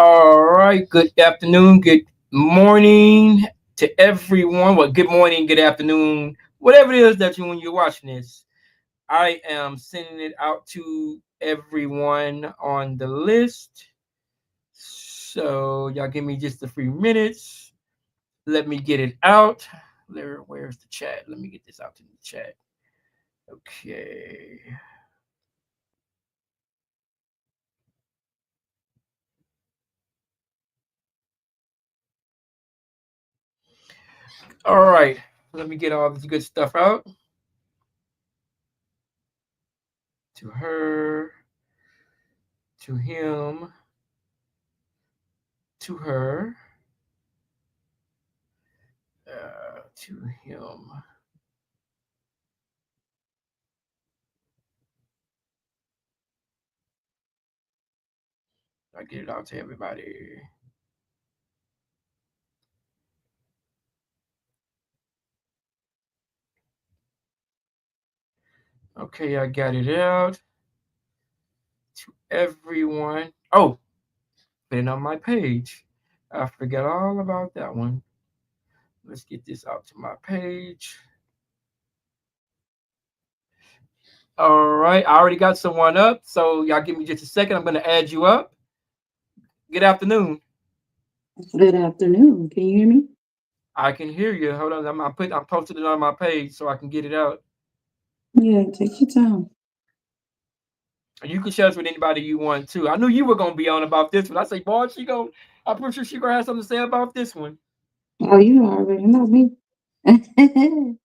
All right. Good afternoon. Good morning to everyone. Well, good morning, good afternoon, whatever it is that you when you're watching this. I am sending it out to everyone on the list. So y'all give me just a few minutes. Let me get it out. Where's the chat? Let me get this out to the chat. Okay. All right. Let me get all this good stuff out. To her, to him, to her, to him. I get it out to everybody. Okay, I got it out to everyone. Oh, put it on my page. I forgot all about that one. Let's get this out to my page. All right, I already got someone up, so y'all give me just a second. I'm gonna add you up. Good afternoon. Good afternoon. Can you hear me? I can hear you. Hold on, I'm posting it on my page so I can get it out. Yeah, take your time. You can share this with anybody you want to. I knew you were gonna be on about this one. I say, boy, I'm pretty sure she gonna have something to say about this one. Oh, you already know me. When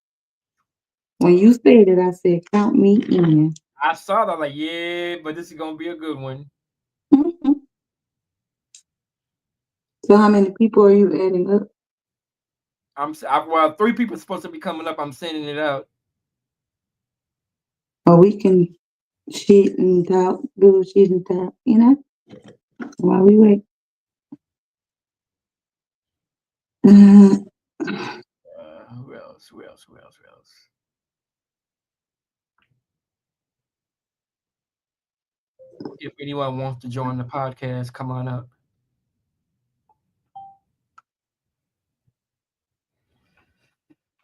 you said it, I said, count me in. I saw that, like, yeah, but this is gonna be a good one. So, how many people are you adding up? Well, three people supposed to be coming up. I'm sending it out. Or we can shit and talk, bullshit and talk, while we wait. Uh, Who else? Who else? Who else? Who else? If anyone wants to join the podcast, come on up.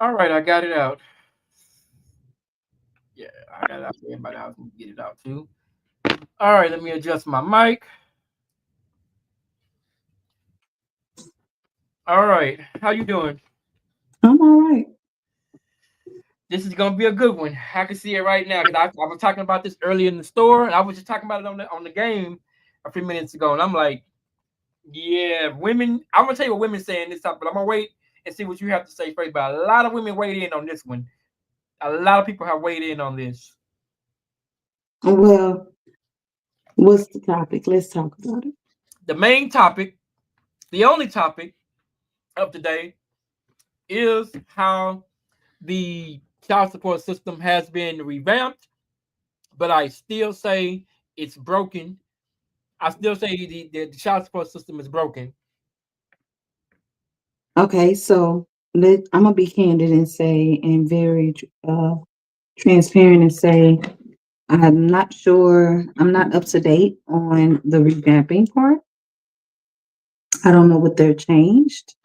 All right, I got it out. Yeah, I got it out. Everybody else can get it out too. All right, let me adjust my mic. All right, how you doing? I'm all right. This is gonna be a good one. I can see it right now because I was talking about this earlier in the store, and I was just talking about it on the game a few minutes ago, and I'm like, yeah, women. I'm gonna tell you what women say in this topic, but I'm gonna wait and see what you have to say first. But a lot of women weighed in on this one. A lot of people have weighed in on this. Well, what's the topic? Let's talk about it. The main topic, the only topic of today, is how the child support system has been revamped, but I still say it's broken. I still say the child support system is broken. Okay, so I'm gonna be candid and say, and very transparent and say, I'm not sure. I'm not up to date on the revamping part. I don't know what they're changed.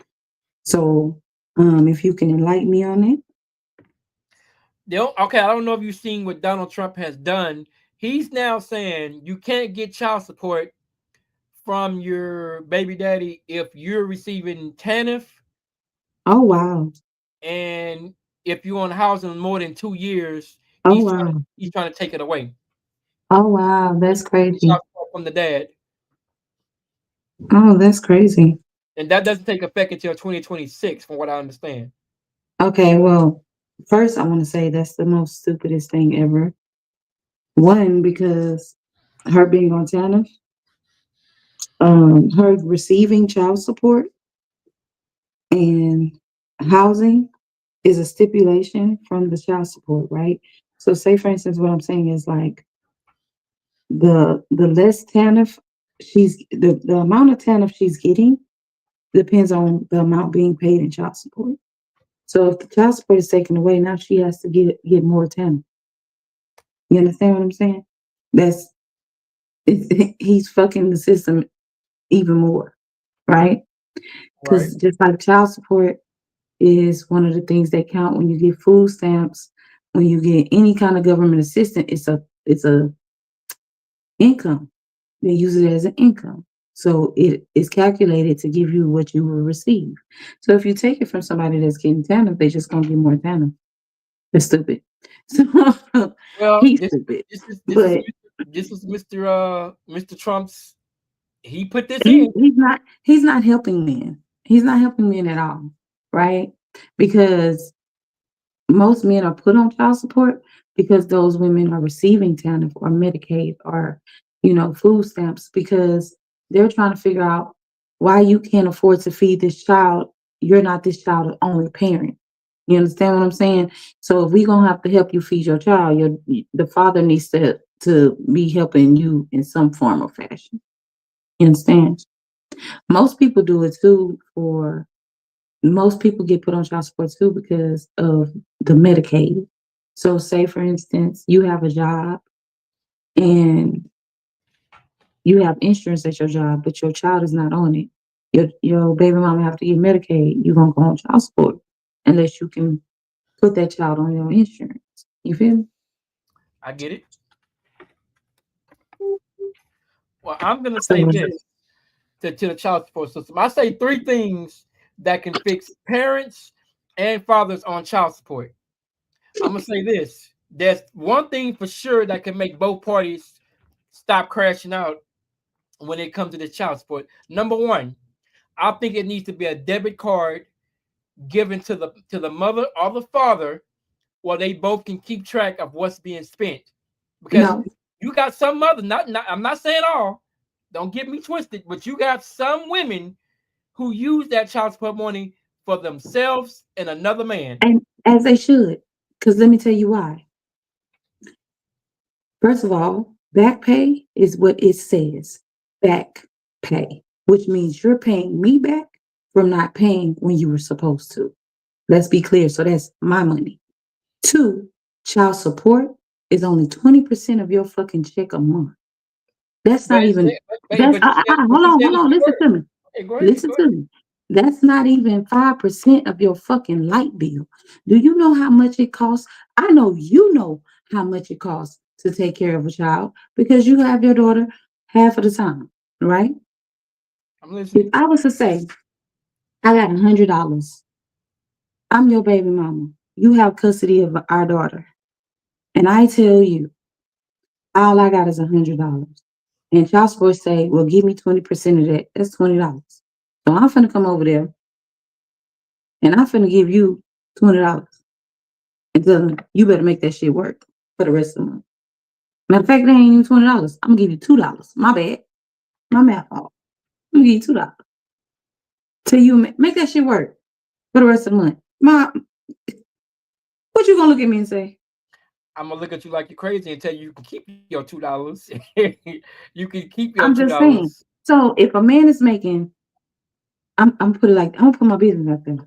So, if you can enlighten me on it. Okay, I don't know if you've seen what Donald Trump has done. He's now saying you can't get child support from your baby daddy if you're receiving TANF Oh wow. and if you're on housing more than 2 years, Oh he's trying to wow. he's trying to take it away. Oh wow. That's The crazy. child support from the dad, Oh, that's crazy. and that doesn't take effect until 2026, from what I understand. Okay, well, first I want to say that's the most stupidest thing ever. One, because her being on TANF, her receiving child support and housing is a stipulation from the child support, right? So say for instance, what I'm saying is like the less TANF the amount of TANF she's getting depends on the amount being paid in child support. So if the child support is taken away, now she has to get more TANF. You understand what I'm saying? That's he's fucking the system even more, right? Right. Because just like child support is one of the things that count when you get food stamps, when you get any kind of government assistance, it's a income. They use it as an income. So it is calculated to give you what you will receive. So if you take it from somebody that's getting TANF, they just gonna get more TANF. That's stupid. So Well, he's stupid. this is But this is Mr. Trump's. He put this he, in. he's not helping men. He's not helping men at all, right? Because most men are put on child support because those women are receiving TANF or Medicaid or, food stamps because they're trying to figure out why you can't afford to feed this child. You're not this child's only parent. You understand what I'm saying? So if we're gonna have to help you feed your child, the father needs to be helping you in some form or fashion. You understand? Most people do it too for most people get put on child support too because of the Medicaid. So, say for instance, you have a job and you have insurance at your job, but your child is not on it. Your baby mama have to get Medicaid. You're gonna go on child support unless you can put that child on your insurance. You feel me? I get it. Well, I'm gonna So, say this to the child support system. I say three things that can fix parents and fathers on child support. I'm gonna say this. There's one thing for sure that can make both parties stop crashing out when it comes to the child support. Number one, I think it needs to be a debit card given to the mother or the father, where they both can keep track of what's being spent. Because no, you got some mother, not I'm not saying all. Don't get me twisted, but you got some women who use that child support money for themselves and another man. and as they should, because let me tell you why. First of all, back pay is what it says. Back pay, which means you're paying me back from not paying when you were supposed to. Let's be clear. So that's my money. Two, child support is only 20% of your fucking check a month. That's But not it even, said, that's, but you said hold a on, key listen word. to me. Okay, go ahead, Listen go to ahead. me. That's not even 5% of your fucking light bill. Do you know how much it costs? I know you know how much it costs to take care of a child because you have your daughter half of the time, right? I'm If listening. I was to say, I got $100, I'm your baby mama. You have custody of our daughter. And I tell you, all I got is $100. And child support say, well, give me 20% of that. That's $20. So I'm finna come over there and I'm finna give you $20 and tell them you better make that shit work for the rest of the month. Matter of fact, they ain't even $20. I'm gonna give you $2. My bad. My math fault. I'm gonna give you $2. Till you make that shit work for the rest of the month. What you gonna look at me and say? I'm gonna look at you like you're crazy and tell you you can keep your $2. You can keep your two I'm just saying. dollars. So if a man is making, I'm put it like I'm gonna put my business out there.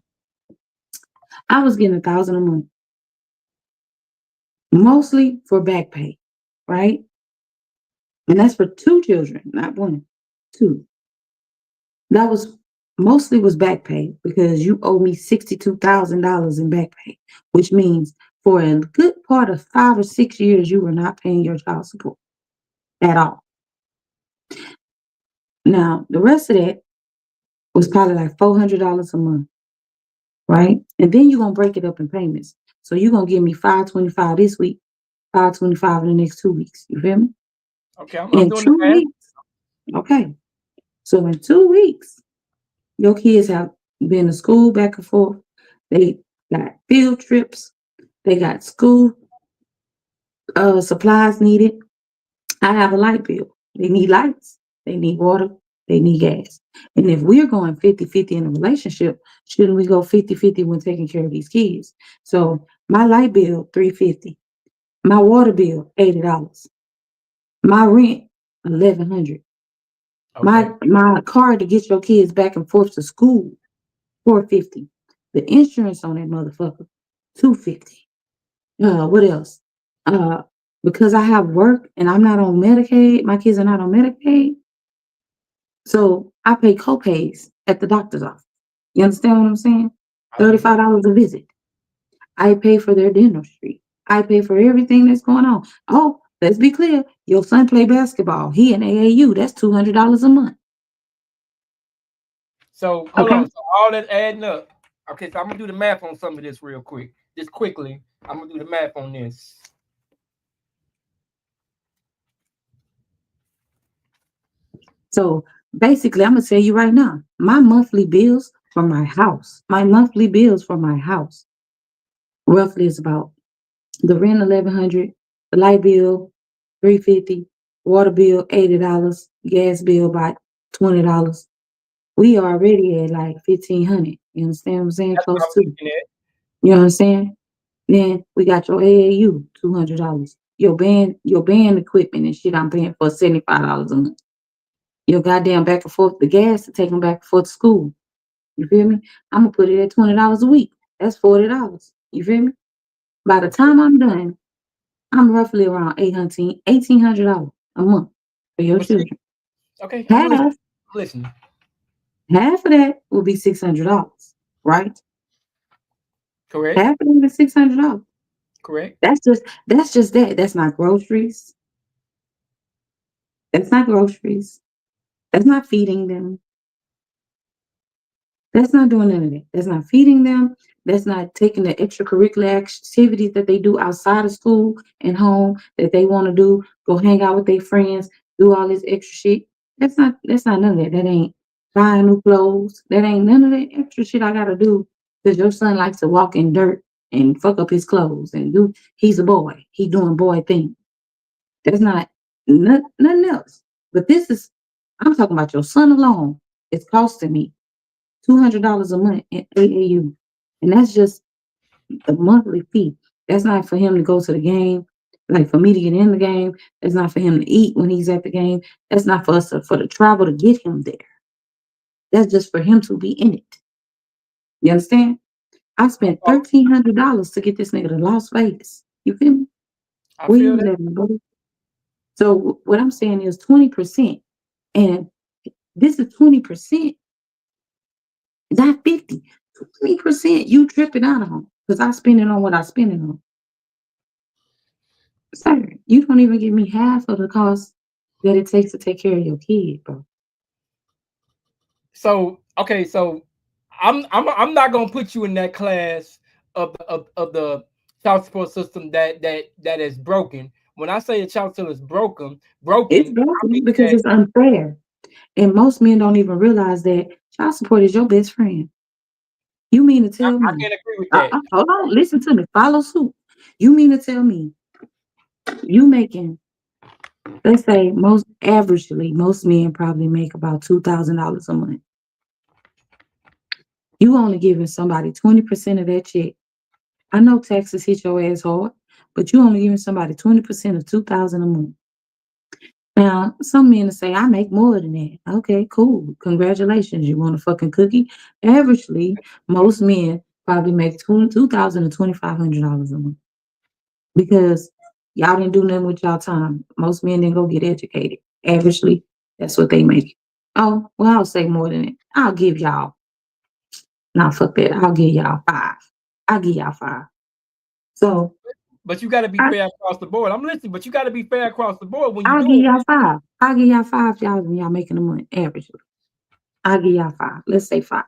I was getting 1,000 a month, mostly for back pay, right? And that's for two children, not one, two. That was mostly was back pay because you owe me $62,000 in back pay, which means for a good part of 5 or 6 years, you were not paying your child support at all. Now, the rest of that was probably like $400 a month, right? And then you're gonna break it up in payments. So you're gonna give me 525 this week, 525 in the next 2 weeks. You feel me? Okay, I'm In doing the two math. weeks, okay. So in 2 weeks, your kids have been to school back and forth. They got field trips. They got school supplies needed. I have a light bill. They need lights. They need water. They need gas. And if we're going 50-50 in a relationship, shouldn't we go 50-50 when taking care of these kids? So my light bill, $350. My water bill, $80. My rent, $1,100. Okay. My car to get your kids back and forth to school, $450. The insurance on that motherfucker, $250. What else? Uh, because I have work and I'm not on Medicaid, my kids are not on Medicaid. So I pay copays at the doctor's office. You understand what I'm saying? I do. $35 a visit. I pay for their dentistry. I pay for everything that's going on. Oh, let's be clear. Your son play basketball. He in AAU. That's $200 a month. So hold Okay. on. So all that adding up. Okay, so I'm gonna do the math on some of this real quick. Just quickly, I'm gonna do the math on this. So basically, I'm gonna tell you right now, my monthly bills for my house, roughly is about the rent 1,100, the light bill 350, water bill $80, gas bill about $20. We already at like 1,500. You understand what I'm saying? That's what Close I'm to. looking at. You know what I'm saying? Then we got your AAU, $200. Your band equipment and shit, I'm paying for $75 a month. Your goddamn back and forth, the gas to take them back and forth to school. You feel me? I'm gonna put it at $20 a week. That's $40. You feel me? By the Okay. time I'm done, I'm roughly around $1,800 a month for your But see, children. okay, I'm listening. Half, Listen. half of that will be $600, right? Correct. Half of that is $600. Correct. That's just that. That's not groceries. That's not groceries. That's not feeding them. That's not doing none of that. That's not feeding them. That's not taking the extracurricular activities that they do outside of school and home that they want to do. Go hang out with their friends, do all this extra shit. That's not none of that. That ain't buying new clothes. That ain't none of that extra shit I gotta do because your son likes to walk in dirt and fuck up his clothes and do. He's a boy. He doing boy things. That's not nothing else. But this is. I'm talking about your son alone. It's costing me $200 a month in AAU. And that's just the monthly fee. That's not for him to go to the game, like for me to get in the game. That's not for him to eat when he's at the game. That's not for us for the travel to get him there. That's just for him to be in it. You understand? I spent Oh, $1,300 to get this nigga to Las Vegas. You feel me? I Where feel you that. living, buddy? So what I'm saying is 20%. And this is 20%, not 50. 20% you tripping out on because I spend it on what I spend it on. Sir, you don't even give me half of the cost that it takes to take care of your kid, bro. So okay, so I'm not gonna put you in that class of the child support system that is broken. When I say the child support is It's broken, I broken mean because that. it's unfair. And most men don't even realize that child support is your best friend. You mean to tell I me, can't agree with that. hold on, listen to me, follow suit. You mean to tell me you making, let's say most averagely, most men probably make about $2,000 a month. You only giving somebody 20% of that check. I know taxes hit your ass hard, but you only giving somebody 20% of 2,000 a month. Now, some men will say, I make more than that. Okay, cool. Congratulations. You want a fucking cookie? Averagely, most men probably make 2,000 to $2,500 a month because y'all didn't do nothing with y'all time. Most men didn't go get educated. Averagely, that's what they make. Oh, well, I'll say more than that. I'll give y'all, nah, fuck that. I'll give y'all five. I'll give y'all five. So But you got to be I, fair across the board. I'm listening, but you got to be fair across the board when you I'll do give it. y'all five. I'll give y'all five y'all when y'all making a month averagely. I'll give y'all five. Let's say five.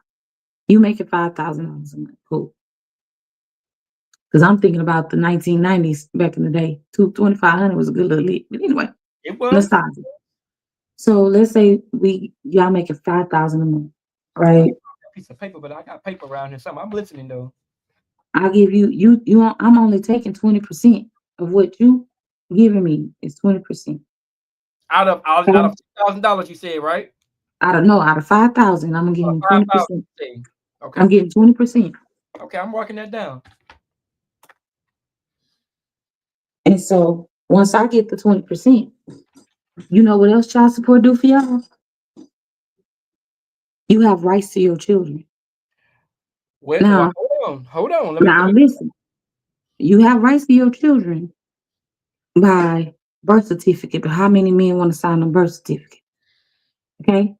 You making $5,000 a month. Cool. Because I'm thinking about the 1990s back in the day. 2,500 was a good little lick. But anyway, It was. nostalgia. So let's say y'all making 5,000 a month, I right? ain't got a piece of paper, but I got paper around here. Something. I'm listening though. I'll give I'm only taking 20% of what you giving me is 20%. Out of $2,000, you said right? Out of 5,000, I'm gonna give him 5,000. 20%. Say. I'm Okay. getting 20%. Okay, I'm marking that down. And so once I get the 20%, you know what else child support do for y'all? You have rights to your children. Well, Now, hold on. Let now me. listen, you have rights to your children by birth certificate, but how many men want to sign a birth certificate? Okay.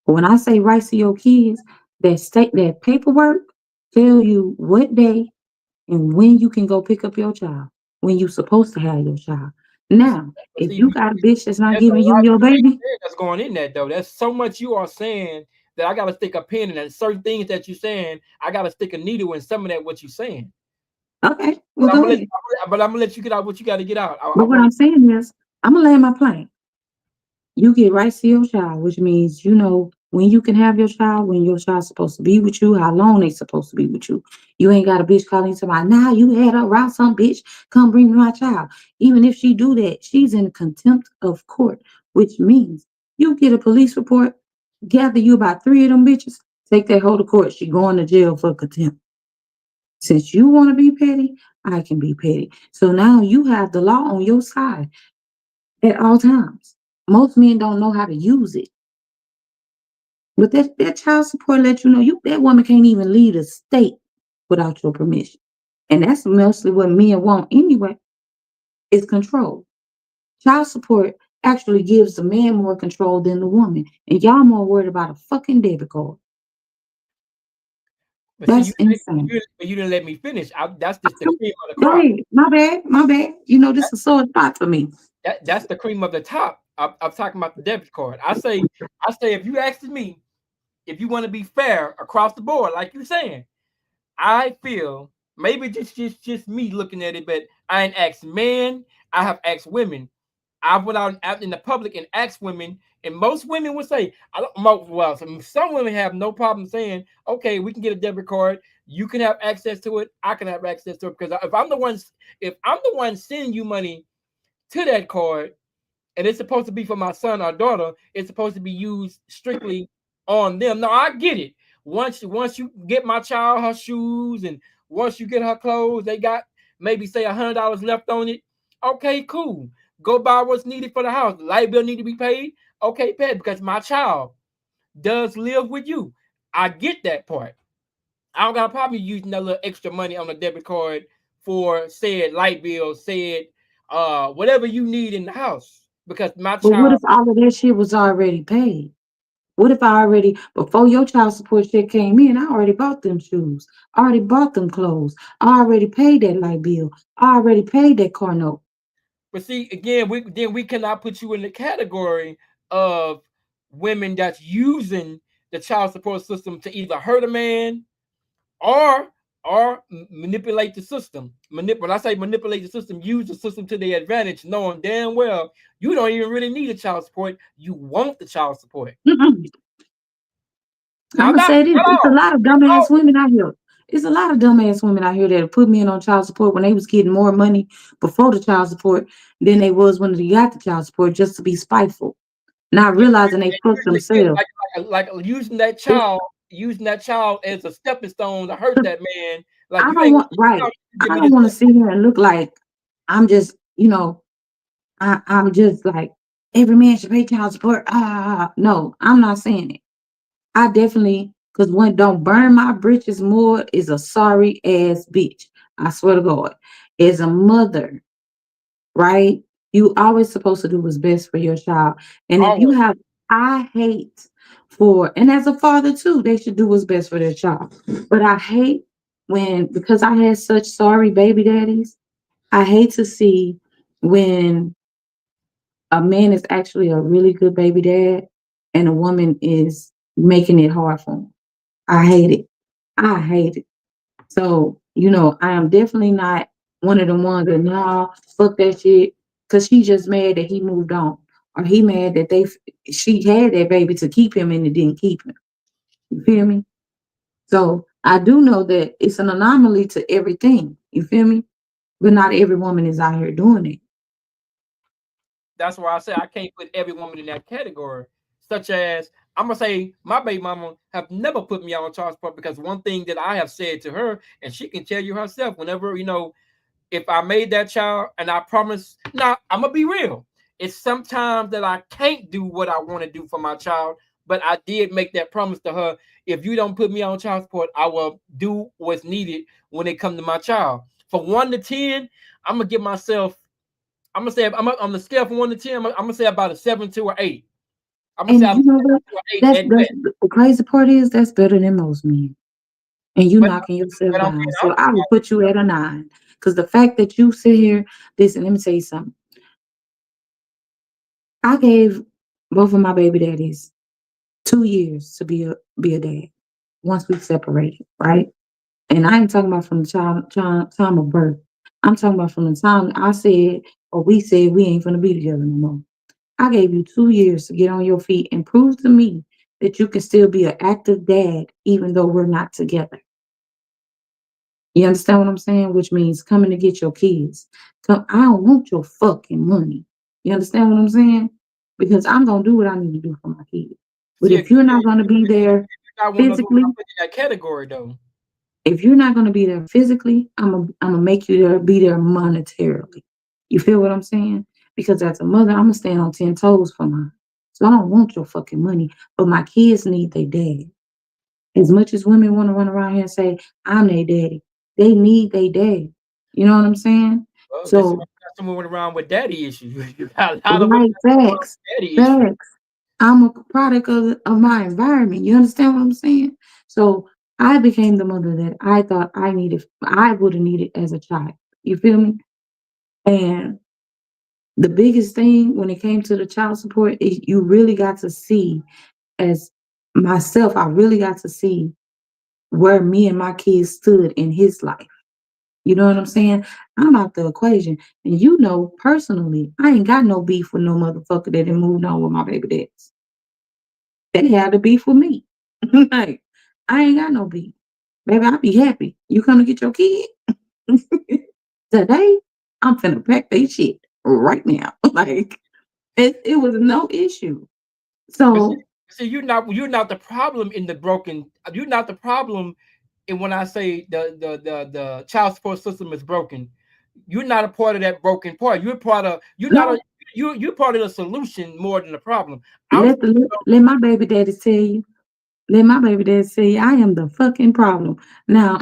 When I say rights to your kids, that paperwork tell you what day and when you can go pick up your child, when you supposed to have your child. Now, But if see, you got a bitch that's not there's a giving you lot your you ain't baby, said that's going in that though. There's so much you are saying that I gotta stick a pin in, and certain things that you're saying, I gotta stick a needle in some of that what you're saying. okay, well But go ahead. I'm gonna let you get out what you got to get out. I But what want I'm saying is, I'm gonna land my plane. You get rights to your child, which means you know when you can have your child, when your child's supposed to be with you, how long they supposed to be with you. You ain't got a bitch calling you somebody, nah, you had her around some bitch, come bring me my child. Even if she do that, she's in contempt of court, which means you get a police report, gather you about three of them bitches, take that whole to court. She going to jail for contempt. Since you want to be petty, I can be petty. So now you have the law on your side at all times. Most men don't know how to use it. But that child support let you know that woman can't even leave the state without your permission. And that's mostly what men want anyway, is control. Child support actually gives the man more control than the woman. And y'all more worried about a fucking debit card. but see That's insane. you didn't let me finish. That's just the cream of the Go crop. ahead. My bad. My bad. You know, this is a sore spot for me. That's the cream of the top. I'm talking about the debit card. I say if you ask me if you want to be fair across the board, like you're saying, I feel maybe just me looking at it, but I ain't asked men. I have asked women. I went out in the public and asked women, and most women would say, "I don't." Well, some women have no problem saying, "Okay, we can get a debit card. You can have access to it. I can have access to it." Because if I'm the one sending you money to that card, and it's supposed to be for my son or daughter, it's supposed to be used strictly on them. No, I get it. Once you get my child her shoes, and once you get her clothes, they got maybe say $100 left on it. Okay, cool. Go buy what's needed for the house. Light bill need to be paid. Okay, pay it because my child does live with you. I get that part. I don't got a problem using that little extra money on the debit card for said light bill, said whatever you need in the house. Because my But what child, if all of that shit was already paid? What if I already, before your child support check came in, I already bought them shoes. I already bought them clothes. I already paid that light bill. I already paid that car note. but see again, we cannot put you in the category of women that's using the child support system to either hurt a man or manipulate the system. When I say manipulate the system, use the system to their advantage, knowing damn well you don't even really need a child support. You want the child support. Mm-mm. I'm Now, gonna say this: not it's a all, lot of not dumbass all. women out here. It's a lot of dumbass women out here that put men on child support when they was getting more money before the child support than they was when they got the child support, just to be spiteful, not And realizing they fucked usually get themselves. like It's, using that child as a stepping stone to hurt that man. Like I you don't ain't want right. gonna I give me don't this. want to sit here and look like I'm just, I'm just like every man should pay child support. No, I'm not saying it. I definitely, because one don't burn my britches more is a sorry ass bitch. I swear to God. As a mother, right? You always supposed to do what's best for your child. And if you Always. have, I hate and as a father too, they should do what's best for their child. But I hate because I had such sorry baby daddies, I hate to see when a man is actually a really good baby dad and a woman is making it hard for him. I hate it. I hate it. So, I am definitely not one of the ones that, nah, fuck that shit. Cause she just mad that he moved on. Or he mad that she had that baby to keep him and it didn't keep him. You feel me? So I do know that it's an anomaly to everything. You feel me? But not every woman is out here doing it. That's why I say I can't put every woman in that category. Such as I'm gonna say my baby mama have never put me on child support because one thing that I have said to her, and she can tell you herself, whenever if I made that child and I promise, now I'm gonna be real. It's sometimes that I can't do what I want to do for my child, but I did make that promise to her. If you don't put me on child support, I will do what's needed when it comes to my child. From 1 to 10, I'm gonna give myself. I'm gonna say on the scale from 1 to 10. I'm gonna say about a 7 to an 8. I'm gonna say And I'm you know what? That's at that's best. the crazy part is that's better than most men. And you But knocking yourself but I'm down. being So honest. I would put you at a 9. Because the fact that you sit here, listen, let me tell you something. I gave both of my baby daddies 2 years to be a dad once we separated, right? And I ain't talking about from the time of birth. I'm talking about from the time I said or we said we ain't gonna be together no more. I gave you 2 years to get on your feet and prove to me that you can still be an active dad even though we're not together. You understand what I'm saying? Which means coming to get your kids. Come, I don't want your fucking money. You understand what I'm saying? Because I'm gonna do what I need to do for my kids. But See if again, you're not gonna be there I want to physically, put in that category though. if you're not gonna be there physically, I'm gonna make you there be there monetarily. You feel what I'm saying? Because as a mother, I'm gonna stand on 10 toes for mine. So I don't want your fucking money, but my kids need their dad. As much as women want to run around here and say, I'm their daddy, they need their dad. You know what I'm saying? Well, this is why So, you got someone around with daddy issues. You got a lot of women right, around facts, with daddy issues. facts. I'm a product of my environment. You understand what I'm saying? So, I became the mother that I thought I would have needed as a child. You feel me? And the biggest thing when it came to the child support is you really got to see, as myself, I really got to see where me and my kids stood in his life. You know what I'm saying? I'm out the equation. And you know, personally, I ain't got no beef with no motherfucker that done moved on with my baby daddies. They had a beef with me. Like, I ain't got no beef. Baby, I'll be happy. You come to get your kid today, I'm finna pack they shit right now. Like, it was no issue. But see, So you're not the problem in the broken. You're not the problem. And when I say the child support system is broken, you're not a part of that broken part. You're part of. You're not a. no, You're part of the solution more than the problem. I'm let my baby daddy tell you. Let my baby daddy say I am the fucking problem. Now,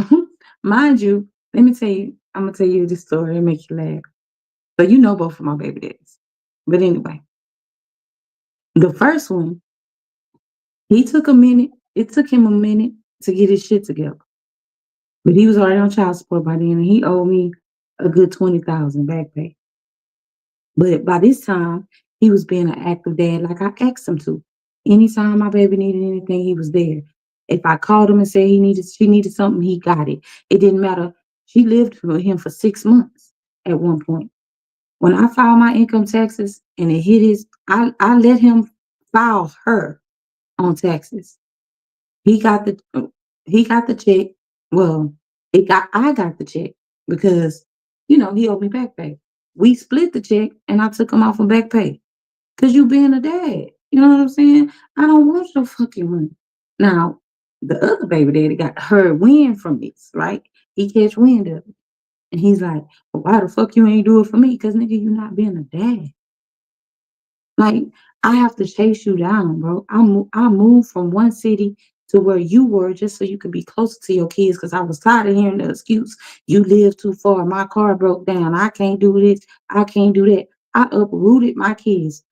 mind you, let me tell you, I'm gonna tell you this story and make you laugh. But you know both of my baby daddies. But anyway, the first one, he took a minute. It took him a minute to get his shit together. But he was already on child support by then, and he owed me a good 20,000 back pay. But by this time, he was being an active dad like I asked him to. Anytime my baby needed anything, he was there. If I called him and said she needed something, he got it. It didn't matter. She lived with him for 6 months at one point. When I filed my income taxes and it hit I let him file her on taxes. He got the he got the check. Well, I got the check because he owed me back pay. We split the check and I took him off of back pay. Cause you being a dad. You know what I'm saying? I don't want your fucking money. Now, the other baby daddy got heard wind from this, right? He catch wind of it. And he's like, well, why the fuck you ain't do it for me? Cause nigga, you not being a dad. Like, I have to chase you down, bro. I moved from one city to where you were just so you could be closer to your kids because I was tired of hearing the excuse, you live too far, my car broke down, I can't do this, I can't do that. I uprooted my kids,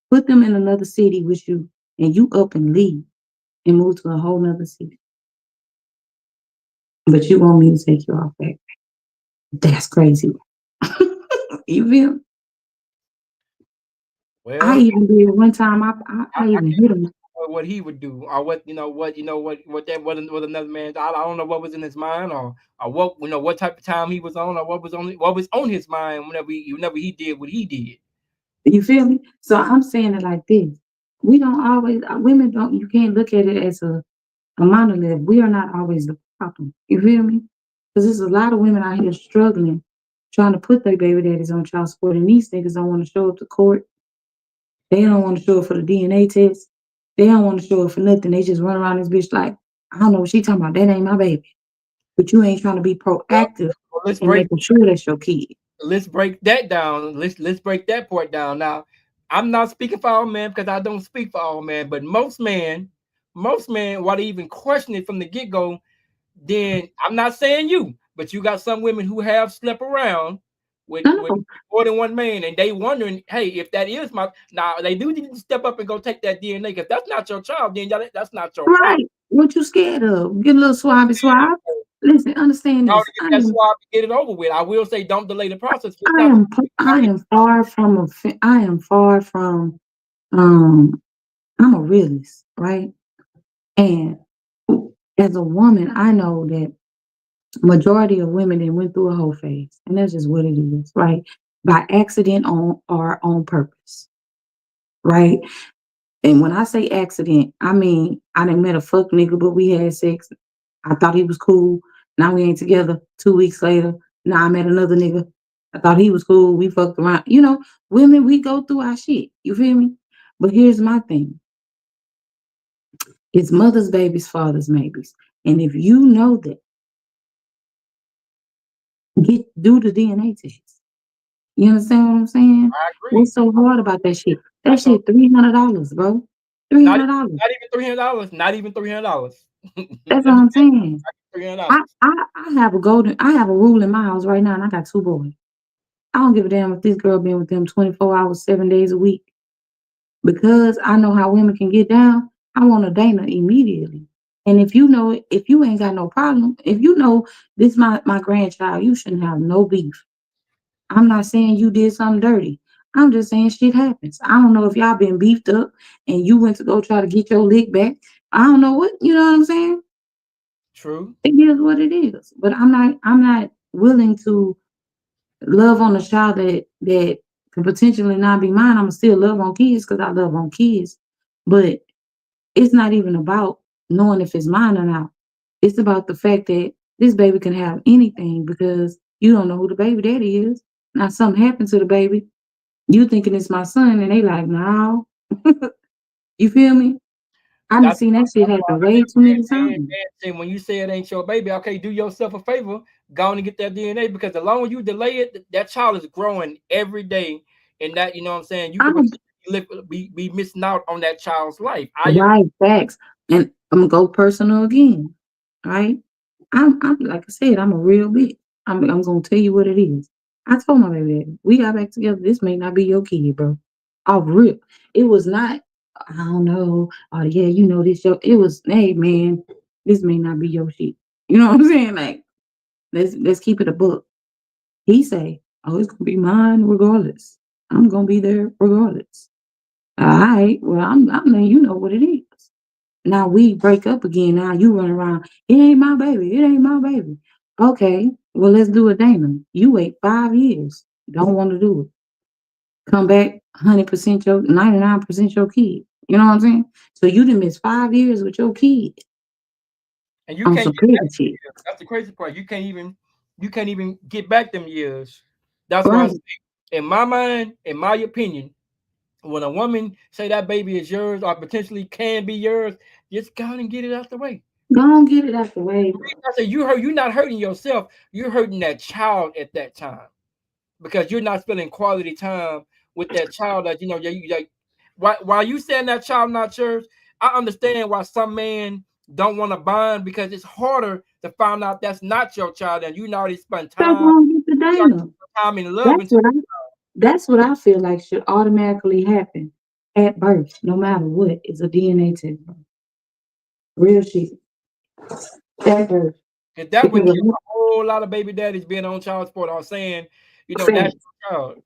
put them in another city with you, and you up and leave and move to a whole nother city. But you want me to take you off back. That's crazy. You feel? I well. even did one time, I I even hit him. what he would do, or what another man. I don't know what was in his mind, or what what type of time he was on, or what was on his mind whenever he did what he did. You feel me? So I'm saying it like this. We don't always, women don't, you can't look at it as a monolith. We are not always the problem. You feel me? Because there's a lot of women out here struggling, trying to put their baby daddies on child support, and these niggas don't want to show up to court. They don't want to show up for the DNA test. They don't want to show up for nothing. They just run around this bitch like, I don't know what she talking about. That ain't my baby. But you ain't trying to be Well, proactive well, in making sure that's your kid. let's break that down. Let's break that part down. Now, I'm not speaking for all men because I don't speak for all men, but most men, while they even question it from the get go, then I'm not saying you, but you got some women who have slept around with No, more than one man, and they wondering, hey, if that is my now they do need to step up and go take that DNA. If that's not your child, then that's not your problem. right. What you scared of? Get a little swabby swab. Listen, understand How to this. get that swab and get it over with. I will say, don't delay the process. It's not I am far from I am far from um I'm a realist, right? And as a woman, I know that majority of women that went through a whole phase, and that's just what it is, right? By accident on or on purpose, right? And when I say accident, I mean I done met a fuck nigga, but we had sex. I thought he was cool. Now we ain't together. 2 weeks later, now I met another nigga. I thought he was cool. We fucked around. You know, women, we go through our shit. You feel me? But here's my thing. It's mother's babies, father's maybes. And if you know that, do the DNA test. You understand what I'm saying? I agree. What's so hard about that shit? I That told shit $300, bro. three not hundred dollars. not even $300. Not even $300. That's Let what me I'm saying. I, $300. I I I have a rule in my house right now, and I got 2 boys. I don't give a damn if this girl been with them 24 hours, 7 days a week. Because I know how women can get down, I want a Dana immediately. And if you know it, if you ain't got no problem, if you know this my grandchild, you shouldn't have no beef. I'm not saying you did something dirty. I'm just saying shit happens. I don't know if y'all been beefed up and you went to go try to get your lick back. I don't know what, you know what I'm saying? True. It is what it is. But I'm not willing to love on a child that could potentially not be mine. I'ma still love on kids because I love on kids. But it's not even about knowing if it's mine or not. It's about the fact that this baby can have anything because you don't know who the baby daddy is. Now something happened to the baby. You thinking it's my son, and they like, no. You feel me? I done That's seen that shit that's why happen I way too many times. say when you say it ain't your baby, okay, do yourself a favor, go on and get that DNA because the longer you delay it, that child is growing every day, and that you know what I'm saying you could I'm be missing out on that child's life. I agree. right, facts. And I'm gonna go personal again. Right? I'm like I said, I'm a real bitch. I'm gonna tell you what it is. I told my baby that we got back together. This may not be your kid, bro. Off rip. It was not, I don't know. Oh yeah, you know this your it was, hey man, this may not be your shit. You know what I'm saying? Like, let's keep it a book. He say, oh, it's gonna be mine regardless. I'm gonna be there regardless. All right, well, I'm letting you know what it is. Now we break up again. Now you run around. It ain't my baby. It ain't my baby. Okay, well, let's do it, Dana. You wait 5 years. Don't want to do it. Come back 100% your 99% your kid. You know what I'm saying? So you done miss 5 years with your kid And you on can't some get back petty them shit. years. That's the crazy part. You can't even get back them years. That's why I say, Right. in my mind, in my opinion, when a woman say that baby is yours or potentially can be yours, just go on and get it out the way. Go on, get it out the way, bro. I say you're not hurting yourself, you're hurting that child at that time because you're not spending quality time with that child that you know you like while you saying that child not yours. I understand why some men don't want to bond because it's harder to find out that's not your child and you already spent So go time, on, get the you already Dana. spent time in love That's into what I that's what I feel like should automatically happen at birth, no matter what. It's a DNA test, bro. Real shit. At birth. because that would Because kill a whole lot of baby daddies being on child support or saying, you know, that's facts. your child.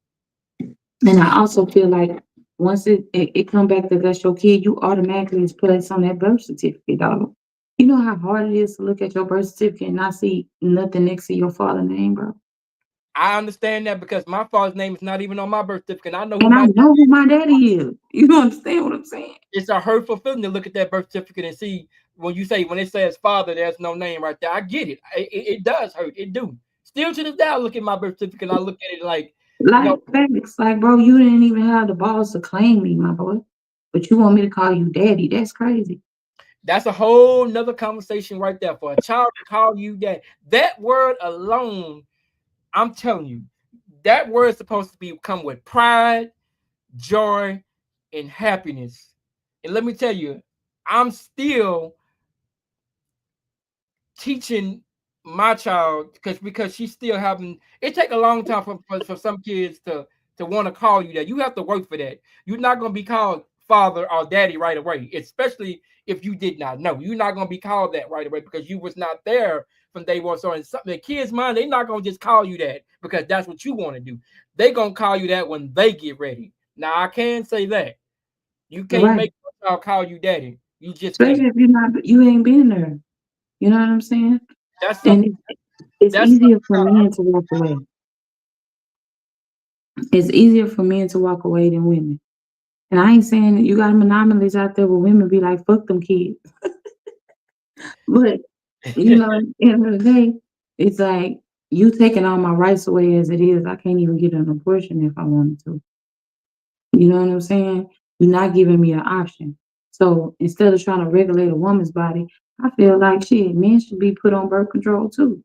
And I also feel like once it come back that that's your kid, you automatically is placed on that birth certificate, dog. You know how hard it is to look at your birth certificate and not see nothing next to your father's name, bro. I understand that because my father's name is not even on my birth certificate. I know who And I my know who my daddy is. You don't understand what I'm saying? it's a hurtful feeling to look at that birth certificate and see when it says father, there's no name right there. I get it. It does hurt. It do. Still to this day, I look at my birth certificate and I look at it like, you know, Like facts, like bro, you didn't even have the balls to claim me, my boy. But you want me to call you daddy? That's crazy. that's a whole nother conversation right there. For a child to call you that, that word alone, I'm telling you, that word is supposed to be come with pride, joy, and happiness. And let me tell you, I'm still teaching my child, because she's still having it take a long time for some kids to want to call you that. You have to work for that. You're not gonna be called father or daddy right away, especially if you did not know. You're not gonna be called that right away because you was not there from day one. So in some the kids' mind, they're not gonna just call you that because that's what you want to do. They gonna call you that when they get ready. Now I can say that. You can't Right. make your child call you daddy. You just can't. Especially if you ain't been there. You know what I'm saying? That's And something it's that's easier something for men to walk away. It's easier for men to walk away than women. And I ain't saying that you got monopolies out there where women be like, fuck them kids. But, you know, at the end of the day, it's like you taking all my rights away as it is. I can't even get an abortion if I wanted to. You know what I'm saying? You're not giving me an option. So instead of trying to regulate a woman's body, I feel like shit, men should be put on birth control too.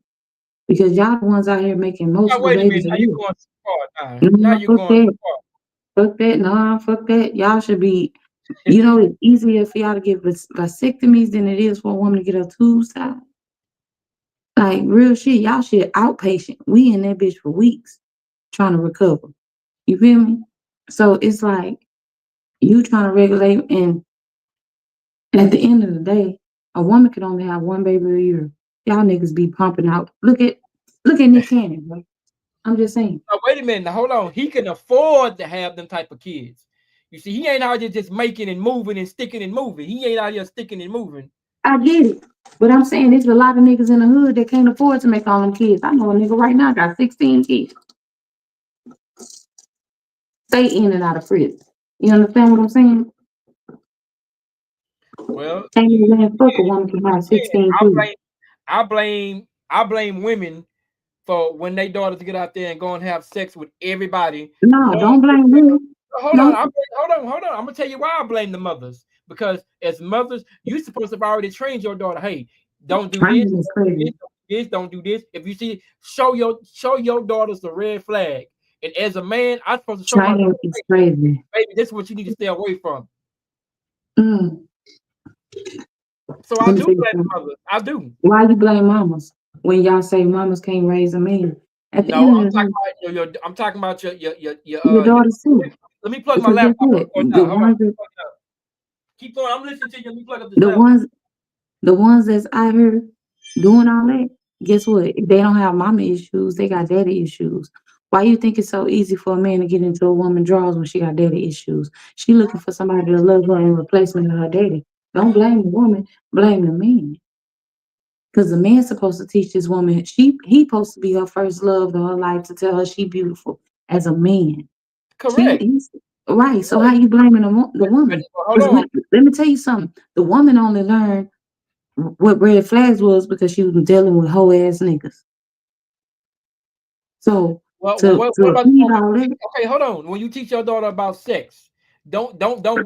Because y'all the ones out here making most now of the wait a minute. babies a Now you're year. going too far. Now No, you're fuck going that. too far. Fuck that. No, fuck that. Y'all should be, it's easier for y'all to get vasectomies than it is for a woman to get her tubes out. Like real shit. Y'all shit outpatient. We in that bitch for weeks trying to recover. You feel me? So it's like you trying to regulate, and at the end of the day, a woman can only have one baby a year. Y'all niggas be pumping out. Look at Nick Cannon, bro. I'm just saying. Now wait a minute. Now hold on. He can afford to have them type of kids. You see, he ain't out here just making and moving and sticking and moving. He ain't out here sticking and moving. I get it. But I'm saying there's a lot of niggas in the hood that can't afford to make all them kids. I know a nigga right now got 16 kids. Stay in and out of prison. You understand what I'm saying? Well, Can't you even fuck a woman can have again, 16 I kids. blame I blame women for when they daughters get out there and go and have sex with everybody. No, Knowing don't blame women. hold on, No, hold on. I'm gonna tell you why I blame the mothers. Because as mothers, you're supposed to have already trained your daughter. Hey, don't do this, training is don't do this, crazy. don't do this, don't do this. If you see, show your daughters the red flag. And as a man, I'm supposed to show my daughter, Training is hey, crazy. baby, this is what you need to stay away from. Mm. So I Let me do tell you blame something. the mothers. I do. Why you blame mamas when y'all say mamas can't raise a man? At the No, end I'm of the talking day, about I'm talking about your daughters too. let me plug my Because guess laptop up what? for The now. Hold on. ones that Keep going. I'm listening to you. Let me plug up this the laptop. ones The ones that's out here doing all that, guess what? They don't have mama issues, they got daddy issues. Why you think it's so easy for a man to get into a woman's drawers when she got daddy issues? She looking for somebody to love her in replacement of her daddy. Don't blame the woman, blame the man. Because the man's supposed to teach this woman, he supposed to be her first love of her life to tell her she beautiful as a man. Correct. He's right. So Correct. how you blaming the But woman? hold Because on. let me tell you something. The woman only learned what red flags was because she was dealing with hoe ass niggas. So to What about appease all that, okay? Hold on. When you teach your daughter about sex, don't.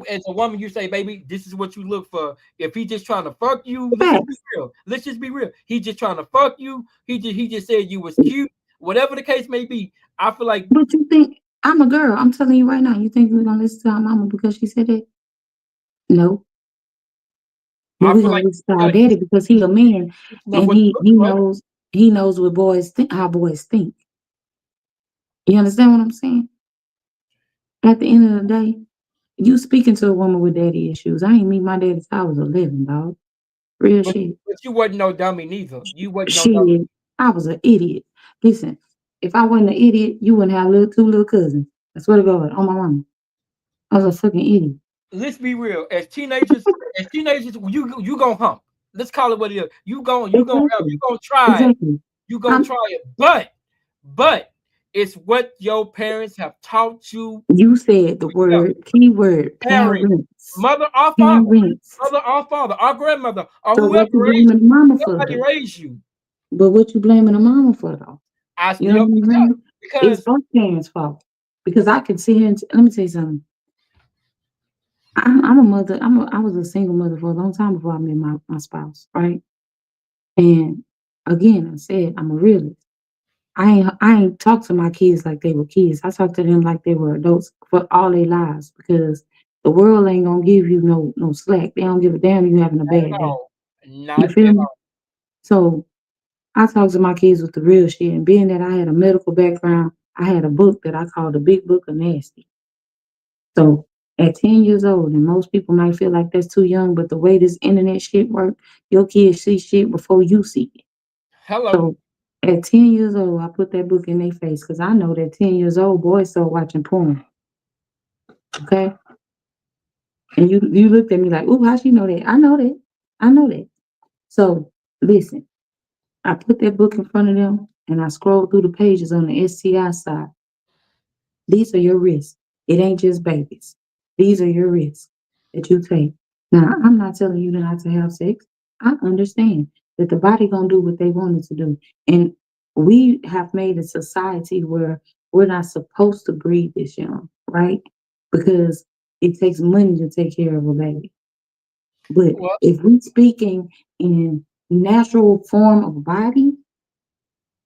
As a woman, you say, "Baby, this is what you look for." If he just trying to fuck you, let's just be facts. real. Let's just be real. He just trying to fuck you. He just said you was cute. Whatever the case may be, I feel like But you think I'm a girl? I'm telling you right now. You think we're gonna listen to our mama because she said that? No. But I we're feel gonna like listen to you our gotta daddy because he a man know and what to look for. he knows what boys think, how boys think. You understand what I'm saying? At the end of the day, you speaking to a woman with daddy issues. I ain't meet my daddy till I was 11, dog. Real But shit. but you wasn't no dummy neither. You wasn't no dummy. Shit, I was an idiot. Listen, if I wasn't an idiot, you wouldn't have two little cousins. I swear to God, on my mama. I was a fucking idiot. Let's be real. As teenagers, you gonna hump. Let's call it what it is. You Exactly. gonna try it. Exactly. You gonna I'm, try it. But it's what your parents have taught you. you said the Yeah, word, key word, parent, parents. mother or father, Parents. mother or father, or grandmother, or So whoever what you raised blaming you. the mama for Somebody though? raised you. But what you blaming the mama for though? I You know still what I'm yeah, saying? It's because both parents' fault. Because I can sit here and let me tell you something. I'm a mother. I was a single mother for a long time before I met my spouse, right? And again, I said I'm a realist. I ain't talk to my kids like they were kids. I talk to them like they were adults for all their lives because the world ain't gonna give you no slack. They don't give a damn you having a not at bad day. all, You not feel at me? all. So I talk to my kids with the real shit. And being that I had a medical background, I had a book that I called the Big Book of Nasty. So at 10 years old, and most people might feel like that's too young, but the way this internet shit work, your kids see shit before you see it. Hello. So at 10 years old, I put that book in their face because I know that 10 years old boys start watching porn. Okay. And you looked at me like, ooh, how she know that? I know that. I know that. So listen, I put that book in front of them and I scrolled through the pages on the STI side. These are your risks. It ain't just babies. These are your risks that you take. Now, I'm not telling you not to have sex. I understand that the body gonna do what they want it to do. And we have made a society where we're not supposed to breed this young, right? Because it takes money to take care of a baby. But Well, if we speaking in natural form of body,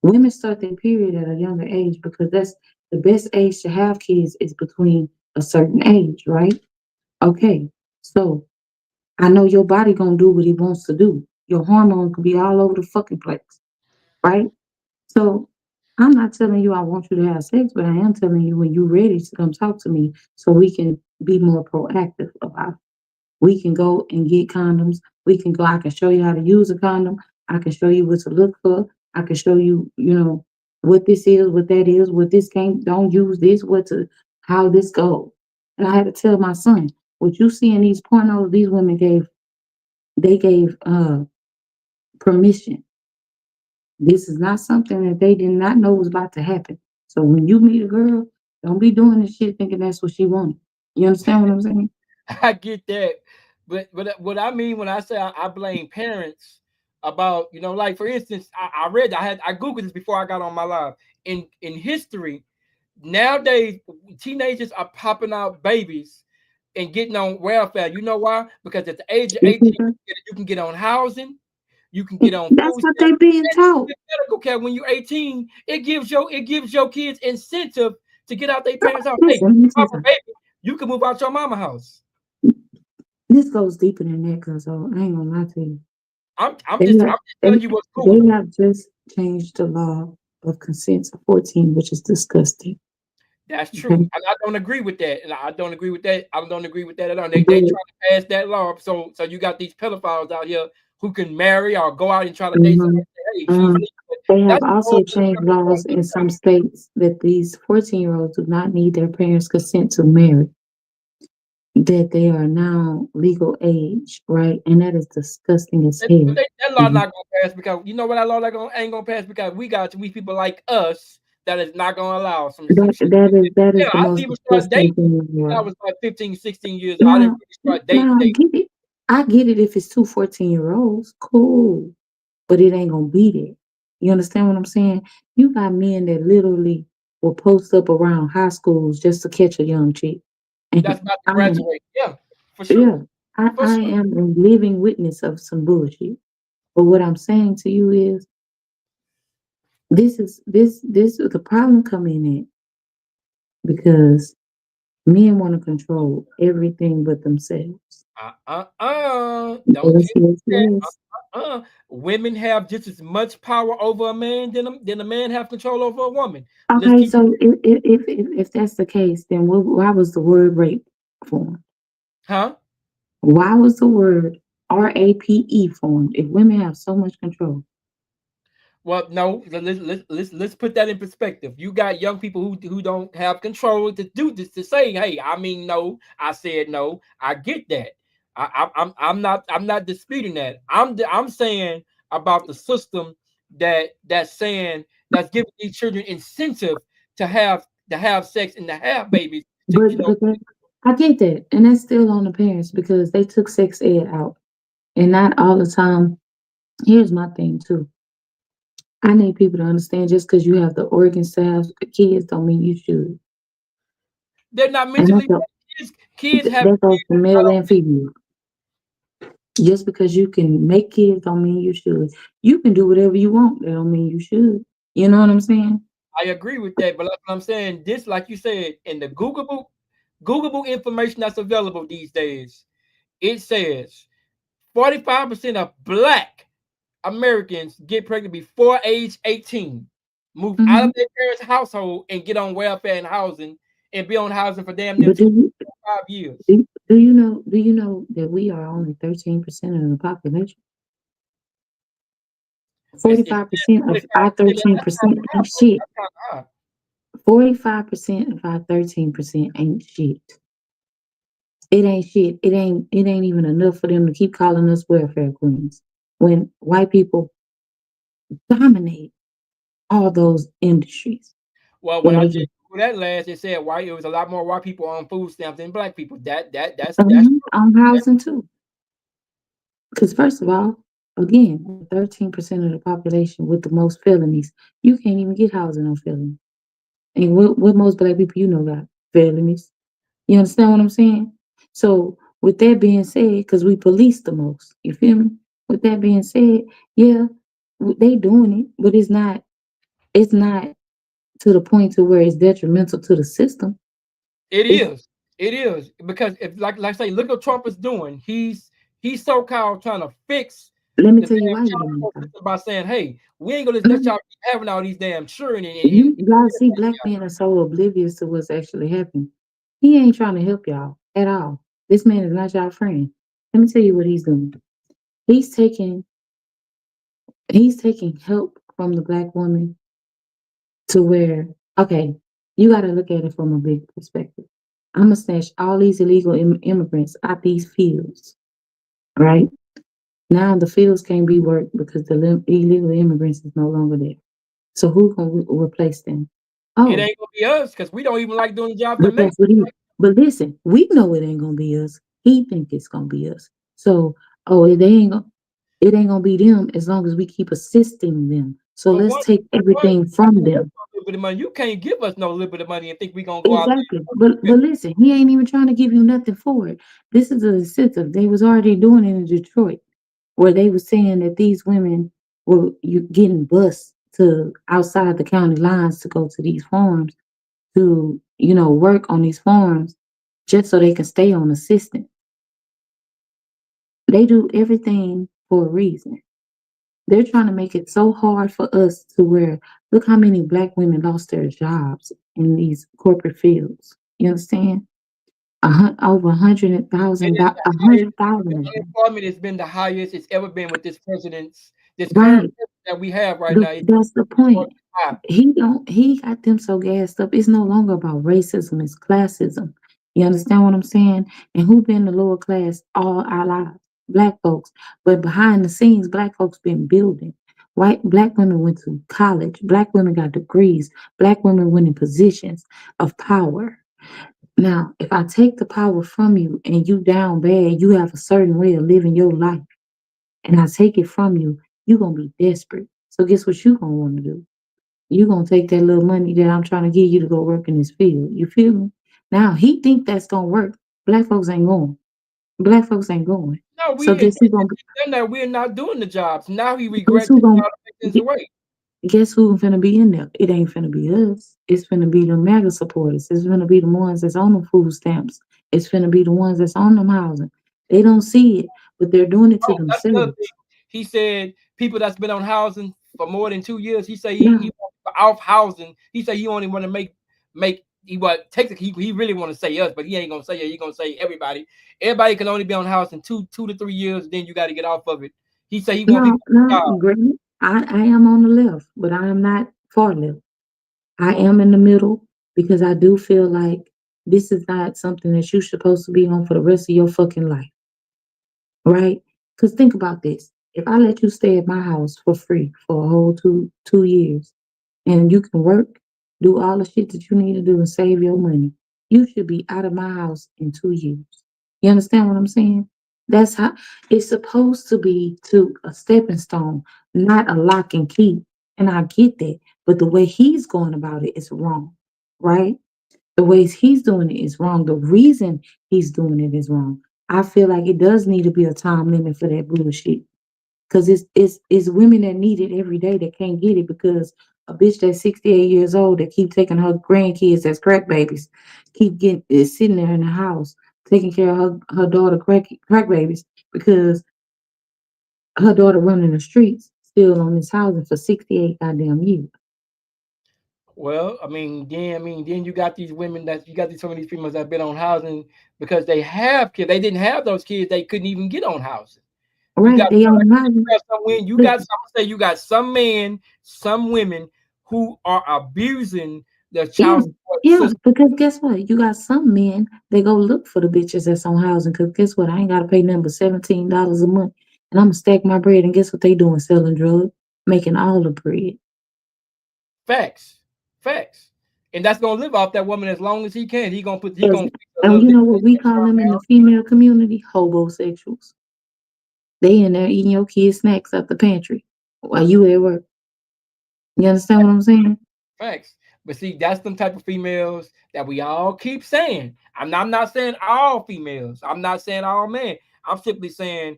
women start their period at a younger age because that's the best age to have kids is between a certain age, right? Okay, so I know your body gonna do what it wants to do. Your hormones could be all over the fucking place, right? So I'm not telling you I want you to have sex, but I am telling you when you're ready to come talk to me so we can be more proactive about it. We can go and get condoms. We can go. I can show you how to use a condom. I can show you what to look for. I can show you, what this is, what that is, what this can't. Don't use this. How this goes. And I had to tell my son, what you see in these pornos, these women gave permission. This is not something that they did not know was about to happen. So when you meet a girl, don't be doing this shit thinking that's what she wanted. You understand what I'm saying? I get that, but what I mean when I say I blame parents about, like for instance, I read I googled this before I got on my live. In history, nowadays teenagers are popping out babies and getting on welfare. You know why? Because at the age of 18, you can get on housing, you can get on That's food what they stamps, being and you can taught. get medical care when you're 18. It gives your kids incentive to get out their parents' house. Hey, Listen, let me tell you pop a something. baby, you can move out your mama house. This goes deeper than that, cause I ain't gonna lie to you. I'm I'm They just have I'm just they telling you what's they Googleable. have just changed the law of consent to 14, which is disgusting. That's true, Okay, and I don't agree with that. And I don't agree with that. I don't agree with that at all. They but try to pass that law, so you got these pedophiles out here who can marry or go out and try to date mhm, somebody. Hey, she's mhm. legal. But They have that's a whole also other changed laws in conversation. some states that these 14-year-olds do not need their parents' consent to marry. That they are now legal age, right? And that is disgusting as hell. That law Mhm. not gonna pass because you know what that law ain't gonna pass because we people like us that is not gonna allow some That shit that like is that. that is Yeah, the I didn't most even start dating disgusting thing in the when I world. was like 15, 16 years old. I didn't Now, really start now dating. get it. I get it if it's two 14-year-olds, cool. But it ain't gonna be that. You understand what I'm saying? You got men that literally will post up around high schools just to catch a young chick. That's And about to I am, graduate. Yeah, for sure. yeah, I, For I sure. am a living witness of some bullshit. But what I'm saying to you is this is the problem coming in because men want to control everything but themselves. Don't Yes, you yes, that. yes. Women have just as much power over a man than a man have control over a woman. Let's Okay, keep so if that's the case, then why was the word rape formed? huh? Why was the word RAPE formed if women have so much control? Well, no, let's put that in perspective. You got young people who don't have control to do this to say, hey, I mean no, I said no. I get that. I'm not disputing that. I'm saying about the system that's giving these children incentive to have sex and to have babies to But I get that, and that's still on the parents because they took sex ed out, and not all the time. Here's my thing too. I need people to understand just because you have the organs to have kids don't mean you should. they're not And mentally ready. Kids have that goes kids for not male on. and female. Just because you can make kids don't mean you should. You can do whatever you want. That don't mean you should. You know what I'm saying? I agree with that, but like I'm saying, this, like you said, in the Googleable information that's available these days, it says 45% of black Americans get pregnant before age 18, move out of Mhm. their parents' household, and get on welfare and housing and be on housing for damn near But 2 5 years. do you know that we are only 13% of the population? If 45% of our 45%, thirteen that's kind percent of high, ain't bro. shit. That's kind of high. 45% of our 13% ain't shit. It ain't shit. It ain't even enough for them to keep calling us welfare queens. When white people dominate all those industries. Well, when When I they just just that last, it said white. It was a lot more white people on food stamps than black people. That's on that, housing too. Because first of all, again, 13% of the population with the most felonies, you can't even get housing on felony. And what most black people you know got felonies. You understand what I'm saying? So with that being said, because we police the most, you feel me? With that being said, yeah, they doing it, but it's not to the point to where it's detrimental to the system. it It's is. It is because if like I say, look what Trump is doing. He's so called trying to fix let me the tell you damn why he child doing support it. system by saying, "Hey, we ain't gonna just No, let y'all keep having all these damn children and you gotta see black men are so oblivious to what's actually happening. He ain't trying to help y'all at all. This man is not y'all friend. Let me tell you what he's doing. He's taking he's taking help from the black woman to where, okay, you got to look at it from a big perspective. I'm gonna snatch all these illegal immigrants out these fields, right? Now the fields can't be worked because the illegal immigrants is no longer there. So who gonna replace them? it Oh, ain't gonna be us because we don't even like doing the jobs that but make. that's what he. But listen, we know it ain't gonna be us. He think it's gonna be us. So, it ain't gonna be them as long as we keep assisting them. So For let's one, take one, everything we're not from gonna give them. us no little bit of money. You can't give us no little bit of money and think we gonna go out Exactly. But listen, he ain't even trying to give you nothing for it. This is a incentive. They was already doing it in Detroit, where they were saying that these women were you getting bused to outside the county lines to go to these farms to, work on these farms just so they can stay on assistance. They do everything for a reason. They're trying to make it so hard for us to where look how many black women lost their jobs in these corporate fields. You understand? Over a hundred It thousand, is a the highest. hundred The thousand of them. unemployment has been the highest it's ever been with this current Right. president that we have right now. It's That's the point. high. He got them so gassed up. It's no longer about racism, it's classism. You understand what I'm saying? And who been the lower class all our lives? Black folks. But behind the scenes, black folks been building. Black women went to college. Black women got degrees. Black women went in positions of power. Now, if I take the power from you and you down bad, you have a certain way of living your life, and I take it from you, you're gonna be desperate. So guess what you gonna want to do? You gonna take that little money that I'm trying to give you to go work in this field. You feel me? Now he think that's gonna work. Black folks ain't going. Black folks ain't going. No, So we guess who gonna done that. We're not doing the jobs. Now he guess regret who taking gonna all the things away. guess who finna be in there? It ain't finna be us. It's finna be the mega supporters. It's finna be the ones that's on the food stamps. It's finna be the ones that's on them housing. They don't see it, but they're doing it to Oh, that's another thing. themselves. He said people that's been on housing for more than 2 years. He said he Now, off housing. He said he only want to make he what technically he really want to say us, but he ain't gonna say it. He gonna say everybody. Everybody can only be on housing 2 to 3 years. Then you got to get off of it. He said he want no, people on no, job. granted, I am on the left, but I am not far left. I am in the middle because I do feel like this is not something that you're supposed to be on for the rest of your fucking life, right? Because think about this. If I let you stay at my house for free for a whole two years and you can work, do all the shit that you need to do and save your money, you should be out of my house in 2 years. You understand what I'm saying? That's how it's supposed to be to a stepping stone, not a lock and key. And I get that. But the way he's going about it is wrong, right? The ways he's doing it is wrong. The reason he's doing it is wrong. I feel like it does need to be a time limit for that bullshit. Cause it's women that need it every day that can't get it because a bitch that's 68 years old that keep taking her grandkids as crack babies, keep getting is sitting there in the house taking care of her daughter crack babies because her daughter running the streets. still on this housing for 68 goddamn years. Well, then you got these women that you got these some of these females that have been on housing because they have kids. They didn't have those kids. They couldn't even get on housing. You Right? got They some, on like you said, housing. you But got some say you got some men, some women who are abusing the yeah, child support yeah, system. because guess what? You got some men, they go look for the bitches that's on housing. Because guess what? I ain't got to pay nothing but $17 a month. And I'm going to stack my bread. And guess what they doing? Selling drugs, making all the bread. Facts, facts, and that's gonna live off that woman as long as he can. He As, gonna fix a and little you thing know what we call them in around. the female community? Hobosexuals. They in there eating your kids' snacks out the pantry while you at work. You understand what I'm saying? Facts. But see, that's them type of females that we all keep saying. I'm not saying all females. I'm not saying all men. I'm simply saying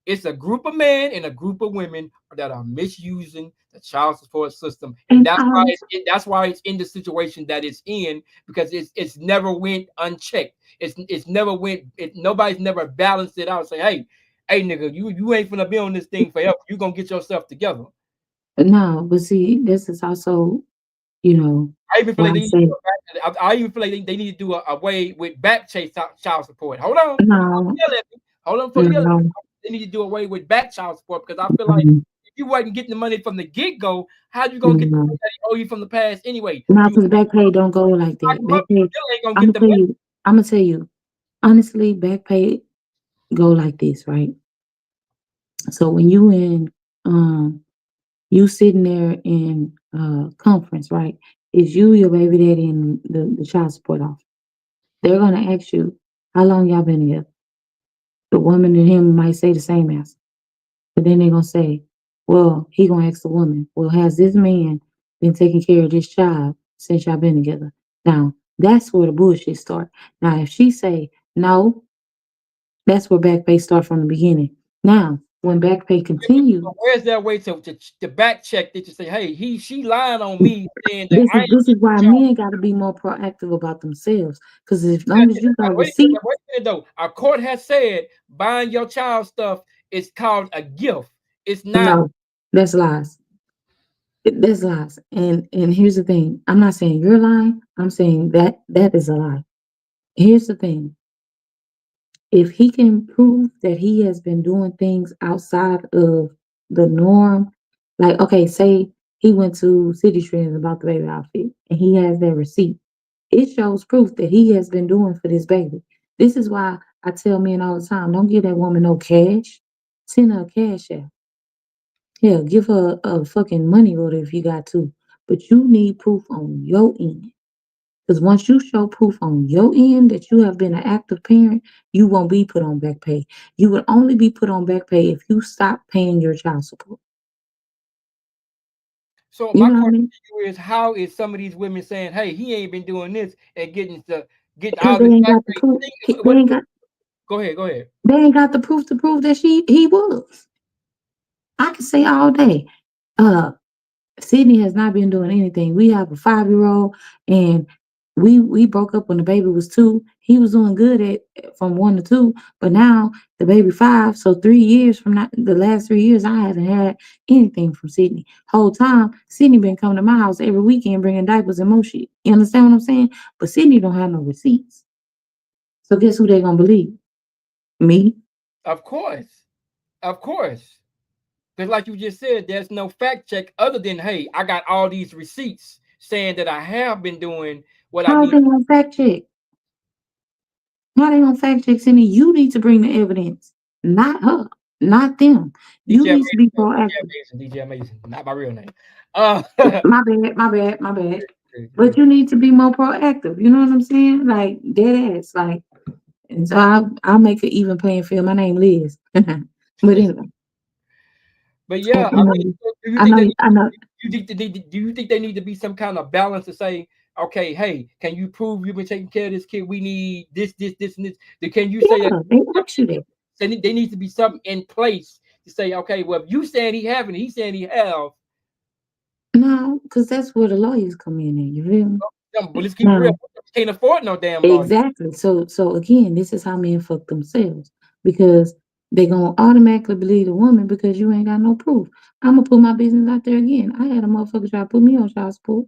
it's a group of men and a group of women that are misusing the child support system, and And that's why it's in the situation that it's in because it's never went unchecked. It's never went. Nobody's never balanced it out. And say, hey, nigga, you ain't gonna be on this thing forever. You gonna get yourself together. no, but see, this is also, you know, I even feel why like I they need to do say I even feel like they need to do a way with back chase child support. Hold on, before no, you yell at me. Hold on, before you yell at no, me. They need to do away with back child support because I feel like no, if you wasn't getting the money from the get go, how you gonna get the no. money that they owe you from the past anyway? No, You because back pay don't go like lock that. them Back up, you pay, still ain't gonna I'm get gonna the tell money. you, I'm gonna tell you, honestly, back pay go like this, right? So when you sitting there in conference, right? It's you, your baby daddy, and the child support office. They're gonna ask you, how long y'all been together? The woman and him might say the same answer. But then they're gonna say, well, he gonna ask the woman, well, has this man been taking care of this child since y'all been together? Now, that's where the bullshit start. Now, if she say no, that's where back pay start from the beginning. Now, when back pay But continues, where's that way to back check that you say, hey, she lying on me saying that I ain't this is why child. men got to be more proactive about themselves. Because as long as you got Wait receipts, a minute though. Our court has said buying your child stuff is called a gift. It's not. no, that's lies. That's lies. And here's the thing. I'm not saying you're lying. I'm saying that is a lie. Here's the thing. If he can prove that he has been doing things outside of the norm, like, okay, say he went to City Trends about the baby outfit and he has that receipt, it shows proof that he has been doing for this baby. This is why I tell men all the time, don't give that woman no cash. Send her a cash out. Hell, give her a fucking money order if you got to. But you need proof on your end. Because once you show proof on your end that you have been an active parent, you won't be put on back pay. You would only be put on back pay if you stop paying your child support. So You my know what I question mean? to you is, how is some of these women saying, "Hey, he ain't been doing this and getting Because all they this ain't back got the pay?" proof. They What? ain't got Go ahead. Go ahead. they ain't got the proof to prove that he was. I can say all day. Uh Sydney has not been doing anything. We have a 5-year old and we broke up when the baby was 2. He was doing good at from 1 to 2, but now the baby 5, so 3 years from now, the last 3 years I haven't had anything from Sydney. Whole time Sydney been coming to my house every weekend bringing diapers and more shit. You understand what I'm saying? But Sydney don't have no receipts. So guess who they gonna believe? Me? Of course, of course. Because like you just said, there's no fact check other than, "Hey, I got all these receipts saying that I have been doing what I How need." they gonna fact check? How they gonna fact check Sydney? You need to bring the evidence, not her, not them. You DJ need to be Amazing, proactive. DJ Amazing, not my real name. Uh, My bad, my bad, my bad. But you need to be more proactive. You know what I'm saying? Like dead ass. Like, and so I'll make an even playing field. My name Liz. But anyway, but I yeah, I mean, know, so do you I think know, they need? I know. Do you think they need to be some kind of balance to say, okay, hey, can you prove you've been taking care of this kid? We need this, and this. Can you say that? Yeah, they ask you that. They need to be something in place to say, okay, well, if you saying he haven't, he saying he have. No, because that's where the lawyers come in. At, you feel me? But let's keep it real. Now, Can't afford no damn lawyer. exactly. So again, this is how men fuck themselves because They gonna automatically believe the woman because you ain't got no proof. I'm gonna put my business out there again. I had a motherfucker try to put me on child support.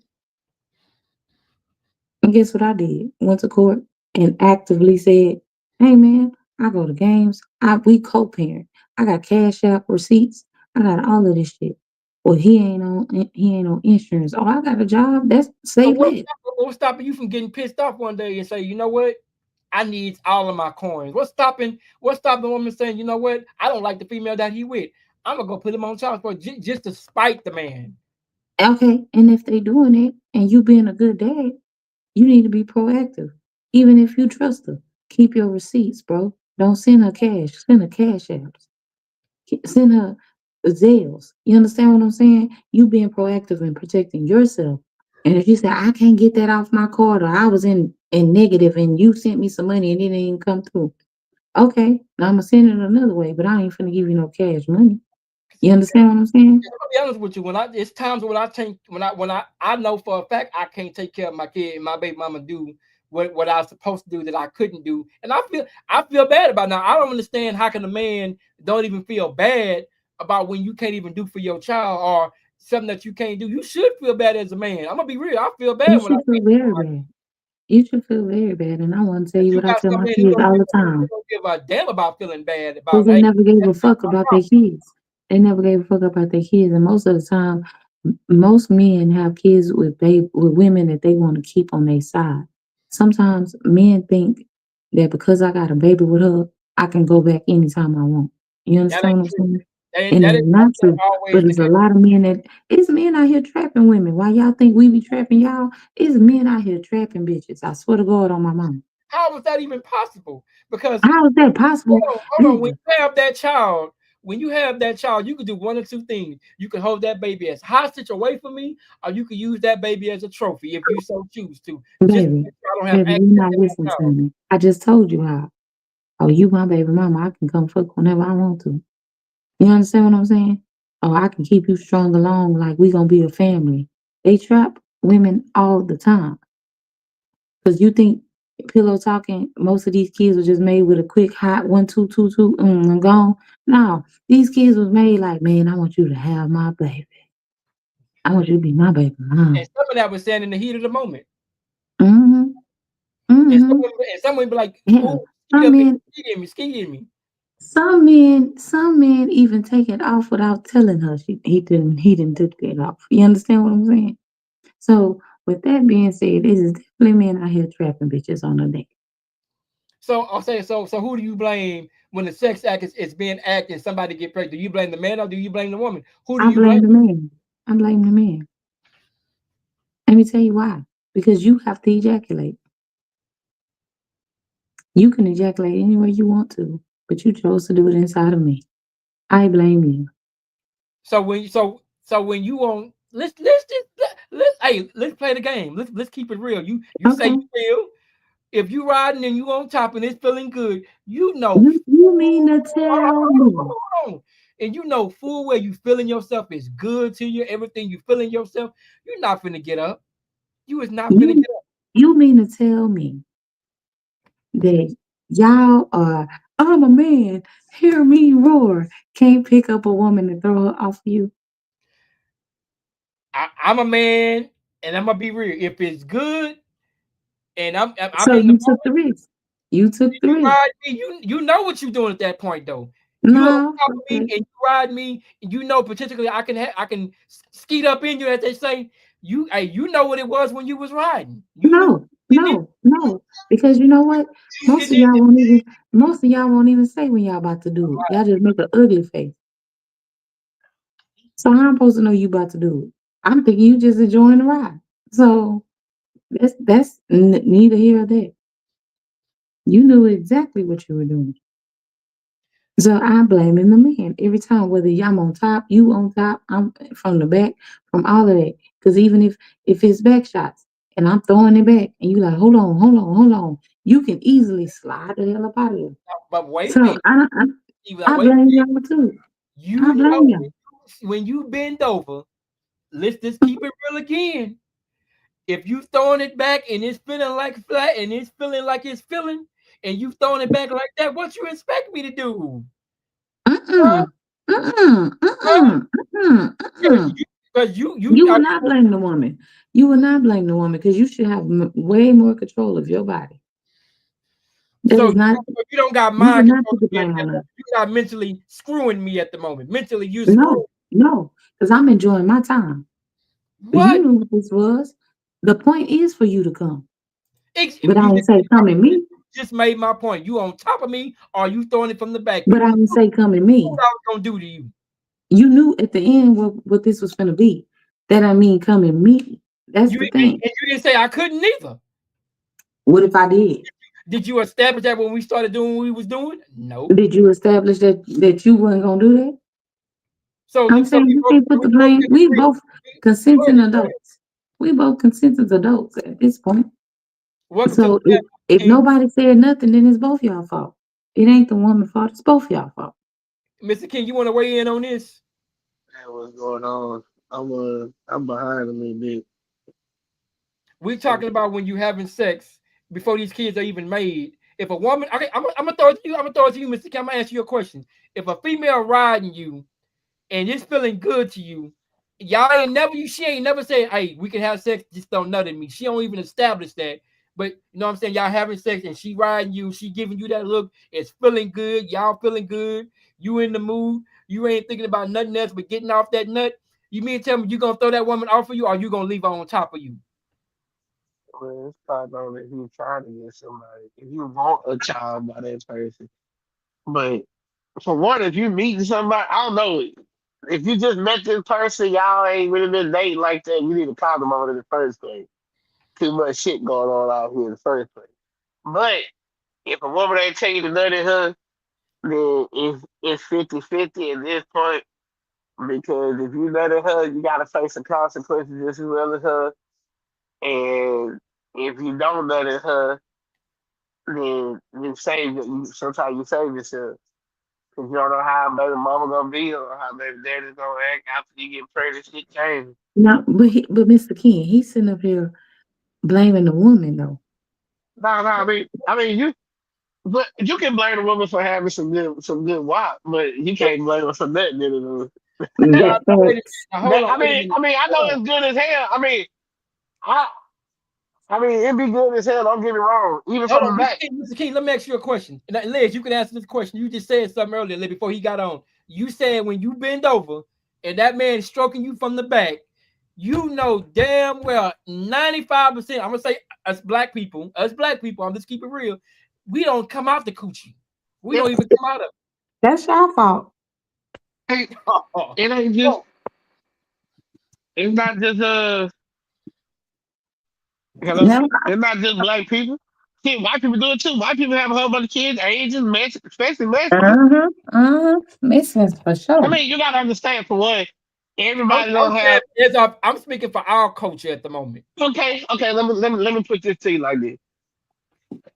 And guess what I did? Went to court and actively said, "Hey man, I go to games. We co-parent. I got cash app receipts. I got all of this shit. Well, he ain't on insurance. Oh, I got a job. That's So say less. what's stopping you from getting pissed off one day and say, you know what? I need all of my coins. What's stopping the woman saying, you know what? I don't like the female that he with. I'm gonna go put him on child support just to spite the man. Okay, and if they doing it and you being a good dad, you need to be proactive. Even if you trust her, keep your receipts, bro. Don't send her cash. Send her cash apps. Send her Zales. You understand what I'm saying? You being proactive and protecting yourself. And if you say, I can't get that off my card, or I was in negative and you sent me some money and it didn't even come through. Okay, now I'm gonna send it another way, but I ain't finna give you no cash money. You understand what I'm saying? I'm gonna be honest with you. When I it's times when I take when I know for a fact I can't take care of my kid and my baby mama do what I was supposed to do that I couldn't do, and I feel bad about it. Now. I don't understand how can a man don't even feel bad about when you can't even do for your child or something that you can't do. You should feel bad as a man. I'm gonna be real. I feel You bad when I should feel can't. very bad. You should feel very bad. And I want to tell But you you what I got tell some my men kids all the time. who don't give a damn about feeling bad Because about they hey, never gave a that's not fuck my about their problem. kids. They never gave a fuck about their kids. And most of the time, most men have kids with women that they want to keep on their side. Sometimes men think that because I got a baby with her, I can go back anytime I want. You That understand ain't what I'm true. saying? That ain't And that it's is not that's true. not But always the it's a case. lot of men that it's men out here trapping women. Why y'all think we be trapping y'all? It's men out here trapping bitches. I swear to God on my mom. How was that even possible? Because How is that possible? hold on. When Listen, you have that child, you could do one or two things. You can hold that baby as hostage away from me, or you can use that baby as a trophy if you so choose to. Just to baby, make sure I don't have baby, access you're not to that listening to child. me. I just told you how. Oh, you my baby mama. I can come fuck whenever I want to. You understand what I'm saying? Oh, I can keep you strung along like we gonna be a family. They trap women all the time. Cause you think pillow talking, most of these kids were just made with a quick hot 1 2 2 2 and gone. No, these kids was made like, man, I want you to have my baby. I want you to be my baby And mom. some of that was saying in the heat of the moment. Mm-hmm. And Mm-hmm. someone be like, Yeah. "Ooh, skeet Some up, men, skeet in me." some men even take it off without telling her he didn't take it off. You understand what I'm saying? So with that being said, this is definitely men out here trapping bitches on the neck. So I'll say so. Who do you blame when the sex act is being acted and somebody get pregnant? Do you blame the man or do you blame the woman? Who do I you blame? blame the man. I blame the man. Let me tell you why. Because you have to ejaculate. You can ejaculate anywhere you want to, but you chose to do it inside of me. I blame you. So when you on let's just let's play the game. Let's keep it real. You say Okay. you feel if you riding and you on top and it's feeling good, you know You mean to tell me? hold on. And you know full well you feeling yourself is good to you, everything you feeling yourself, you're not finna get up. You is not finna You get up. you mean to tell me that y'all are I'm a man, hear me roar, can't pick up a woman and throw her off you? I'm a man and I'm gonna be real. If it's good and I'm So in the you took the risk. You took the you risk. ride me, you know what you're doing at that point though. You on No, top of me okay. and you ride me, and you know particularly I can skeet up in you as they say. You know what it was when you was riding. You knew No, getting in, no, no. Because you know what? you was getting Most of y'all won't even say when y'all about to do it. Y'all just make an ugly face. So how I'm supposed to know you about to do it? I'm thinking you just enjoying the ride. So that's neither here or there. You knew exactly what you were doing. So I'm blaming the man every time, whether I'm on top, you on top, I'm from the back, from all of that. Because even if it's back shots and I'm throwing it back and you like, hold on, hold on, hold on, you can easily slide the hell up out of here. but wait a So minute. You like, I wait a blame minute. y'all too. I You blame know y'all. when you bend over, let's just keep it real again. If you throwing it back and it's feeling like flat and it's feeling like it's feeling, and you throwing it back like that, what you expect me to do? Mm-mm. Mm-mm. Huh? Mm-mm. Mm-mm. Because Mm-mm. you You are will not blame the woman. You will not blame the woman because you should have way more control of your body. That so is not. you don't got You will mind not control put the of me at blame that on us. moment. You're not mentally screwing me at the moment. Mentally, you screwing No, no, because I'm enjoying my time. You what? knew what this was. The point is for you to come, but I You didn't say come at me. just made my point. You on top of me, or you throwing it from the back? But I didn't say come at What me. I was gonna do to you? You knew at the end what this was going to be. That I mean, come at me. That's the thing. You didn't say I couldn't either. What if I did? Did you establish that when we started doing what we was doing? No. Did you establish that you weren't gonna do that? I'm So saying you can't put we the both blame. We disagree. both Go ahead. consenting adults. We both consenting adults at this point. Welcome to the So if family, nobody said nothing, then it's both y'all fault. It ain't the woman's fault. It's both y'all fault. King. Mr. King. You want to weigh in on this? Hey, what's going on? I'm behind a little bit. We talking about when you having sex before these kids are even made. If a woman, okay, I'm gonna throw it to you. I'm gonna throw it to you, Mr. King. I'm gonna ask you a question. If a female riding you and it's feeling good to you, y'all ain't never she ain't never said, hey, we can have sex, just don't nut at me. She don't even establish that. But you know what I'm saying? Y'all having sex and she riding you, she giving you that look, it's feeling good, y'all feeling good, you in the mood, you ain't thinking about nothing else but getting off that nut. You mean tell me you gonna throw that woman off of you or you gonna leave her on top of you? Well, it's not on if you trying to get somebody. If you want a child by that person, but for one, if you meeting somebody, I don't know. If you just met this person, y'all ain't really been dating like that. You need to condom on in the first place. Too much shit going on out here in the first place. But if a woman ain't taking the nut in her, then it's 50-50 at this point. Because if you nut in her, you gotta face the consequences just as well as her. And if you don't nut in her, then sometimes you save yourself. Because you don't know how baby mama gonna be or how baby daddy's gonna act after you get pregnant, shit changes. No, but Mr. King, he's sitting up here blaming the woman though. No, I mean but you can blame the woman for having some good wop, but you can't blame her for nothing in it. Now, That wait a minute. facts. Now, hold That, on, I wait a mean, minute. I mean, I know Hold on. it's good as hell. I, I mean, it'd be good as hell. Don't get me wrong, even Hold from on, the Mr. back. King, Mr. King, let me ask you a question. And Liz, you can answer this question. You just said something earlier, before he got on. You said when you bend over and that man is stroking you from the back, you know damn well 95%. I'm gonna say us black people, I'm just keep it real. We don't come out the coochie. We It, don't even come out of That's your fault. ain't- it. it ain't just. It's not just hello. No, It's not just black people. See, white people do it too. White people have a whole bunch of kids, Asians, Mexicans, especially Mexicans. uh-huh, uh-huh. Missing for I sure. mean, you gotta understand for one, I'm, everybody I'm don't saying have. I'm speaking for our culture at the moment. Okay. Let me put this to you like this.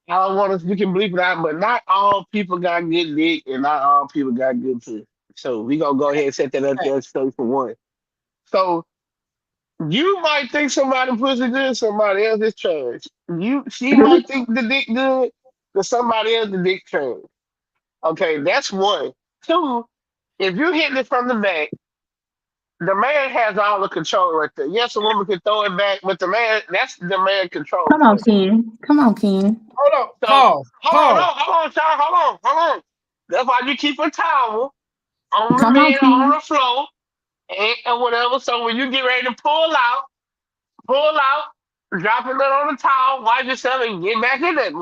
I don't want to. We can bleep it out, but not all people got good dick, and not all people got good pussy. So we gonna go ahead and set that up there straight for one. So you might think somebody pussy good, somebody else is trash. She might think the dick good, but somebody else the dick trash. Okay, that's one. Two, if you hit it from the back, the man has all the control right there. Yes, a woman can throw it back, but that's the man control Come on, point. Ken. Come on, Ken. Hold on, So pause, pause. hold on, child, hold on. That's why you keep a towel on the Come on, bed, on Ken. the floor, and whatever. So when you get ready to pull out, drop it on the towel, wipe yourself, and get back in there.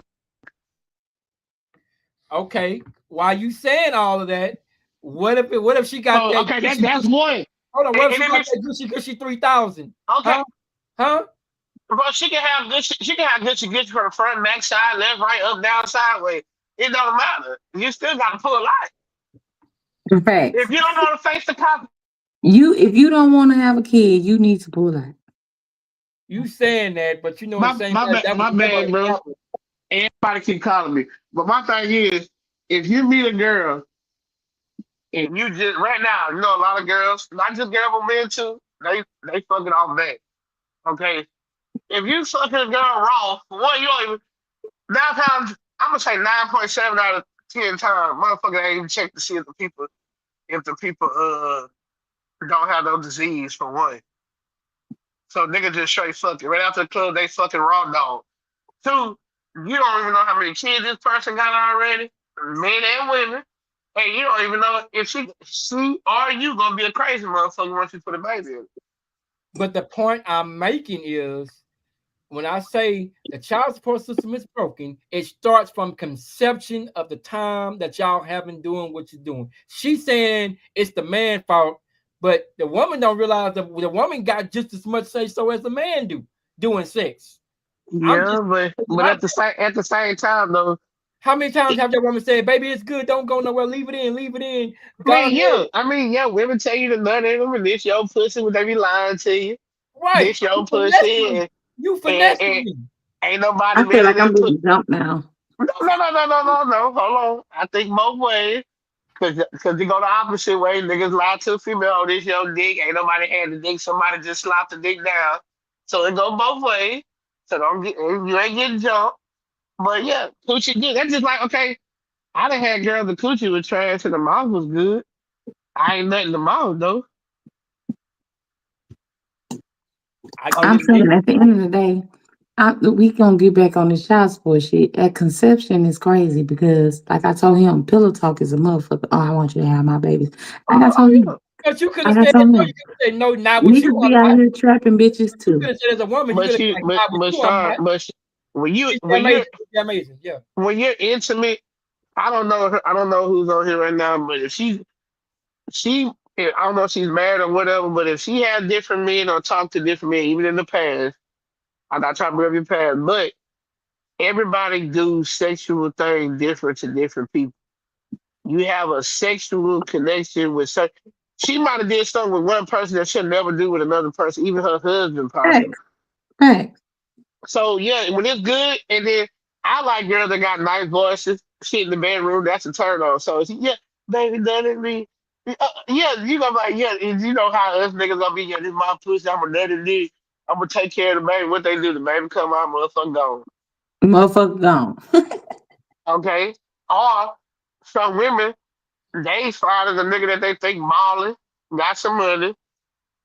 Okay, while you saying all of that, what if she got So that okay, gushy, that's one. hold on, what if And she then got it's that gushy 3000? okay. Huh? Huh? But she can have good. She can have good for the front, back, side, left, right, up, down, sideways. It don't matter. You still got to pull out. If Facts. you don't know how to face the cop, If you don't want to have a kid, you need to pull out. You saying that, but you know in the my same my breath bad, that would my never bad, bro. happen. Everybody keep calling me. But my thing is, if you meet a girl and you just right now, you know a lot of girls, not just girls but men too, they fucking off back. Okay. If you fucking a girl raw, for one, you don't even nine times I'm gonna say 9.7 out of 10 times, motherfucker ain't even check to see if the people if the people don't have no disease for one. So niggas just straight fucking right after the club they fucking raw dog. Two, you don't even know how many kids this person got already, men and women. And you don't even know if she or you gonna be a crazy motherfucker once you put a baby in. But the point I'm making is when I say the child support system is broken, it starts from conception of the time that y'all haven't doing what you're doing. She's saying it's the man's fault, but the woman don't realize that the woman got just as much say so as the man do doing sex. I'm just Yeah, but my at the same time though, how many times it, have that woman said, "Baby, it's good, don't go nowhere, leave it in, leave it in." God, I mean, yeah, women tell you to nut in them and this your pussy when they be lying to you. right? This your You finessing pussy me. You and finessing me. ain't nobody I feel better like I'm than put. being jumped now. No. Hold on. I think both ways. Cause you go the opposite way. Niggas lie to a female, oh, this your dick. Ain't nobody had the dick. Somebody just slapped the dick down. So it go both ways. So don't get you ain't getting jumped. But yeah, coochie good. That's just like, okay, I done had girls the coochie was trash and the mouth was good. I ain't nothing the mouth though. I Oh, get I'm it, Lee. saying at the end of the day, we gonna get back on this child support shit. At conception is crazy because, like I told him, pillow talk is a motherfucker. Oh, I want you to have my babies. Like I told yeah. him, But you could have like I said told no. You him, could have said no, not with you. niggas be out here trapping bitches You too. could have said as a woman, you could have said like, not with But you. I'm Sean, not. when you It's amazing. It's amazing. Yeah. when you're intimate, I don't know who's on here right now, but if she I don't know if she's married or whatever, but if she has different men or talked to different men, even in the past, I'm not trying to bring up your past, but everybody do sexual things different to different people. You have a sexual connection with such. She might have did something with one person that she'll never do with another person, even her husband possibly. Facts, facts. So yeah, when it's good, and then I like girls that got nice voices. Shit in the bedroom, that's a turn on. So it's, yeah, baby, that is me. Yeah, you gonna be like, yeah, and you know how us niggas gonna be. Yeah, this my pussy. I'm gonna let it live. I'm gonna take care of the baby. What they do, the baby come out, motherfucker gone. Motherfucker gone. Okay. Or some women, they find as a nigga that they think balling, got some money.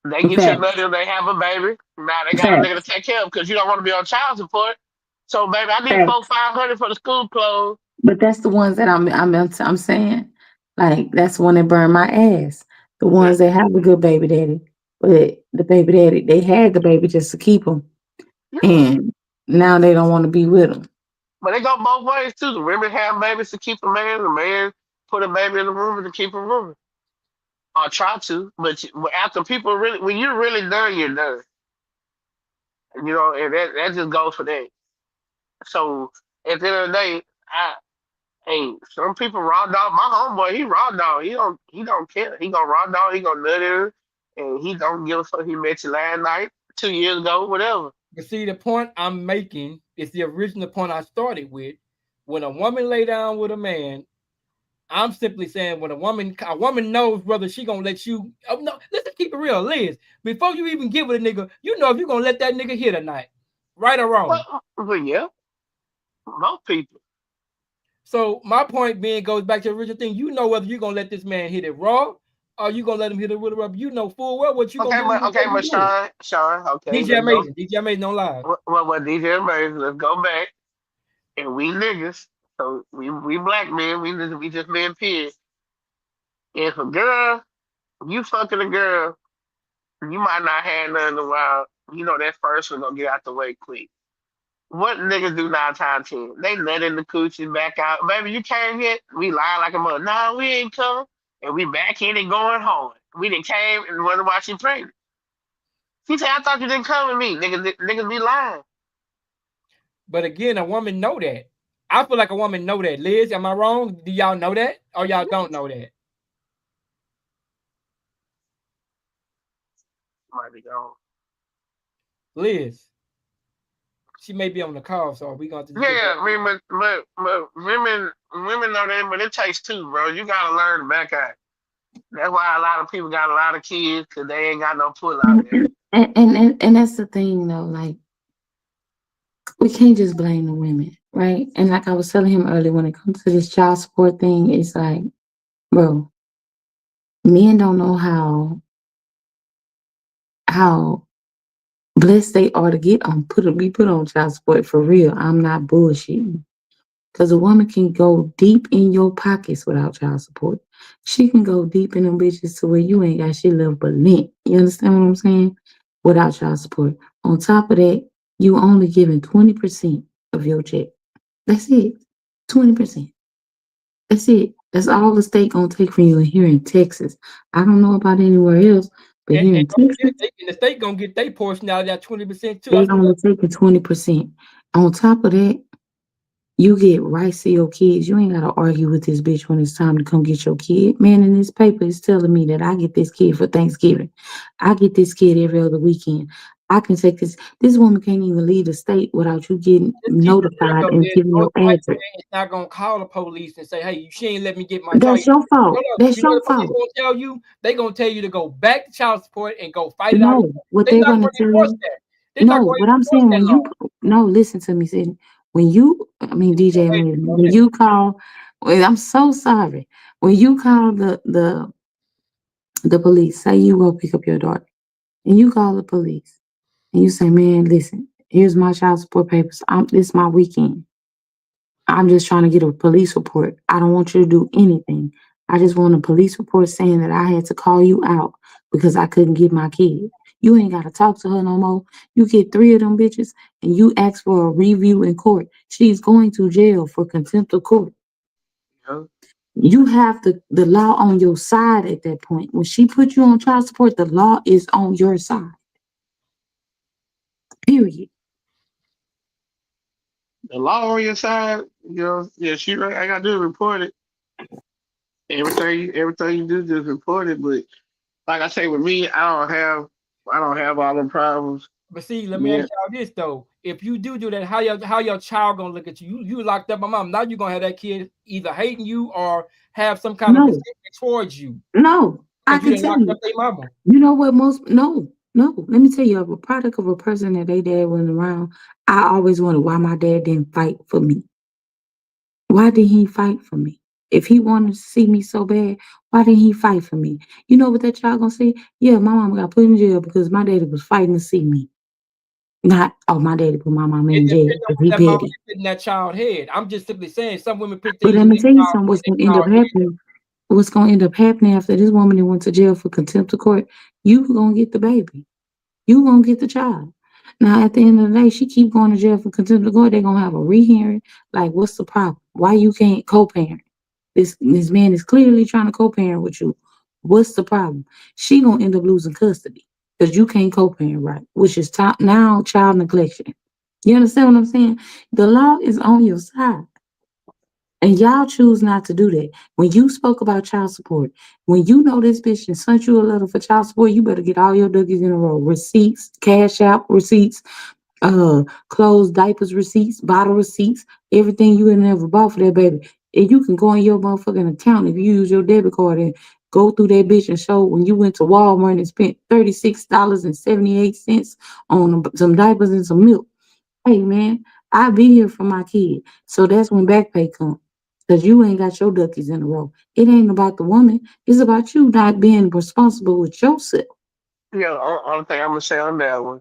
They get your Facts, money, they have a baby. Now they got a nigga to facts, take care of because you don't want to be on child support. So baby, I need four, facts. 500 for the school clothes. But that's the ones that I'm saying. Like that's the one that burned my ass. The Yeah, ones that have a good baby daddy, but the baby daddy they had the baby just to keep him, yeah. and now they don't want to be with him. But they go both ways too. The women have babies to keep a man. The man put a baby in the room to keep him room. Or try to. But after people really, when you're really done, you're done. You know, and that just goes for that. So at the end of the day, hey, some people raw dog. My homeboy, he raw dog. He don't care. He gonna raw dog. He gonna nut in her, and he don't give a fuck. He met you last night, 2 years ago, whatever. But see, the point I'm making is the original point I started with. When a woman lay down with a man, I'm simply saying when a woman knows whether she gonna let you. Oh, no, let's just keep it real, Liz. Before you even get with a nigga, you know if you're gonna let that nigga hit or not, right or wrong. But yeah, most people. So my point being goes back to the original thing. You know whether you're gonna let this man hit it raw or you gonna let him hit it with a rubber. You know full well what you're gonna get in Okay, before you but do it. Sean, okay, DJ let's go. Amazing, DJ Amazing, don't lie. What DJ Amazing, let's go back. And we niggas, so we black men, we just men period. If a girl, you fucking a girl, you might not have nothing in a while. You know that first one gonna get out the way quick. What niggas do 9 times 10? They nut in the coochie back out. Baby, you came here. We lie like a mother. Nah, we ain't come. And we back in and going home. We didn't came and wonder why she pregnant. She said, I thought you didn't come with me. Niggas be lying. But again, a woman know that. I feel like a woman know that. Liz, am I wrong? Do y'all know that? Or y'all don't know that? Might be gone. Liz, she may be on the call, so we gonna just Yeah, get yeah, back. I mean, but women know that, but it takes two, bro. You gotta learn to back out. That's why a lot of people got a lot of kids because they ain't got no pull out And, there. and that's the thing though. Like we can't just blame the women, right? And like I was telling him earlier, when it comes to this child support thing, it's like, bro, Men don't know how blessed they are to get on be put on child support for real. I'm not bullshitting. Because a woman can go deep in your pockets without child support. She can go deep in them bitches to where you ain't got shit left but lint. You understand what I'm saying? Without child support. On top of that, you only giving 20% of your check. That's it. 20%. That's it. That's all the state gonna take from you here in Texas. I don't know about anywhere else, but here And in don't forget, Texas, and the state gonna get their portion out of that 20% too. I they forgot. only taking 20%. On top of that, you get rights to your kids. You ain't gotta argue with this bitch when it's time to come get your kid. Man, in this paper is telling me that I get this kid for Thanksgiving. I get this kid every other weekend. I can take this. This woman can't even leave the state without you getting Just keep it real notified though, and man. giving your Most white address. man is not gonna call the police and say, "Hey, she ain't let me get my child." That's your Hold fault. up. That's You know your what the police fault. gonna tell you? They gonna tell you to go back to child support and go fight it out. No, what They're they're not gonna gonna tell enforce you. that. They're not No, gonna what I'm enforce saying that when you law. no, listen to me, Sydney. When you, I mean Go DJ ahead. Amazing, Go when ahead. you call, well, I'm so sorry. When you call the police, say you go pick up your daughter, and you call the police, and you say, "Man, listen, here's my child support papers. This my weekend. I'm just trying to get a police report. I don't want you to do anything. I just want a police report saying that I had to call you out because I couldn't get my kid. You ain't got to talk to her no more. You get three of them bitches and you ask for a review in court. She's going to jail for contempt of court. Yeah. You have the law on your side at that point. When she put you on child support, the law is on your side. Period. The law on your side, yeah, she right. I gotta do is report it. Everything you do, just report it. But like I say, with me, I don't have all the problems. But see, let me ask Yeah, y'all this though: if you do that, how your child gonna look at you? You locked up my mom. Now you're gonna have that kid either hating you or have some kind of No, resentment towards you no. I because you can didn't tell lock you. up their mama. You know what most no. Let me tell you, a product of a person that they dad wasn't around. I always wondered why my dad didn't fight for me. Why did he fight for me? If he wanted to see me so bad, why didn't he fight for me? You know what that child gonna say? Yeah, my mama got put in jail because my daddy was fighting to see me. Not, oh, my daddy put my mama It in jail depends on because what he that mama petty. put in that child head. I'm just simply saying some women put But things let in me their tell you child something. in What's their gonna end up child head. happening? What's gonna end up happening after this woman that went to jail for contempt of court? You gonna get the baby. You gonna get the child. Now at the end of the day, she keep going to jail for contempt of court. They're gonna have a rehearing. Like, what's the problem? Why you can't co-parent? This man is clearly trying to co-parent with you. What's the problem? She gonna end up losing custody because you can't co-parent right, which is top now child neglect. You understand what I'm saying? The law is on your side. And y'all choose not to do that. When you spoke about child support, when you know this bitch and sent you a letter for child support, you better get all your duckies in a row. Receipts, cash out receipts, clothes, diapers receipts, bottle receipts, everything you had ever bought for that baby. And you can go on your motherfucking account if you use your debit card and go through that bitch and show when you went to Walmart and spent $36.78 on some diapers and some milk. Hey man, I be here for my kid. So that's when back pay comes. Cause you ain't got your duckies in a row. It ain't about the woman. It's about you not being responsible with yourself. yeah. Only thing I'm gonna say on that one,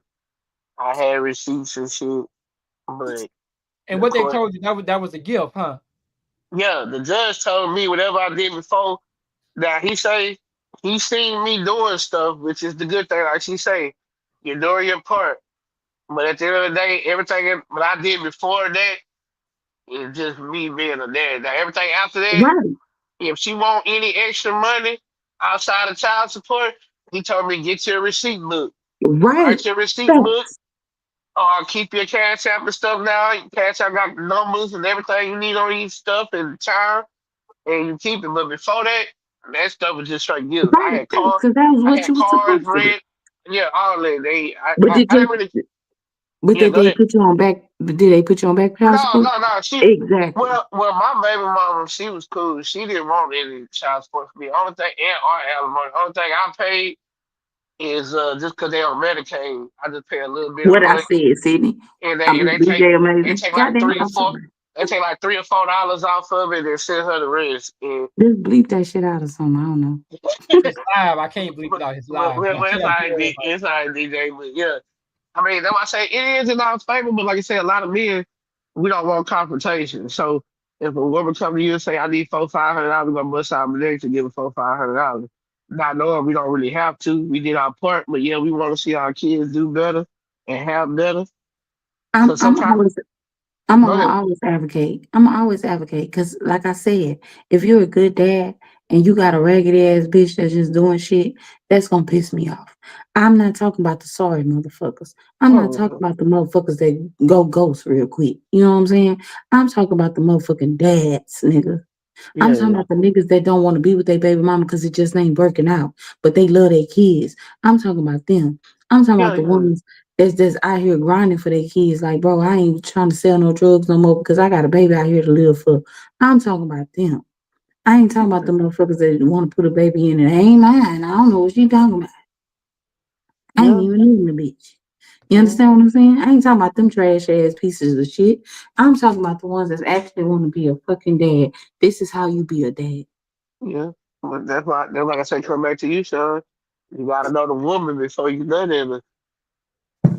I had receipts and shit, but And the what they court, told you that was a gift, huh? yeah, the judge told me whatever I did before. Now he say he seen me doing stuff, which is the good thing. Like she say, you're doing your part. But at the end of the day, everything what I did before that is just me being a dad. Now everything after that, Right, if she want any extra money outside of child support, he told me get your receipt book. right. Write your receipt book Facts. or keep your cash app and stuff now. Cash app got the numbers and everything you need on each stuff and time and you keep it. But before that, that stuff was just straight gifts. Right, facts. Cause that was I what had you was cars, supposed to do. rent, yeah, all that. But did I they didn't really, but yeah, did go they ahead. put you on back did they put you on back child No, support? no, no. Exactly. My baby mama, she was cool. She didn't want any child support for me. Only thing, and or alimony. Only thing I paid is just because they on Medicaid. I just pay a little bit a What I month, said, Sydney. and I they mean and DJ they Amazing. take like Goddamn, three or I'm four. sorry. They take like $3 or $4 off of it and send her the rest. And Just bleep that shit out or something. I don't know. It's live. I can't believe it out. It's live. But I it's can't all tell right, everybody. it's all right, DJ. But yeah, I mean, that's why I say it is in our favor. But like I said, a lot of men we don't want confrontation. So if a woman come to you and say, "I need $400-500," we're gonna bust our neck to give her $400-500. Not knowing we don't really have to. We did our part, but yeah, we want to see our kids do better and have better. I'm So I'm sometimes, always I'm go gonna ahead. always advocate. I'm gonna always advocate because, like I said, if you're a good dad and you got a raggedy ass bitch that's just doing shit, that's gonna piss me off. I'm not talking about the sorry motherfuckers. I'm not talking Mhm. about the motherfuckers that go ghost real quick. You know what I'm saying? I'm talking about the motherfucking dads, nigga. I'm talking Yeah, about the niggas that don't want to be with their baby mama because it just ain't working out, but they love their kids. I'm talking about them. I'm talking about yeah, the yeah, ones that's out here grinding for their kids. Like, bro, I ain't trying to sell no drugs no more because I got a baby out here to live for. I'm talking about them. I ain't talking about yeah, the motherfuckers that want to put a baby in and it ain't mine. I don't know what you talking about. I ain't yeah, even in the bitch. You yeah, understand what I'm saying? I ain't talking about them trash ass pieces of shit. I'm talking about the ones that actually want to be a fucking dad. This is how you be a dad. yeah. But that's why, that's like I said, come back to you, Sean. You gotta know the woman before you know them.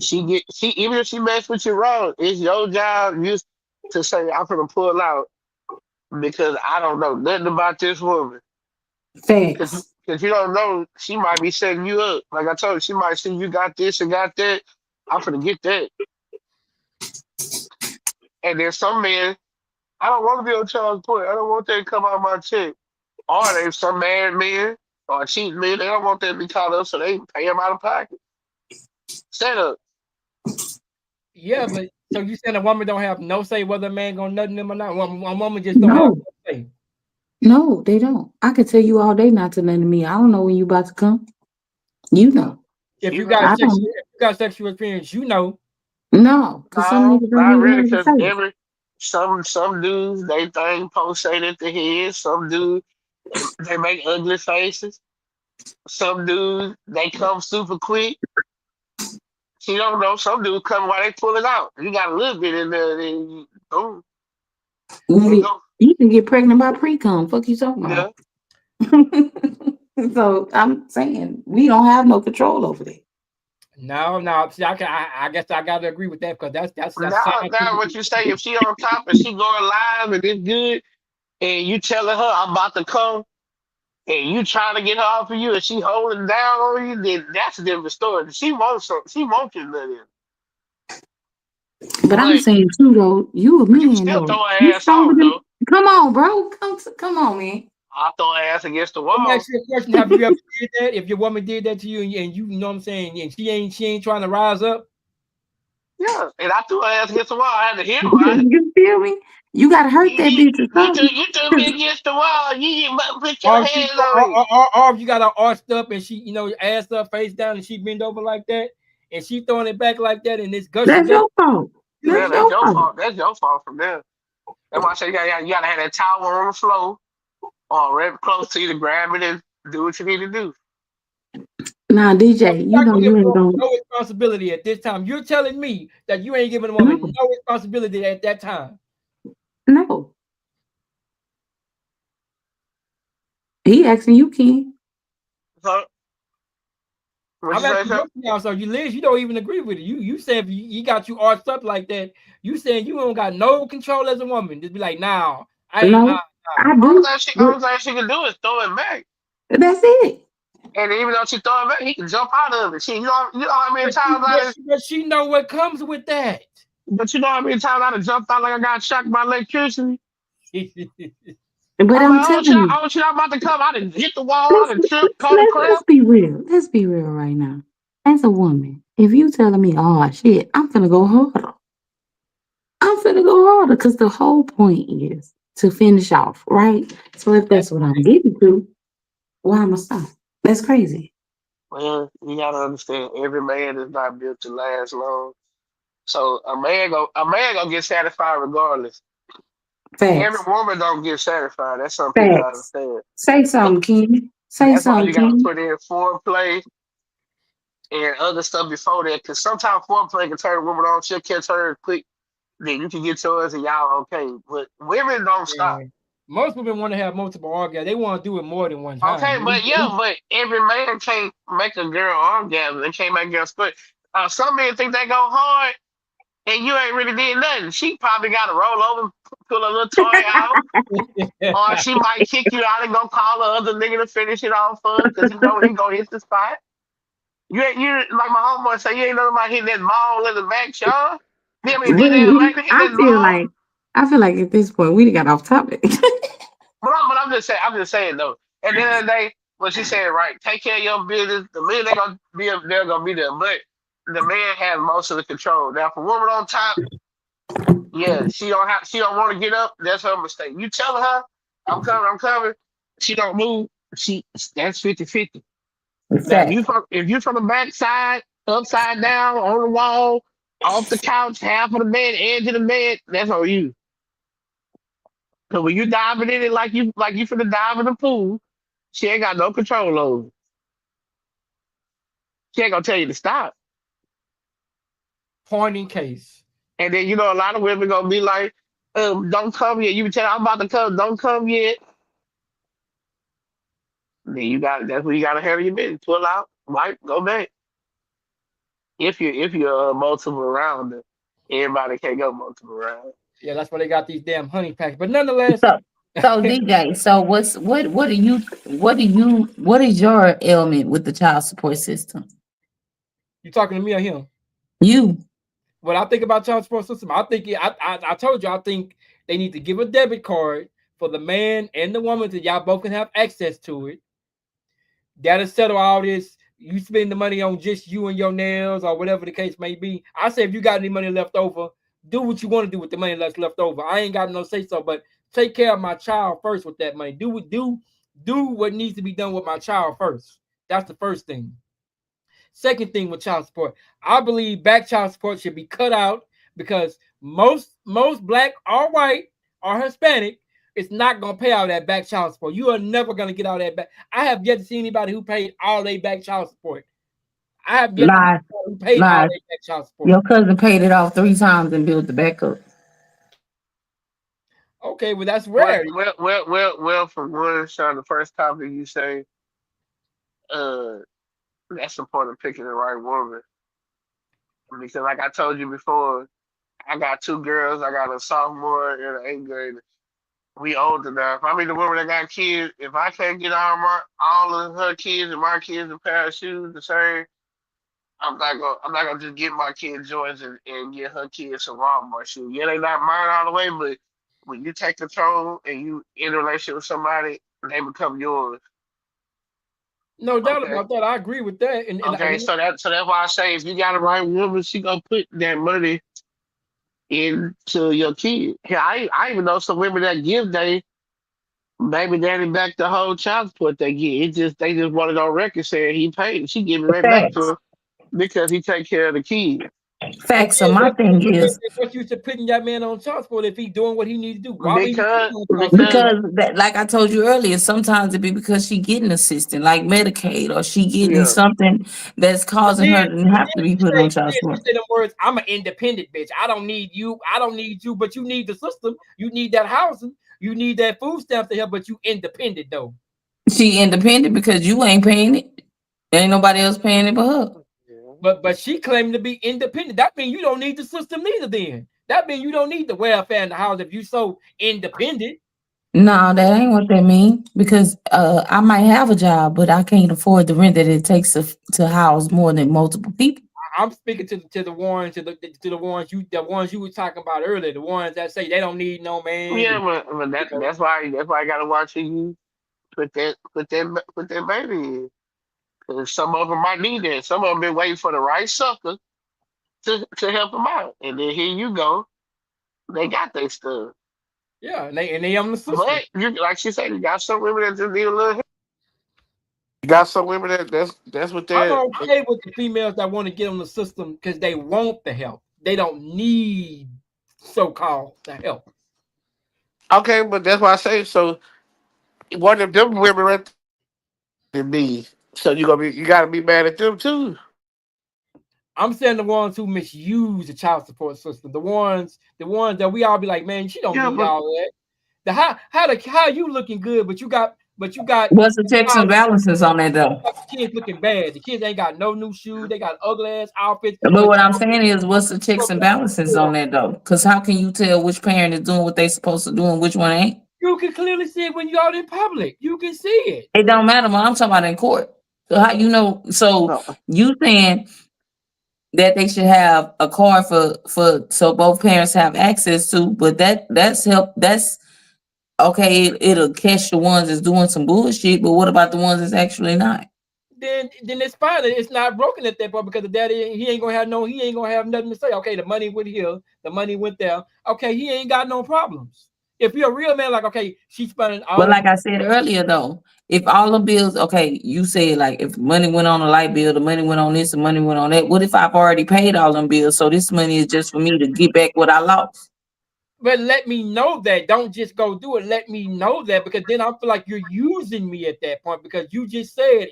She even if she mess with you wrong, it's your job just to say I'm gonna pull out because I don't know nothing about this woman. Cause, Facts. cause you don't know she might be setting you up. Like I told you, she might see you got this and got that. I'm gonna get that. And then some men, I don't want to be on child support. I don't want that to come out of my check. Or they some married men or cheat men. They don't want that to be caught up, so they pay them out of pocket. Set up. Yeah, but so you saying a woman don't have no say whether a man gonna nut in them or not? One woman just don't have No, no say. no, they don't. I could tell you all day not to lend to me. I don't know when you about to come. You Yeah. know. If She you got right. I sexual, don't. if you got sexual experience, you know. No, because some No, niggas don't not even really, have a because face. every some dudes they think pulsate at the head. Some dudes they make ugly faces. Some dudes they come super quick. She don't know. Some dudes come while they pull it out. You got a little bit in there, then boom, they Nigga, go. you can get pregnant by pre-cum. Fuck you talking Yeah, about? So I'm saying we don't have no control over that. No, no. See, I guess I gotta agree with that because that's now what scientific. you say? If she on top and she going live and it's good, and you telling her I'm about to come, and you trying to get her off of you, and she holding down on you, then that's a different story. She wants some. She wants you, nothing. But I'm But saying too though, you a you can man still though. throw her You ass stronger on than. though. Come on, bro. Come on, man. I'll throw her ass against the Let me wall. ask you a question: have you ever did that? If your woman did that to you, and you know what I'm saying, and she ain't trying to rise up, Yeah, and I threw her ass against the wall. I had to hear about it. You feel me? You gotta hurt that bitch or something. You threw me against the wall. Put your or if she, hands on me. or if you got her arched up and she, ass up, face down, and she bend over like that, and she throwing it back like that, and it's gushing That's down. your fault. You Yeah, That's that's your your fault. fault. That's your fault from there. That's why I say you gotta have that towel on the floor or right close to you to grab it and do what you need to do. Nah, You're DJ, you not know gonna give you a ain't woman gonna. no responsibility at this time. You're telling me that you ain't giving a woman No, no responsibility at that time. no. He asking you, Ken. So what I'm you say, asking sir? you now, so you Liz, you don't even agree with it. You say if he got you arched up like that, you saying you don't got no control as a woman. Just be like, nah, I ain't No, I do. But Only thing she can do is throw it back. that's it. And even though she throw it back, he can jump out of it. You know how many but she, times I but done, she, but she know what comes with that. but you know how many times I done jumped out like I got shocked by electricity. But I'm I'm like, telling you, oh shit, I'm about to come. I done hit the wall, I let's done tripped, let's caught a let, let's crap. be real. Let's be real right now. As a woman, if you telling me, oh shit, I'm gonna go harder. I'm finna go harder because the whole point is to finish off, right? So if That's that's what I'm getting to, why am I stop? That's crazy. Well, you gotta understand, every man is not built to last long. So a man gonna get satisfied regardless. Every Facts. woman don't get satisfied. That's something people gotta Facts. understand. Say So something, King. Say that's why something, you gotta King. put in foreplay and other stuff before that. Cause sometimes foreplay can turn a woman on. She'll catch her quick. then you can get yours and y'all okay. But women don't stop. And most women want to have multiple orgasms. They want to do it more than one Okay, time. but yeah, but every man can't make a girl orgasm. They can't make a girl split. Some men think they go hard and you ain't really did nothing. She probably got to roll over, pull a little toy out, or she might kick you out and go call the other nigga to finish it off for because he know he gonna hit the spot. You like my homeboy say, you ain't nothing about hitting that mall in the back, Sean. I mean, DJ Really, like to hit that mall. I feel like at this point we done got off topic. But I'm just saying though. At the end of the day, what she said, right? Take care of your business. The men they gonna be up there, gonna be there, but the man has most of the control. Now, for woman on top, yeah, she don't want to get up. That's her mistake. You tell her, I'm coming. She don't move. She that's 50-50. Now, Fact. if you from the back side, upside down, on the wall, off the couch, half of the bed, edge of the bed, that's on you. Cause when you diving in it like you finna dive in the pool, she ain't got no control over it. She ain't gonna tell you to stop. Point in case. And then you know a lot of women gonna be like, don't come yet. You be telling her, I'm about to come, don't come yet. Then you got that's where you gotta handle your business. Pull out, wipe, go back. If you're multiple around, everybody can't go multiple around. Yeah, that's why they got these damn honey packs. But nonetheless, So, so DJ, so what is your ailment with the child support system? you talking to me or him? You When I think about child support system, I think I told you I think they need to give a debit card for the man and the woman that y'all both can have access to it. That'll settle all this. You spend the money on just you and your nails or whatever the case may be. I say if you got any money left over, do what you want to do with the money that's left over. I ain't got no say so, but take care of my child first with that money. Do what needs to be done with my child first. That's the first thing. Second thing with child support, I believe back child support should be cut out because most black or white or Hispanic is not gonna pay all that back child support. You are never gonna get all that back. I have yet to see anybody who paid all their back child support. I have yet to see lies, anybody who paid all lies. their back child support. Your cousin paid it off 3 times and built the backup. Okay, well that's Well, rare. well, well, well, well. For one, Sean, the first topic you say, uh, that's important picking the right woman because, like I told you before, I got two girls. I got a sophomore and an eighth grader. We old enough. I mean, the woman that got kids. If I can't get all of her kids and my kids a pair of shoes the same, I'm not gonna just get my kid Jordans and get her kids some Walmart shoes. Yeah, they not mine all the way, but when you take control and you in a relationship with somebody, they become yours. No doubt Okay. about that. I agree with that. Okay, so that's why I say if you got the right woman, she gonna put that money into your kid. Yeah, I even know some women that give they baby daddy back the whole child support they get. They just want it on record saying he paid it. She give it right back to Facts. him because he take care of the kid. Facts. So again, my thing is what's you to putting that man on child support if he doing what he needs to do? Why would he be Because on child support? because because that, like I told you earlier, sometimes it be because she getting assistance like Medicaid or she getting yeah. something that's causing her to But have to be put on child she support. say them words, I'm an independent bitch. I don't need you. I don't need you, but you need the system. You need that housing. You need that food stamps to help, but you independent though. She independent because you ain't paying it. Ain't nobody else paying it but her. Yeah. But she claimed to be independent. That means you don't need the system neither then. That means you don't need the welfare and the house if you so independent. No, that ain't what that mean. Because I might have a job, but I can't afford the rent that it takes to house more than multiple people. I'm speaking to the ones to the ones you were talking about earlier, the ones that say they don't need no man. Yeah, And, but you know, that's why I gotta watch who you put that baby in. Cause some of them might need that. Some of them been waiting for the right sucker to help them out, and then here you go, they got their stuff. yeah, and they on the system. But you like she said, you got some women that just need a little help. You got some women that's what I'm they're okay with the females that want to get on the system because they want the help. They don't need so-called the help. okay, but that's why I say so. One of them women right there, me. So you gotta be mad at them too. I'm saying the ones who misuse the child support system, the ones that we all be like, man, she don't Yeah, need but all that. How you looking good, but you got What's the checks and balances on that though? the kids looking bad. The kids ain't got no new shoes. They got ugly ass outfits, But but what I'm saying is, what's the checks and balances on that though? Because how can you tell which parent is doing what they supposed to do and which one ain't? you can clearly see it when you're out in public. You can see it. It don't matter. When I'm talking about in court. So how you know? So no, you saying that they should have a card for so both parents have access to, but that's help. That's okay. It'll catch the ones that's doing some bullshit. But what about the ones that's actually not? Then it's fine. It's not broken at that point because the daddy he ain't gonna have nothing to say. Okay, the money went here, the money went there. Okay, he ain't got no problems. If you're a real man, like okay, she's spending all But the like I said earlier, though, if all the bills, okay, you said like if money went on a light bill, the money went on this, the money went on that. What if I've already paid all them bills? So this money is just for me to get back what I lost. but let me know that. Don't just go do it. Let me know that because then I feel like you're using me at that point because you just said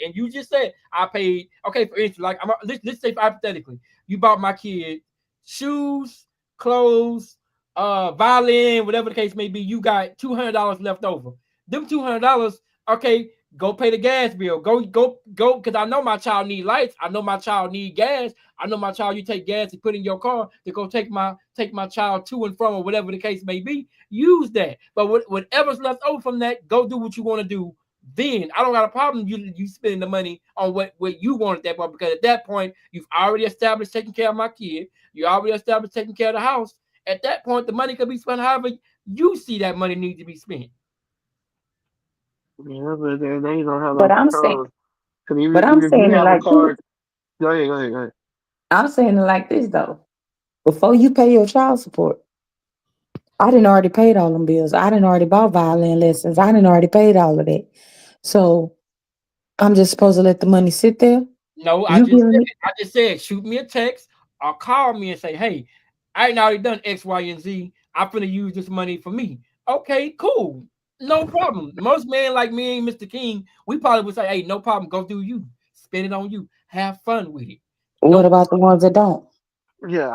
I paid. Okay, for instance, like let's say hypothetically, you bought my kid shoes, clothes, violin, whatever the case may be. You got $200 left over. Them $200, okay. Go pay the gas bill. Go, because I know my child need lights. I know my child need gas. I know my child. You take gas and put in your car to go take my child to and from or whatever the case may be. Use that. But whatever's left over from that, go do what you want to do. Then I don't got a problem you spending the money on what you want at that point because at that point you've already established taking care of my kid. You already established taking care of the house. At that point, the money could be spent however you see that money needs to be spent. yeah, but they don't have But no I'm saying, control. Because but I'm even if you saying it have a like this. card, go ahead, go ahead. I'm saying it like this though. Before you pay your child support, I didn't already paid all them bills. I didn't already bought violin lessons. I didn't already paid all of that. So I'm just supposed to let the money sit there. No, You giving me I just said shoot me a text or call me and say, hey, I ain't already done X, Y, and Z. I'm finna use this money for me. Okay, cool. No problem. Most men like me and Mr. King, we probably would say, hey, no problem. Go do you. Spend it on you. Have fun with it. what Don't about the ones that don't? Yeah,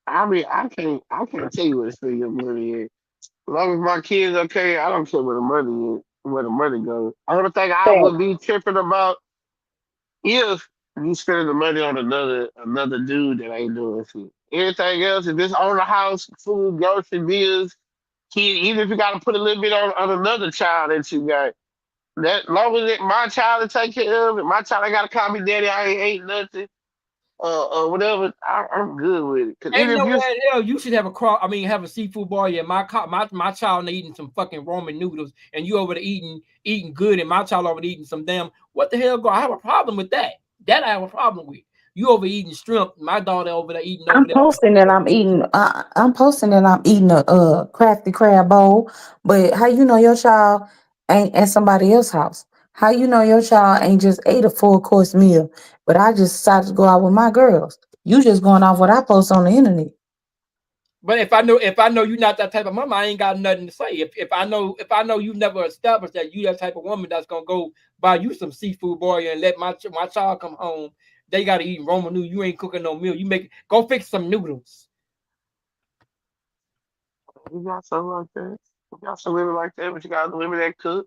I mean, I can't tell you what to spend your money in. As long as my kids okay, I don't care where the money is, where the money goes. Only thing I Fact. would be tripping about if you spending the money on another dude that ain't doing shit. Everything else, if it's on the house, food, grocery bills, kid, even if you got to put a little bit on another child that you got, that long as my child to take care of it, my child ain't got to call me daddy. I ain't nothing, whatever. I'm good with it. Cause ain't even no if you, way in hell you should have a cross. I mean, have a seafood bar. Yeah, my child eating some fucking ramen noodles, and you over there eating good, and my child over there eating some damn. What the hell? Go? I have a problem with that. That I have a problem with. You over eating shrimp. My daughter over there eating over I'm there. posting that I'm eating. I'm posting that I'm eating a crafty crab bowl. But how you know your child ain't at somebody else's house? How you know your child ain't just ate a full course meal? But I just decided to go out with my girls. You just going off what I post on the internet. But if I know you're not that type of mama, I ain't got nothing to say. If I know you never established that you that type of woman that's gonna go buy you some seafood boy and let my child come home, they gotta eat Roman noodles. You ain't cooking no meal. You make go fix some noodles. you got something like that, you got some women like that, but you got the women that cook.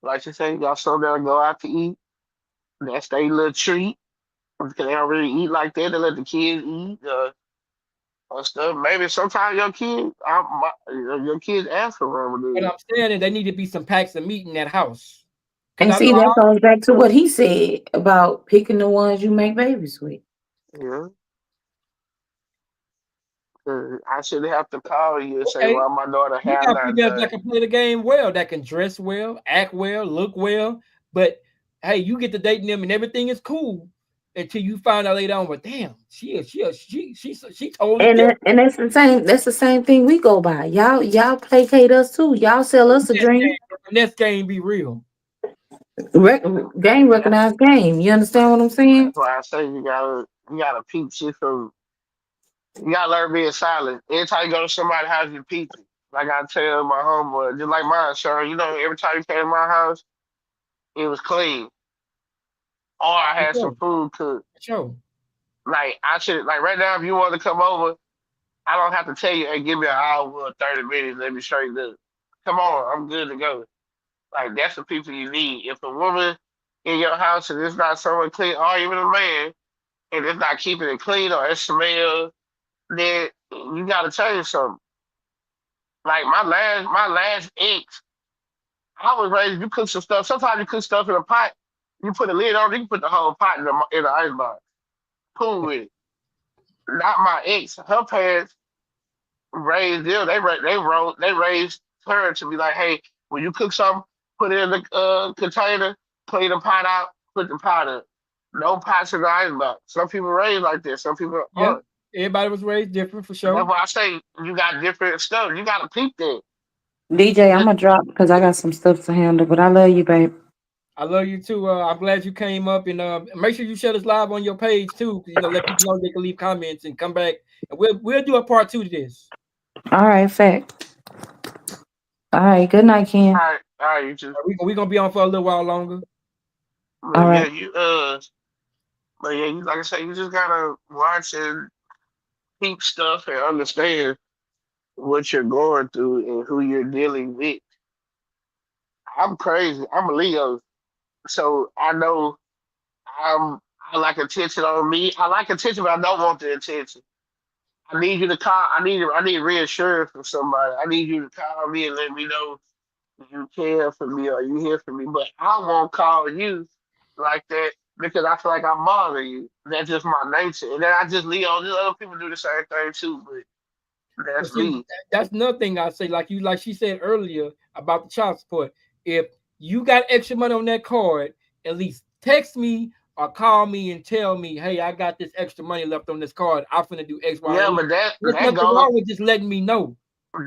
Like you say, you got some that'll go out to eat. That's their little treat. Because they don't really eat like that. They let the kids eat or stuff. Maybe sometimes your kids ask for ramen But I'm noodles. saying that there need to be some packs of meat in that house. Cause And I know see, that goes back to what he said about picking the ones you make babies with. Yeah. I shouldn't have to call you and say, okay, well, my daughter you have got not females that done. can play the game well, that can dress well, act well, look well. But hey, you get to dating them and everything is cool until you find out later on. But damn, she totally And different. and that's the same. That's the same thing we go by. Y'all placate us too. Y'all sell us a dream. The next game be real. Rec- Game recognized game. You understand what I'm saying? That's why I say you gotta peep shit from you gotta learn being silent. Every time you go to somebody's house, you peep it. Like I tell my homeboy, just like mine, sure. Every time you came to my house, it was clean. Or I For had some sure. food cooked. For sure. Like I should like right now, if you want to come over, I don't have to tell you, hey, give me an hour or 30 minutes, let me straighten up. Come on, I'm good to go. Like that's the people you need. If a woman in your house and it's not someone clean, or even a man, and it's not keeping it clean or it smells, then you gotta change something. Like my last ex, I was raised. You cook some stuff. Sometimes you cook stuff in a pot. You put a lid on. You can put the whole pot in the icebox. Cool with it. Not my ex. Her parents raised them. They raised her to be like, hey, when you cook something, put it in the container, clean the pot out, put the pot up. No pots in the icebox. Some people raised like this. Some people Yeah, aren't. everybody was raised different for That's sure. why I say you got different stuff. You got to peep that. DJ, I'm gonna drop because I got some stuff to handle. But I love you, babe. I love you too. I'm glad you came up and make sure you share this live on your page too. Let people know they can leave comments and come back, and we'll do a part two to this. All right, fact. All right, good night, Ken. All right, you just, We gonna be on for a little while longer. but All yeah, right. you like I say, you just gotta watch and peep stuff and understand what you're going through and who you're dealing with. I'm crazy. I'm a Leo, so I know I like attention on me. I like attention, but I don't want the attention. I need you to call. I need reassurance from somebody. I need you to call me and let me know you care for me or you here for me. But I won't call you like that because I feel like I'm bothering you. That's just my nature. And then I just leave on other people do the same thing too, but But that's see, me. that's another thing I say. Like she said earlier about the child support. If you got extra money on that card, at least text me or call me and tell me, hey, I got this extra money left on this card. I'm finna do X, Y, Yeah, and Z. but that There's that nothing goes wrong with just letting me know.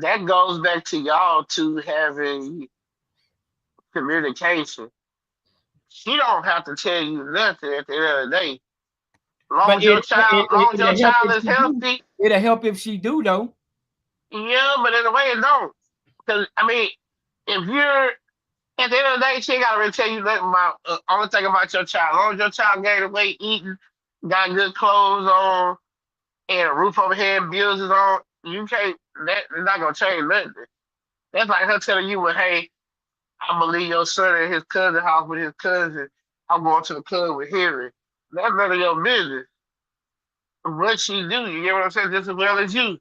that goes back to y'all two having communication. She don't have to tell you nothing at the end of the day. But Long as your it'll help child if is she do. healthy, It'll help if she do though. yeah, but in a way it don't. Because I mean, if you're at the end of the day, she ain't gotta really tell you nothing about only thing about your child. As long as your child gained weight, eating, got good clothes on, and a roof over head, bills is on, you can't. That is not gonna change nothing. That's like her telling you, "Well, hey, I'm gonna leave your son at his cousin's house with his cousin. I'm going to the club with Henry." That's none of your business. What she do, you get what I'm saying? Just as well as you.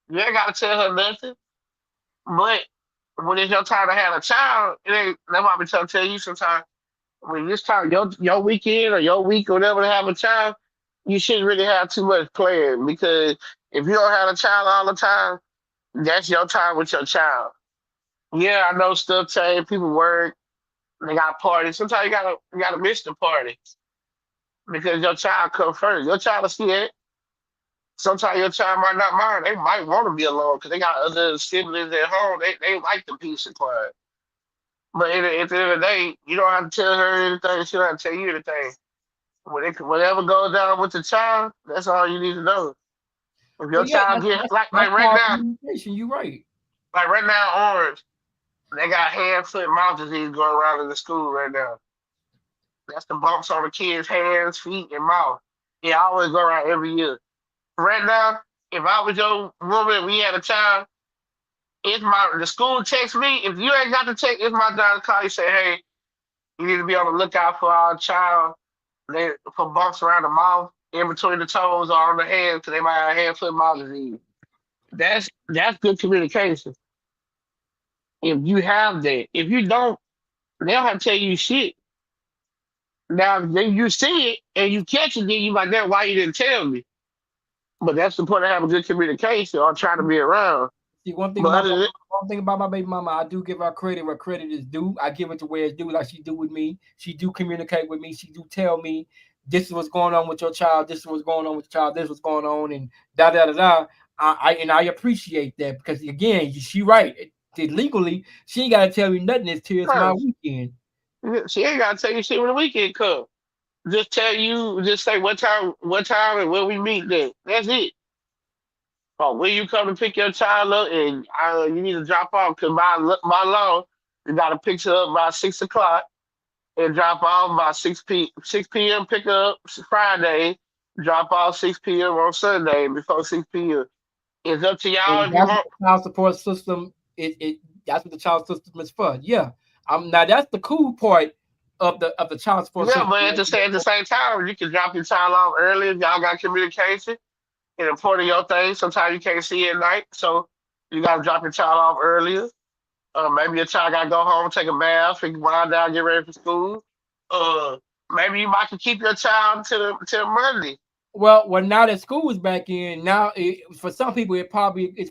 You ain't gotta tell her nothing. But when it's your time to have a child, it ain't. That's why I be trying to tell you sometimes. When it's time your weekend or your week or whatever to have a child, you shouldn't really have too much planned because if you don't have a child all the time, that's your time with your child. Yeah, I know stuff change, people work, they got parties. Sometimes you gotta miss the party because your child comes first. Your child will see it. Sometimes your child might not mind. They might want to be alone because they got other siblings at home. They like the peace and quiet. But at the end of the day, you don't have to tell her anything. She don't have to tell you anything. Whatever goes down with the child, that's all you need to know. If your Well, yeah, child get that's called communication. You're right. like right now, Orange, they got hand, foot, mouth disease going around in the school right now. That's the bumps on the kids' hands, feet, and mouth. It always go around every year. Right now, if I was your woman and we had a child, it's my the school text me. If you ain't got the text, it's my job to call you say, hey, you need to be on the lookout for our child. They for bumps around the mouth, in between the toes, or on the hands, because they might have hand, foot, mouth disease. That's good communication. If you have that, if you don't, they don't have to tell you shit. Now, then you see it and you catch it, then you like that. Why you didn't tell me? But that's the point of having good communication or trying to be around. See, one thing But about other than my baby mama, I do give her credit where credit is due. I give it to where it's due, like she do with me. She do communicate with me. She do tell me this is what's going on with your child. This is what's going on with your child. This is what's going on, and da da da da. I appreciate that because again, she right. Legally, she ain't gotta tell me nothing until it's my her, weekend. she ain't gotta tell you shit when the weekend come. Just tell you, just say what time, and where we meet. Then that's it. Oh, when you come to pick your child up, and you need to drop off because my law, you got to pick her up by 6 o'clock and drop off by 6 p.m. Pick her up Friday. Drop off 6 p.m. on Sunday before 6 p.m. It's up to y'all And if you that's what want. the child support system it that's what the child system is for. Yeah. Now that's the cool part of the child support Yeah, system. but at the same time, you can drop your child off early if y'all got communication and important your thing. Sometimes you can't see at night, so you gotta drop your child off earlier. Maybe your child gotta go home, take a bath, and wind down, get ready for school. Uh, Maybe you might can keep your child till Monday. Well, now that school is back in, now for some people it's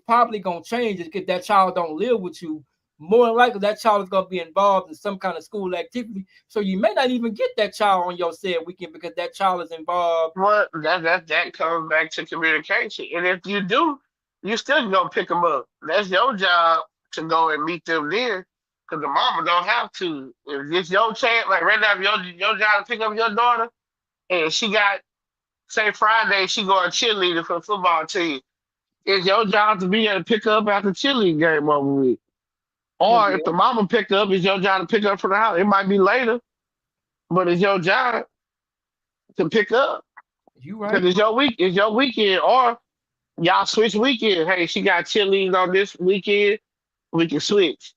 probably gonna change if that child don't live with you. More than likely, that child is gonna be involved in some kind of school activity, so you may not even get that child on your said weekend because that child is involved. Well, that comes back to communication, and if you do, you still gonna pick them up. That's your job to go and meet them there, because the mama don't have to. If it's your chance, like right now, if your job to pick up your daughter, and she got say Friday she going cheerleader for the football team. It's your job to be able to pick her up after cheerleading game over with. Well, Or if yeah, the mama picked her up, it's your job to pick her up from the house. It might be later, but it's your job to pick up you because right. it's your weekend. Or y'all switch weekend. Hey, she got cheerleading on this weekend. We can switch.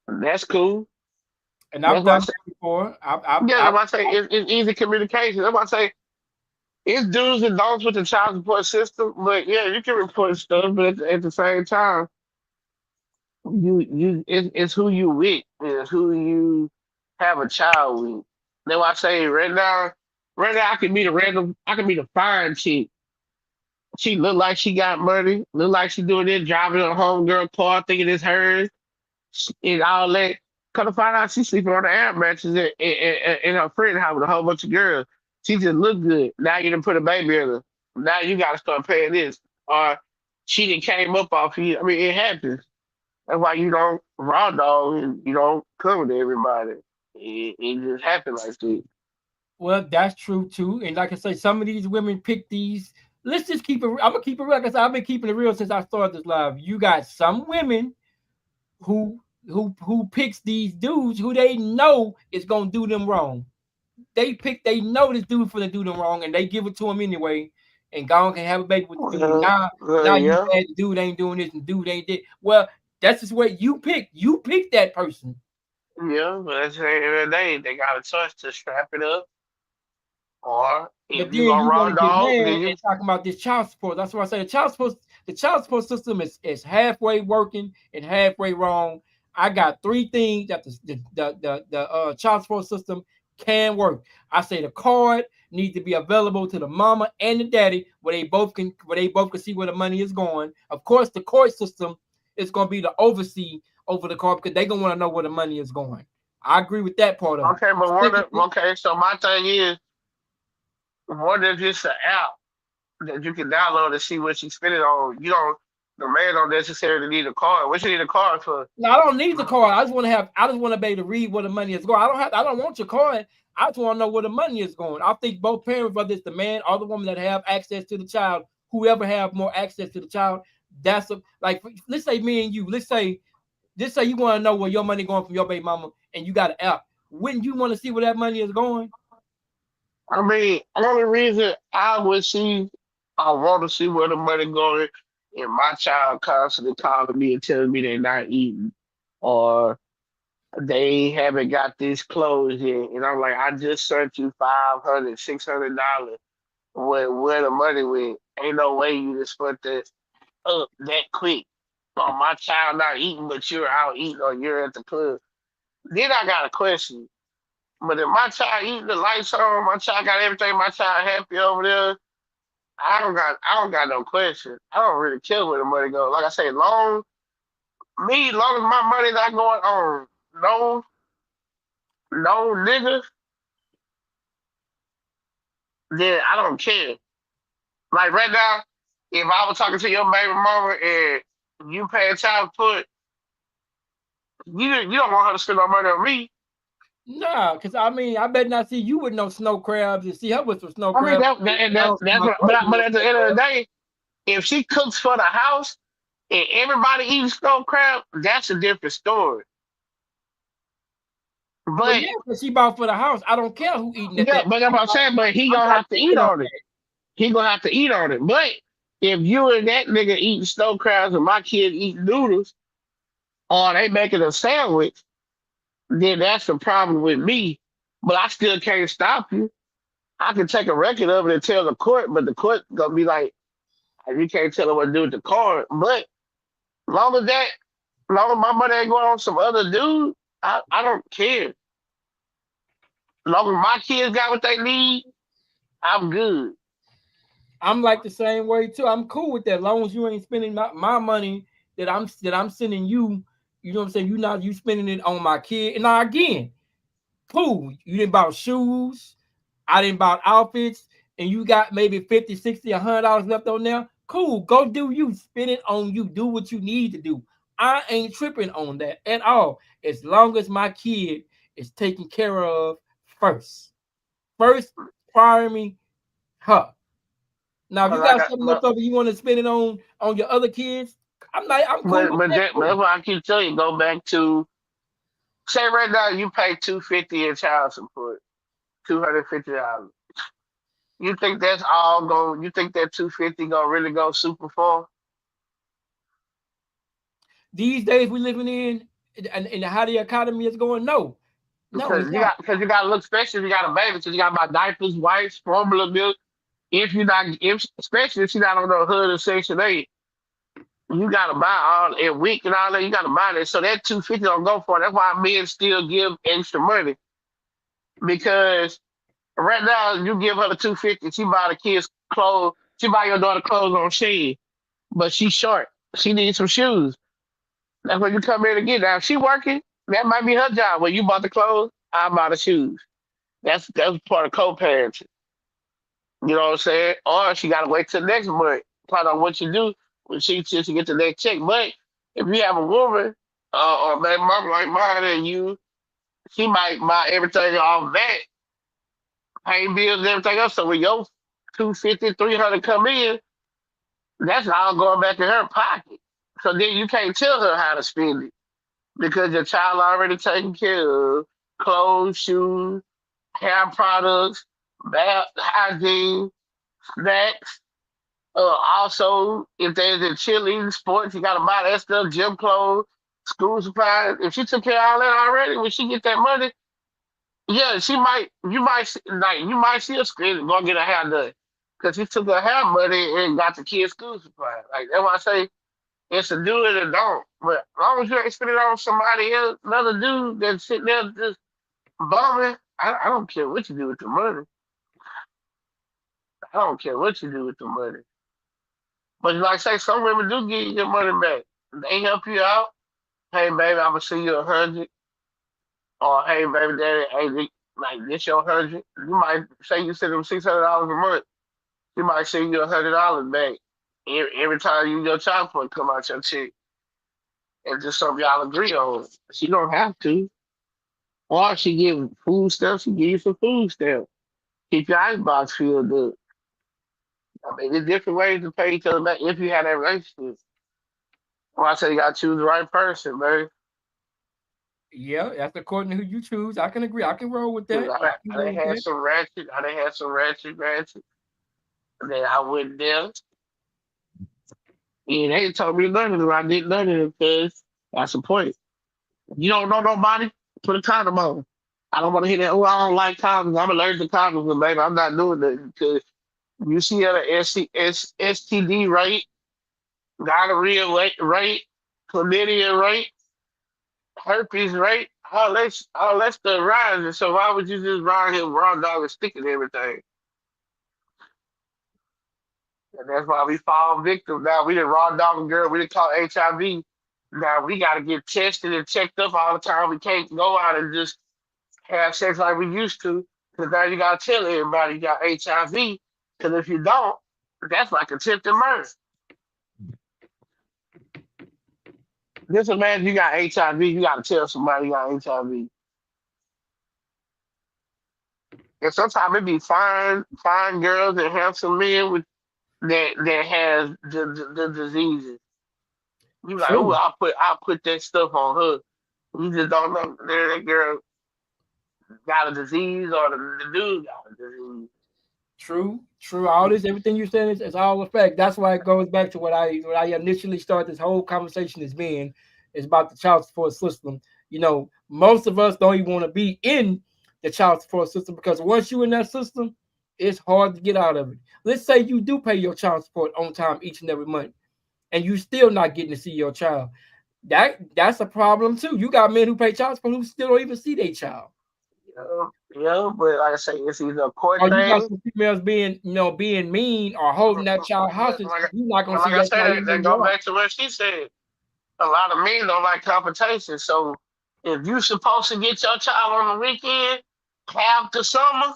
That's cool. And I've That's why I done say, that before. yeah, that's why I say it's easy communication. That's why I say it's do's and don'ts with the child support system. But yeah, you can report stuff, but at the same time, it's who you with, it's who you have a child with. That's why I say right now I can meet a fine chick. She look like she got money, look like she doing it, driving a homegirl car, thinking it's hers, and all that. Come to find out, she sleeping on the air mattress in her friend house with a whole bunch of girls. She just look good. Now you done put a baby in her. Now you got to start paying this. Or she done came up off you. I mean, it happens. That's why you don't raw dog and you don't come to everybody. It just happened like that. Well, that's true too. And like I say, some of these women pick these. Let's just keep it. I'm gonna keep it real because I've been keeping it real since I started this live. You got some women who who picks these dudes who they know is gonna do them wrong. They know this dude for to do them wrong, and they give it to him anyway. And God can have a baby with the dude. Now you Yeah, mad the dude ain't doing this and dude ain't did. Well, that's just what you pick. You pick that person. yeah, but at the end of the day, they got a choice to strap it up, or But if you then gonna you raw want to get dog, mad then you and talking about this child support. That's why I say the child support system is halfway working and halfway wrong. I got three things that the child support system can work. I say the card needs to be available to the mama and the daddy where they both can see where the money is going. Of course, the court system is going to be the oversee over the card because they're gonna want to know where the money is going. I agree with that part of it. okay, but Secondly, okay. So my thing is, what if it's an app that you can download to see what you spend it on? You don't, the man don't necessarily need a card. What you need a card for? no, I don't need the card. I just want to have. I just want to be able to read where the money is going. I don't have. I don't want your card. I just want to know where the money is going. I think both parents, whether it's the man or the woman that have access to the child, whoever have more access to the child, that's a like. Let's say me and you. Let's say you want to know where your money going from your baby mama, and you got an app. Wouldn't you want to see where that money is going? I mean, the only reason I want to see where the money going, and my child constantly calling me and telling me they're not eating, or they haven't got this clothes yet, and I'm like, I just sent you $500, $600. Where the money went? Ain't no way you just put that up that quick. Oh, my child not eating, but you're out eating or you're at the club. Then I got a question. But if my child eating, the lights on, my child got everything, my child happy over there, I don't got no question. I don't really care where the money goes. Like I say, long as my money not going on no niggas, then I don't care. Like right now, if I was talking to your baby mama and you paying child support, you don't want her to spend no money on me. Nah, because I mean, I bet not see you with no snow crabs and see her with some snow I mean crabs. I don't see that's my what, brother with but no at the snow end of the crabs. day, if she cooks for the house and everybody eating stone crab, that's a different story. Well, But yeah, because she bought for the house. I don't care who eating at yeah, that. but that's what I'm saying. But he I'm gonna not have to eat picking on on it. that. He gonna have to eat on it. But if you and that nigga eating snow crabs and my kid eating noodles, or they making a sandwich, then that's the problem with me. But I still can't stop you. I can take a record of it and tell the court, but the court gonna be like, you can't tell them what to do with the card. But long as that, long as my money ain't going on some other dude, I don't care. Long as my kids got what they need, I'm good. I'm like the same way too. I'm cool with that, as long as you ain't spending my money that I'm sending you. You know what I'm saying? You spending it on my kid. And now again, cool. You didn't buy shoes. I didn't buy outfits, and you got maybe 50, 60, $100 left on there. Cool. Go do you. Spend it on you. Do what you need to do. I ain't tripping on that at all. As long as my kid is taken care of first. First priority, her. Now, if But you like got I, something left over, you want to spend it on your other kids. I'm cool with that but too. that's why I keep telling you, go back to say right now you pay 250 in child support, $250. You think that's all going? You think that 250 gonna really go super far? These days we living in, and how the economy is going. No, no, it's not. Because you got to look special if you got a baby. Because you got to buy diapers, wipes, formula milk. If you're not, if especially if you're not on the hood of Section 8, you got to buy all and week and all that. You got to buy that. So that 250 don't go for it. That's why men still give extra money because right now you give her the 250, she buy the kids clothes, she buy your daughter clothes on Shein, but she's short. She needs some shoes. That's what you come here to get. Now if she working, that might be her job. When you bought the clothes, I buy the shoes. That's part of co-parenting. You know what I'm saying? Or she gotta wait till next month. Part on what you do when she get the next check. But if you have a woman or maybe mom like mine and you, she might buy everything off that, pay bills and everything else. So when your 250, 300 come in, that's all going back in her pocket. So then you can't tell her how to spend it because your child already taken care of. Clothes, shoes, hair products, bath hygiene, snacks. Also, if there's a cheerleading sports, you got to buy that stuff, gym clothes, school supplies. If she took care of all that already, when she get that money, yeah, you might see her screen and go get her hair done. Because she took her hair money and got the kids' school supplies. Like, that's why I say it's a do it or don't. But as long as you ain't spending it on somebody else, another dude that's sitting there just bumming, I don't care what you do with the money. I don't care what you do with the money. But like I say, some women do give you your money back. They help you out. Hey, baby, I'm gonna send you 100. Or hey, baby, daddy, hey, like this your 100. You might say you send them $600 a month. You might send you $100 back every time you your child support come out your check. And just something y'all agree on. She don't have to. Or she give food stamps. She give you some food stamps. Keep your icebox filled up. I mean, there's different ways to pay each other back if you have that relationship. Well, I say you gotta choose the right person, man. Yeah, that's according to who you choose. I can agree. I can roll with 'Cause that. I can I roll done with had that. some ratchet. I done had some ratchet. And then I went there. And they told me none of them. I did none of them because that's the point. You don't know nobody, put a condom on. I don't want to hear that. Oh, I don't like condoms. I'm allergic to condoms, but baby, I'm not doing that because you see at a STD rate, gonorrhea rate, chlamydia rate, herpes rate, all that stuff rising. So why would you just ride here raw dog and stick at everything? And that's why we fall victim. Now we did raw dog a girl, we did call HIV. Now we gotta get tested and checked up all the time. We can't go out and just have sex like we used to. Because now you gotta tell everybody you got HIV. Because if you don't, that's like attempted murder. Just imagine you got HIV, you gotta tell somebody you got HIV. And sometimes it be fine girls and handsome men with that has the diseases. You like, oh, True. I'll put that stuff on her. You just don't know that girl got a disease or the dude got a disease. True, true. All this, everything you said is all a fact. That's why it goes back to what I initially started this whole conversation as being is about the child support system. Most of us don't even want to be in the child support system because once you're in that system, it's hard to get out of it. Let's say you do pay your child support on time each and every month, and you still not getting to see your child. That's a problem too. You got men who pay child support who still don't even see their child. But like I say, it's either a court Or you got thing. some females being mean or holding that child hostage. Like, You're not gonna but see like I your child said, even that when you go out. back to what she said. A lot of men don't like competition. So if you supposed to get your child on the weekend, half the summer,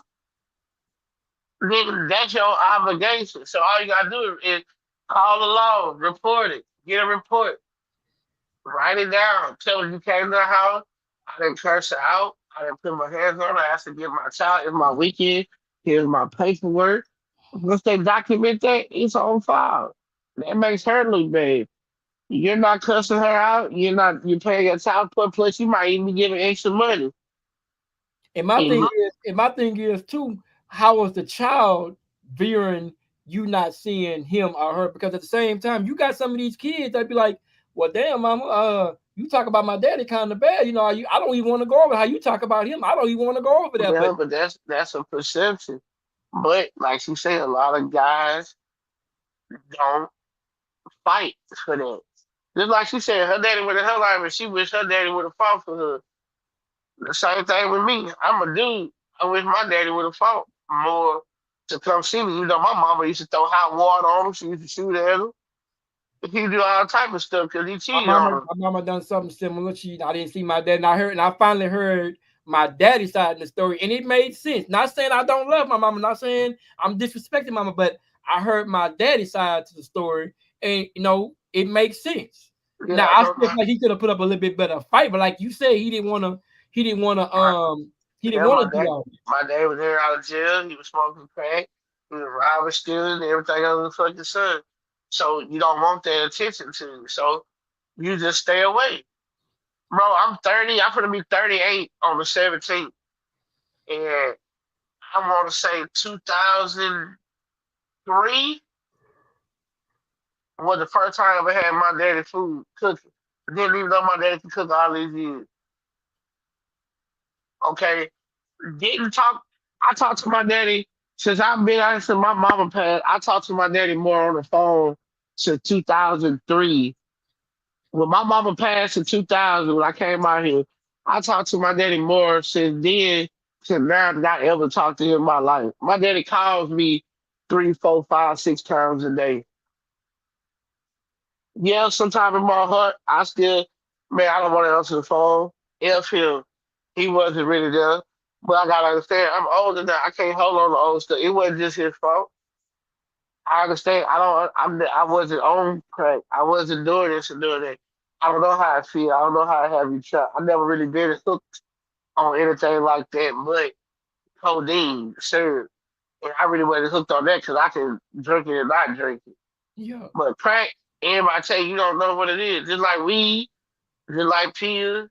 then that's your obligation. So all you gotta do is call the law, report it, get a report, write it down, tell her you came to the house, I didn't curse her out, I didn't put my hands on her, I asked to get my child, it's my weekend, here's my paperwork. Once they document that, it's on file. That makes her look bad. You're not cussing her out. You're paying your child support. Plus, you might even be giving extra money. And my And thing is, too, how was the child viewing you not seeing him or her? Because at the same time, you got some of these kids that be like, "Well, damn, mama, you talk about my daddy kind of bad. I don't even want to go over how you talk about him. I don't even want to go over that." yeah, But but that's a perception. But like she said, a lot of guys don't fight for that. Just like she said, her daddy would have her life, and she wish her daddy would have fought for her. The same thing with me. I'm a dude. I wish my daddy would have fought more to come see me. My mama used to throw hot water on him. She used to shoot at him. He do all type of stuff because he My cheated mama, on her. my mama done something similar. I didn't see my dad, and I finally heard my daddy's side of the story, and it made sense. Not saying I don't love my mama, not saying I'm disrespecting mama, but I heard my daddy's side to the story, and it makes sense. Now Yeah, I but still feel like he could have put up a little bit better fight, but like you said, he didn't want to, my he didn't Yeah, want to do all this. my dad was there out of jail. He was smoking crack. He was robbing, stealing, everything under the fucking sun. So you don't want that attention to you. So you just stay away. Bro, I'm 30. I'm gonna be 38 on the 17th. And I want to say 2003 was the first time I ever had my daddy food cooking. I didn't even know my daddy could cook all these years. Okay, didn't talk. I talked to my daddy since I've been out since my mama passed. I talked to my daddy more on the phone since 2003. When my mama passed in 2000, when I came out here, I talked to my daddy more since then. Since now, than I ever talked to him in my life. My daddy calls me three, four, five, six times a day. Yeah, sometimes in my heart, I still, man, I don't want to answer the phone. F him. He wasn't really there. But I gotta understand, I'm older now. I can't hold on to old stuff. It wasn't just his fault. I understand. I wasn't on crack. I wasn't doing this and doing that. I don't know how I feel. I don't know how I have you try. I never really been hooked on anything like that, but codeine, sure. And I really wasn't hooked on that because I can drink it and not drink it. Yeah, But crack, everybody tell you don't know what it is. Just like weed, just like pills,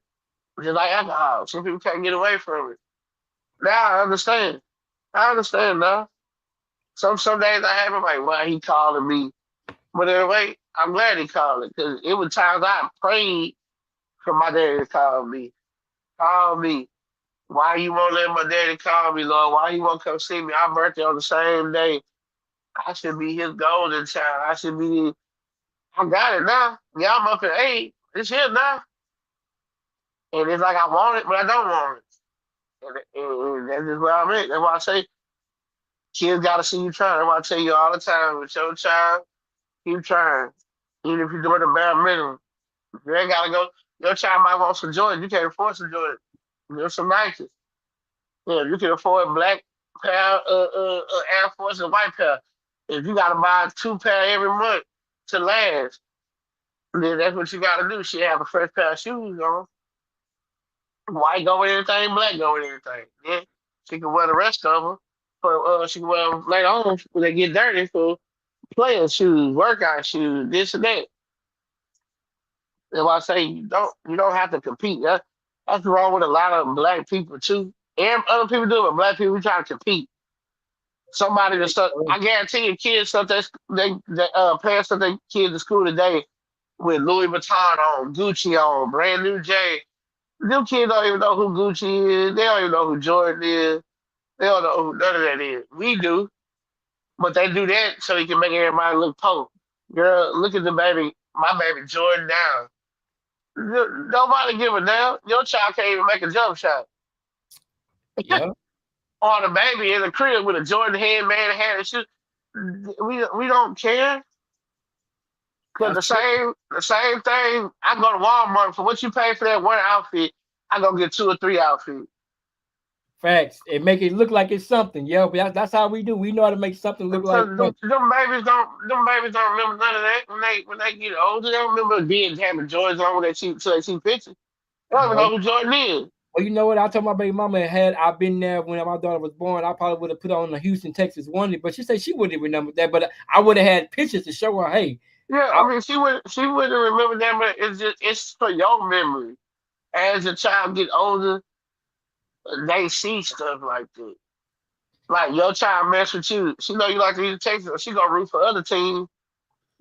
just like alcohol. Some people can't get away from it. Now I understand. I understand now. Some days I have it like, why he calling me? But anyway, I'm glad he called it because it was times I prayed for my daddy to call me. Call me. Why you won't let my daddy call me, Lord? Why you won't come see me? Our birthday on the same day. I should be his golden child. I should be. I got it now. Yeah, I'm up in age. It's here now. And it's like I want it, but I don't want it. And that's just where I'm at. That's why I say kids got to see you trying. That's why I tell you all the time with your child, keep trying. Even if you're doing the bare minimum. You ain't gotta go. Your child might want some Jordans. You can't afford some Jordans. There's some Nikes. Yeah, you can afford black pair, Air Force and white pair. If you gotta buy two pair every month to last, then that's what you gotta do. She have a fresh pair of shoes on. White go with anything, black go with anything. Yeah, she can wear the rest of them. But she can wear them later on when they get dirty for player shoes, workout shoes, this and that. That's why I say you don't have to compete. That's wrong with a lot of black people too. And other people do it, but black people we try to compete. Somebody that stuck. Oh, I guarantee you, kids stuff they parents stuff their kids to school today with Louis Vuitton on, Gucci on, brand new J. Them kids don't even know who Gucci is. They don't even know who Jordan is. They don't know who none of that is. We do, but they do that so they can make everybody look poor. Girl, look at the baby, my baby Jordan down. Nobody give a damn. Your child can't even make a jump shot. yeah, Or the baby in the crib with a Jordan headband, hand and shoes. We don't care. Cause that's true. the same thing. I go to Walmart for what you pay for that one outfit. I go get two or three outfits. Facts. It make it look like it's something. Yeah, but that's how we do. We know how to make something look like Cause nothing. them babies don't remember none of that when they get older. They don't remember being having Jordans on when they see pictures. They don't even No. know who Jordan is. Well, you know what? I told my baby mama had I been there when my daughter was born, I probably would have put on the Houston, Texas one. But she said she wouldn't remember that. But I would have had pictures to show her. Hey, Yeah, I, I mean she wouldn't remember that, but it's for your memory. As the child get older, they see stuff like that. Like your child mess with you. She know you like to eat Texas, so she gonna root for other teams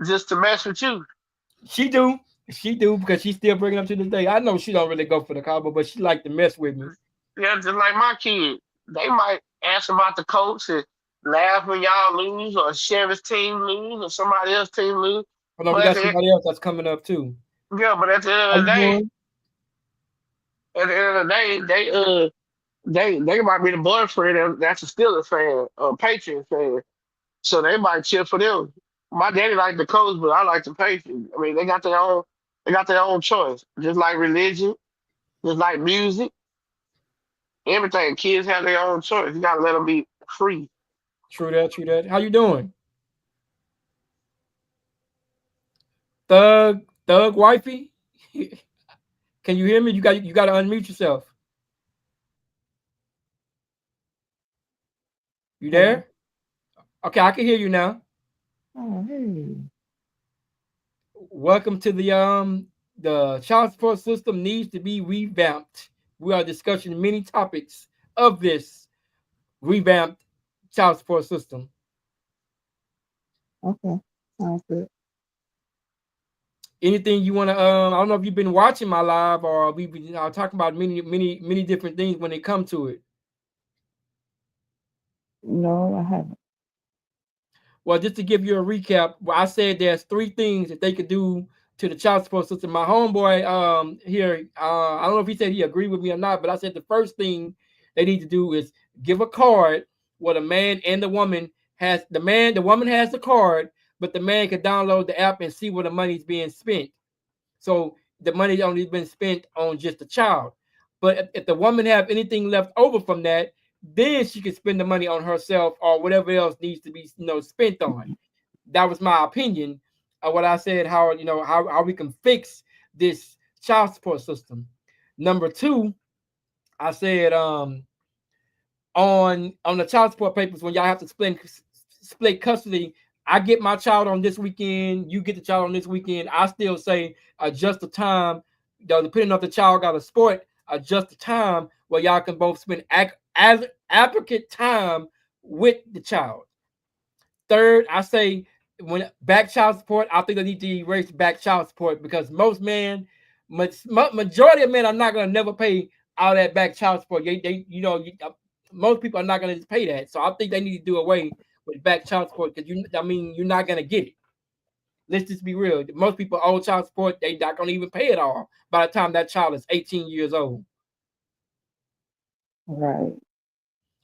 just to mess with you. she do. She do because she still bringing up to this day. I know she don't really go for the Cowboy, but she like to mess with me. Yeah, just like my kid. They might ask about the coach and laugh when y'all lose or Chevy's team lose or somebody else's team lose. Oh no, we But at got the somebody else that's coming up too. yeah, but at the end How of the you day, doing? at the end of the day, they might be the boyfriend that's a Steelers fan or Patriot fan. So they might cheer for them. My daddy liked the Colts, but I like the Patriots. I mean, they got their own choice. Just like religion, just like music, everything. Kids have their own choice. You gotta let them be free. True that. True that. How you doing? Thug wifey. Can you hear me? You got to unmute yourself. You Hello. there? Okay, I can hear you now. Oh, hey. Welcome to the child support system needs to be revamped. We are discussing many topics of this revamped child support system. Okay. Sounds good. Anything you want to? I don't know if you've been watching my live or we've been talking about many different things when it comes to it. No, I haven't. Well, just to give you a recap, well, I said there's three things that they could do to the child support system. My homeboy here, I don't know if he said he agreed with me or not, but I said the first thing they need to do is give a card where the man and the woman has the card, but the man can download the app and see where the money's being spent. So the money only been spent on just the child. But if the woman have anything left over from that, then she can spend the money on herself or whatever else needs to be spent on. That was my opinion of what I said. How we can fix this child support system. Number two, I said on the child support papers when y'all have to split custody. I get my child on this weekend, you get the child on this weekend. I still say adjust the time, depending on if the child got a sport, adjust the time where y'all can both spend as advocate time with the child. Third, I say when back child support, I think they need to erase back child support because majority of men are not gonna never pay all that back child support. Most people are not gonna pay that. So I think they need to do away with back child support because you're not gonna get it. Let's just be real. Most people owe child support, they not gonna even pay it all by the time that child is 18 years old. Right.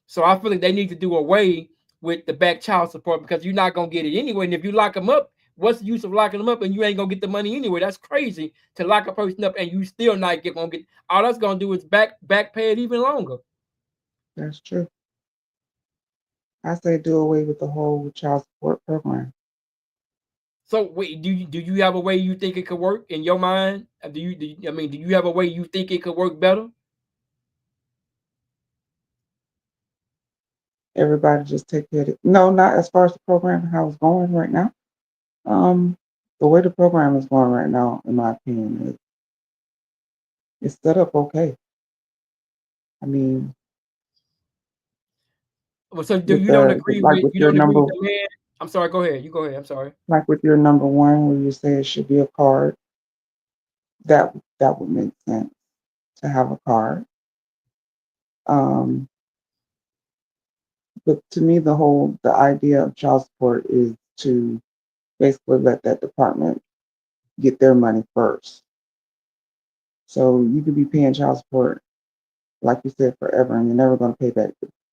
So I feel like they need to do away with the back child support because you're not gonna get it anyway. And if you lock them up, what's the use of locking them up and you ain't gonna get the money anyway? That's crazy to lock a person up and you still not gonna get. All that's gonna do is back pay it even longer. That's true. I say do away with the whole child support program. So wait, do you have a way you think it could work in your mind? Do you have a way you think it could work better? Everybody just take care of it. No, not as far as the program how it's going right now. Um, the way the program is going right now, in my opinion, is it's set up okay. I mean, Well, so do with you don't the agree like with with your number the man? I'm sorry. Go ahead. You go ahead. I'm sorry. like with your number one where you say it should be a card, that would make sense to have a card. Um, but to me, the idea of child support is to basically let that department get their money first. So you could be paying child support, like you said, forever, and you're never going to pay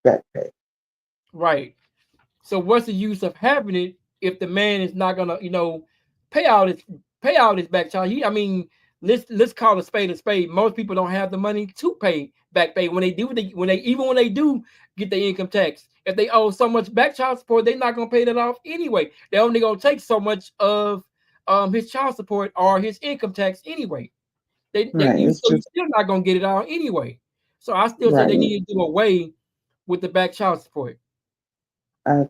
back pay. Right. So what's the use of having it if the man is not gonna, pay out his pay out his back child? I mean, let's call a spade a spade. Most people don't have the money to pay back pay when they do. When they do get their income tax, if they owe so much back child support, they're not gonna pay that off anyway. They're only gonna take so much of his child support or his income tax anyway. Right. It's You just still not gonna get it all anyway. So I still say they right. need to do away with the back child support.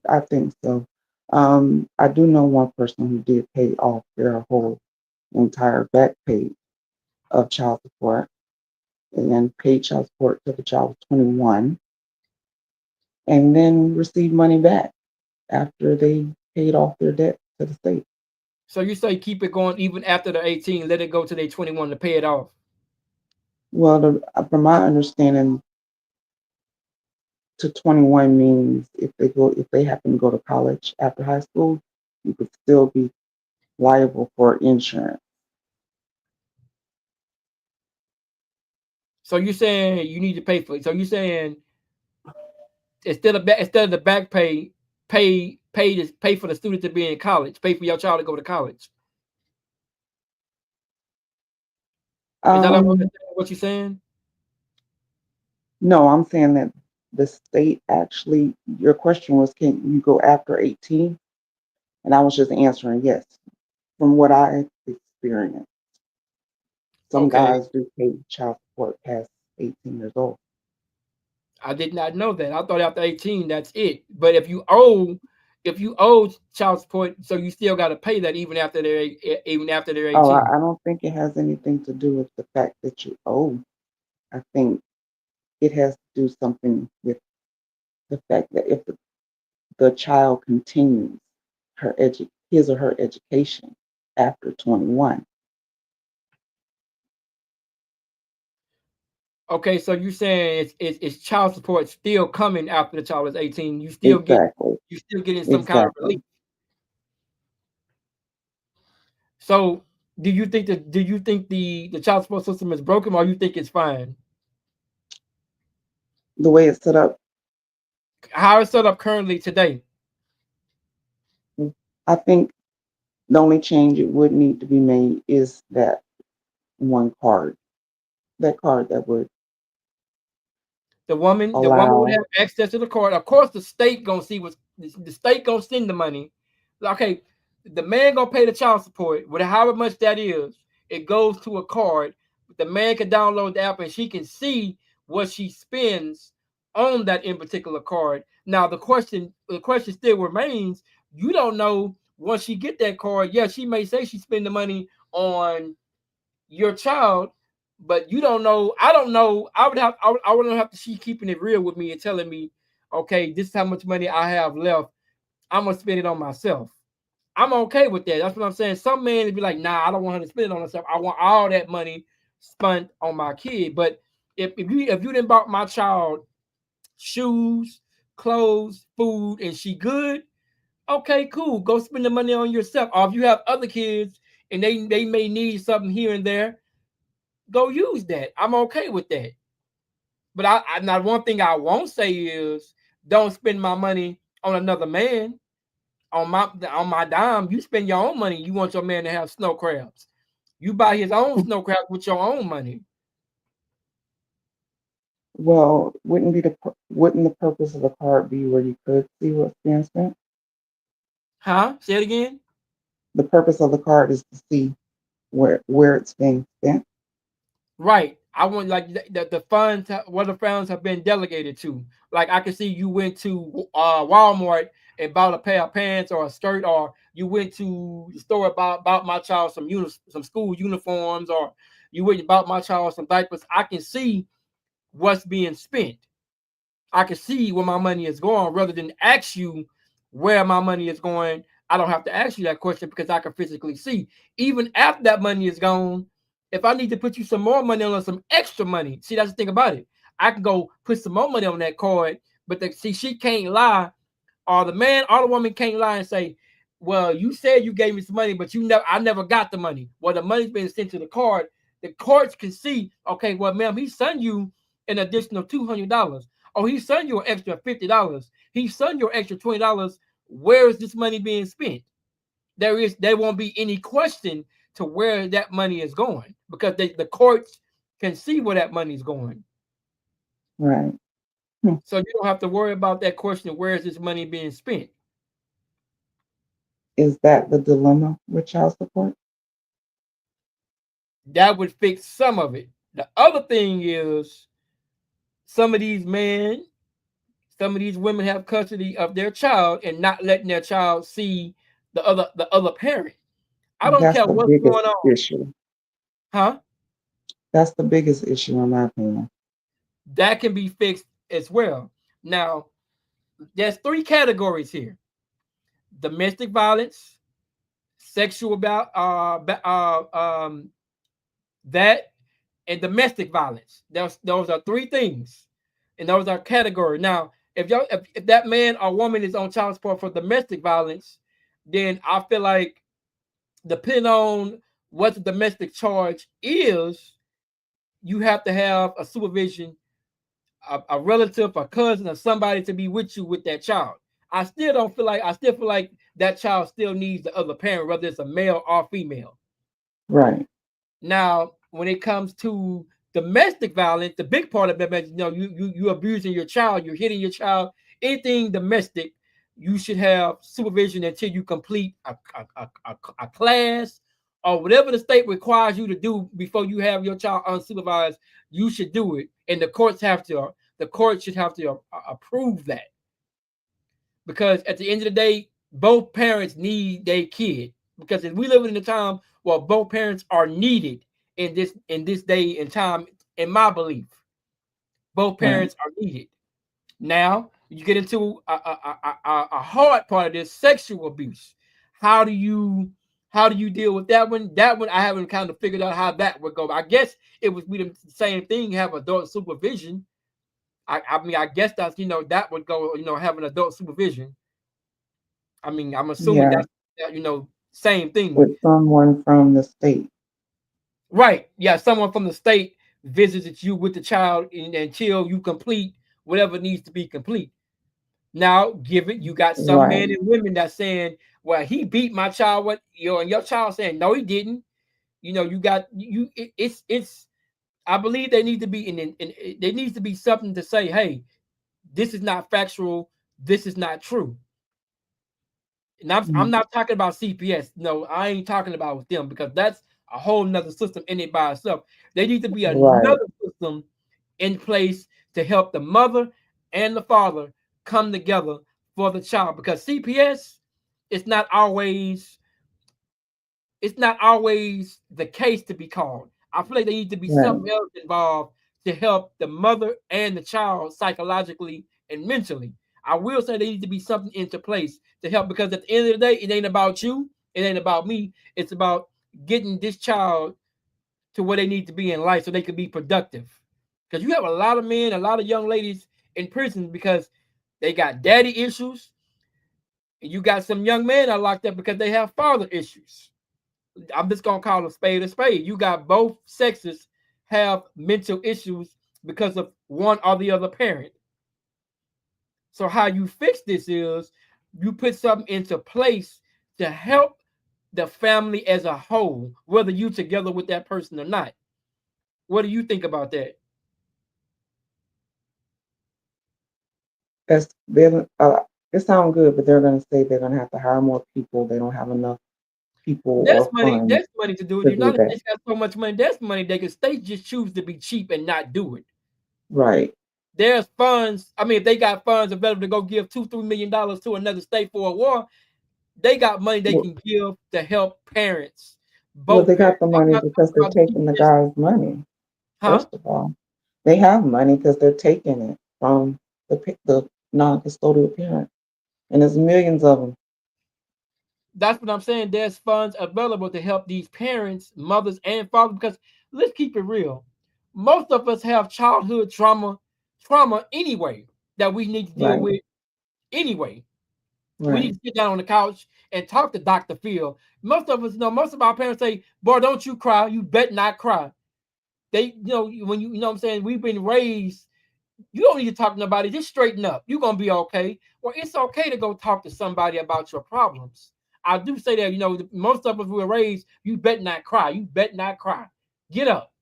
I think so. I do know one person who did pay off their whole entire back pay of child support and paid child support till the child was 21 and then received money back after they paid off their debt to the state. So you say keep it going even after the 18, let it go to the 21 to pay it off. Well, from my understanding, to 21 means if they happen to go to college after high school, you could still be liable for insurance. So you saying you need to pay for it. So you saying instead of the back pay, pay for the student to be in college, pay for your child to go to college. Is that Um, what you're saying? no, I'm saying that the state actually, your question was, can you go after 18? And I was just answering yes. From what I experienced, some Okay. guys do pay child support past 18 years old. I did not know that. I thought after 18, that's it. But if you owe child support, so you still got to pay that even after they're Oh, 18. I don't think it has anything to do with the fact that you owe. I think it has to do something with the fact that if the child continues his or her education after 21. Okay, so you saying it's child support still coming after the child is 18. Exactly. You still getting some kind of relief. Exactly. So do you think the child support system is broken or you think it's fine? The way it's set up, How it's set up currently today? I think the only change it would need to be made is that one card. That card that would The woman would allow. have access to the card. Of course, the state gonna see what the state gonna send the money. Okay, the man gonna pay the child support, with however much that is. It goes to a card. The man can download the app and she can see what she spends on that in particular card. Now the question still remains. You don't know once she get that card. Yeah, she may say she spend the money on your child, but you don't know. I don't know. I would have to she keeping it real with me and telling me, okay, this is how much money I have left. I'm gonna spend it on myself. I'm okay with that. That's what I'm saying. Some men would be like, nah, I don't want her to spend it on herself. I want all that money spent on my kid. But if you didn't bought my child shoes, clothes, food, and she good, okay, cool. Go spend the money on yourself. Or if you have other kids and they may need something here and there, go use that. I'm okay with that. But I not one thing I won't say is don't spend my money on another man. On my dime, you spend your own money. You want your man to have snow crabs. You buy his own snow crabs with your own money. Well, wouldn't the purpose of the card be where you could see what's being spent? Huh? Say it again. The purpose of the card is to see where it's being spent. Right. I want like the funds, what the funds have been delegated to. Like I can see you went to Walmart and bought a pair of pants or a skirt, or you went to the store about my child some school uniforms, or you went and bought my child some diapers. I can see what's being spent. I can see where my money is going rather than ask you where my money is going. I don't have to ask you that question because I can physically see. Even after that money is gone, if I need to put you some more money on or some extra money, see, that's the thing about it. I can go put some more money on that card, but see, she can't lie, or the man or the woman can't lie and say, well, you said you gave me some money, but I never got the money. Well, the money's been sent to the card. The courts can see, okay, well, ma'am, he sent you an additional $200. Oh, he sent you an extra $50. He sent you an extra $20. Where is this money being spent? There won't be any question to where that money is going because the courts can see where that money is going. Right. Hmm. So you don't have to worry about that question of where is this money being spent. Is that the dilemma with child support? That would fix some of it. The other thing is some of these men, some of these women have custody of their child and not letting their child see the other parent. I don't That's care the what's biggest going on, issue. huh? That's the biggest issue in my opinion. That can be fixed as well. Now, there's three categories here: domestic violence, sexual about that, and domestic violence. Those are three things, and those are categories. Now, if that man or woman is on child support for domestic violence, then I feel like depending on what the domestic charge is, you have to have a supervision, a relative, a cousin, or somebody to be with you with that child. I still feel like that child still needs the other parent, whether it's a male or female. Right. Now, when it comes to domestic violence, the big part of it, you abusing your child, you're hitting your child, anything domestic, you should have supervision until you complete a class or whatever the state requires you to do before you have your child unsupervised. You should do it, and the court should have to approve that because at the end of the day, both parents need their kid. Because if we live in a time where both parents are needed in this day and time, in my belief, both Right. parents are needed. Now you get into a hard part of this: sexual abuse. How do you how do you deal with that one? That one I haven't kind of figured out how that would go. I guess it would be the same thing. Have adult supervision. I mean, I guess that's that would go. Having adult supervision. I mean, I'm assuming Yeah. that's same thing, With someone from the state. right? Yeah, someone from the state visits you with the child until you complete whatever needs to be complete. Now, give it. You got some men Right. and women that saying, "Well, he beat my child." What and your child saying, "No, he didn't." You got you. It's. I believe they need to be in. There needs to be something to say, "Hey, this is not factual. This is not true." And I'm Mm. not talking about CPS. No, I ain't talking about with them because that's a whole nother system in it by itself. There needs to be Right. another system in place to help the mother and the father come together for the child because CPS is not always the case to be called. I feel like there needs to be Right. something else involved to help the mother and the child psychologically and mentally. I will say there needs to be something into place to help because at the end of the day, it ain't about you, it ain't about me. It's about getting this child to where they need to be in life so they can be productive. Because you have a lot of men, a lot of young ladies in prison because they got daddy issues, and you got some young men that are locked up because they have father issues. I'm just gonna call a spade a spade. You got both sexes have mental issues because of one or the other parent. So how you fix this is you put something into place to help the family as a whole, whether you together with that person or not. What do you think about that? That's it sounds good, but they're gonna say they're gonna have to hire more people. They don't have enough people That's or money. funds That's money to do it. to The do United that. States got so much money. That's money they can. States just choose to be cheap and not do it. Right. There's funds. I mean, if they got funds available to go give $2-3 million to another state for a war, they got money they Well, can give to help parents, well, both they got parents. the I'm money not because talking they're about taking the CPS, guy's money. huh? First of all, they have money because they're taking it from. the non-custodial parent, and there's millions of them. That's what I'm saying. There's funds available to help these parents, mothers, and fathers. Because let's keep it real. Most of us have childhood trauma anyway that we need to deal Right, with anyway. We right. need to sit down on the couch and talk to Dr. Phil. Most of us know, most of our parents say, boy, don't you cry. You bet not cry. They, when you know what I'm saying, we've been raised, you don't need to talk to nobody, just straighten up. You're gonna be okay. Well, it's okay to go talk to somebody about your problems. I do say that, most of us were raised, you bet not cry. You bet not cry. Get up.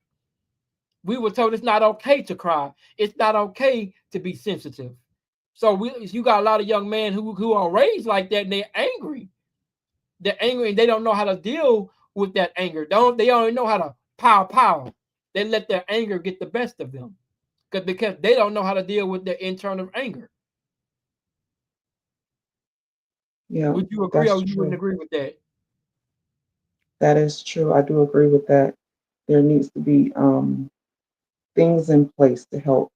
We were told it's not okay to cry. It's not okay to be sensitive. So you got a lot of young men who are raised like that and they're angry. They're angry and they don't know how to deal with that anger. They don't know how to pow. They let their anger get the best of them. Because they don't know how to deal with their internal anger. Yeah, Would you agree that's or you wouldn't true. agree with that? That is true. I do agree with that. There needs to be things in place to help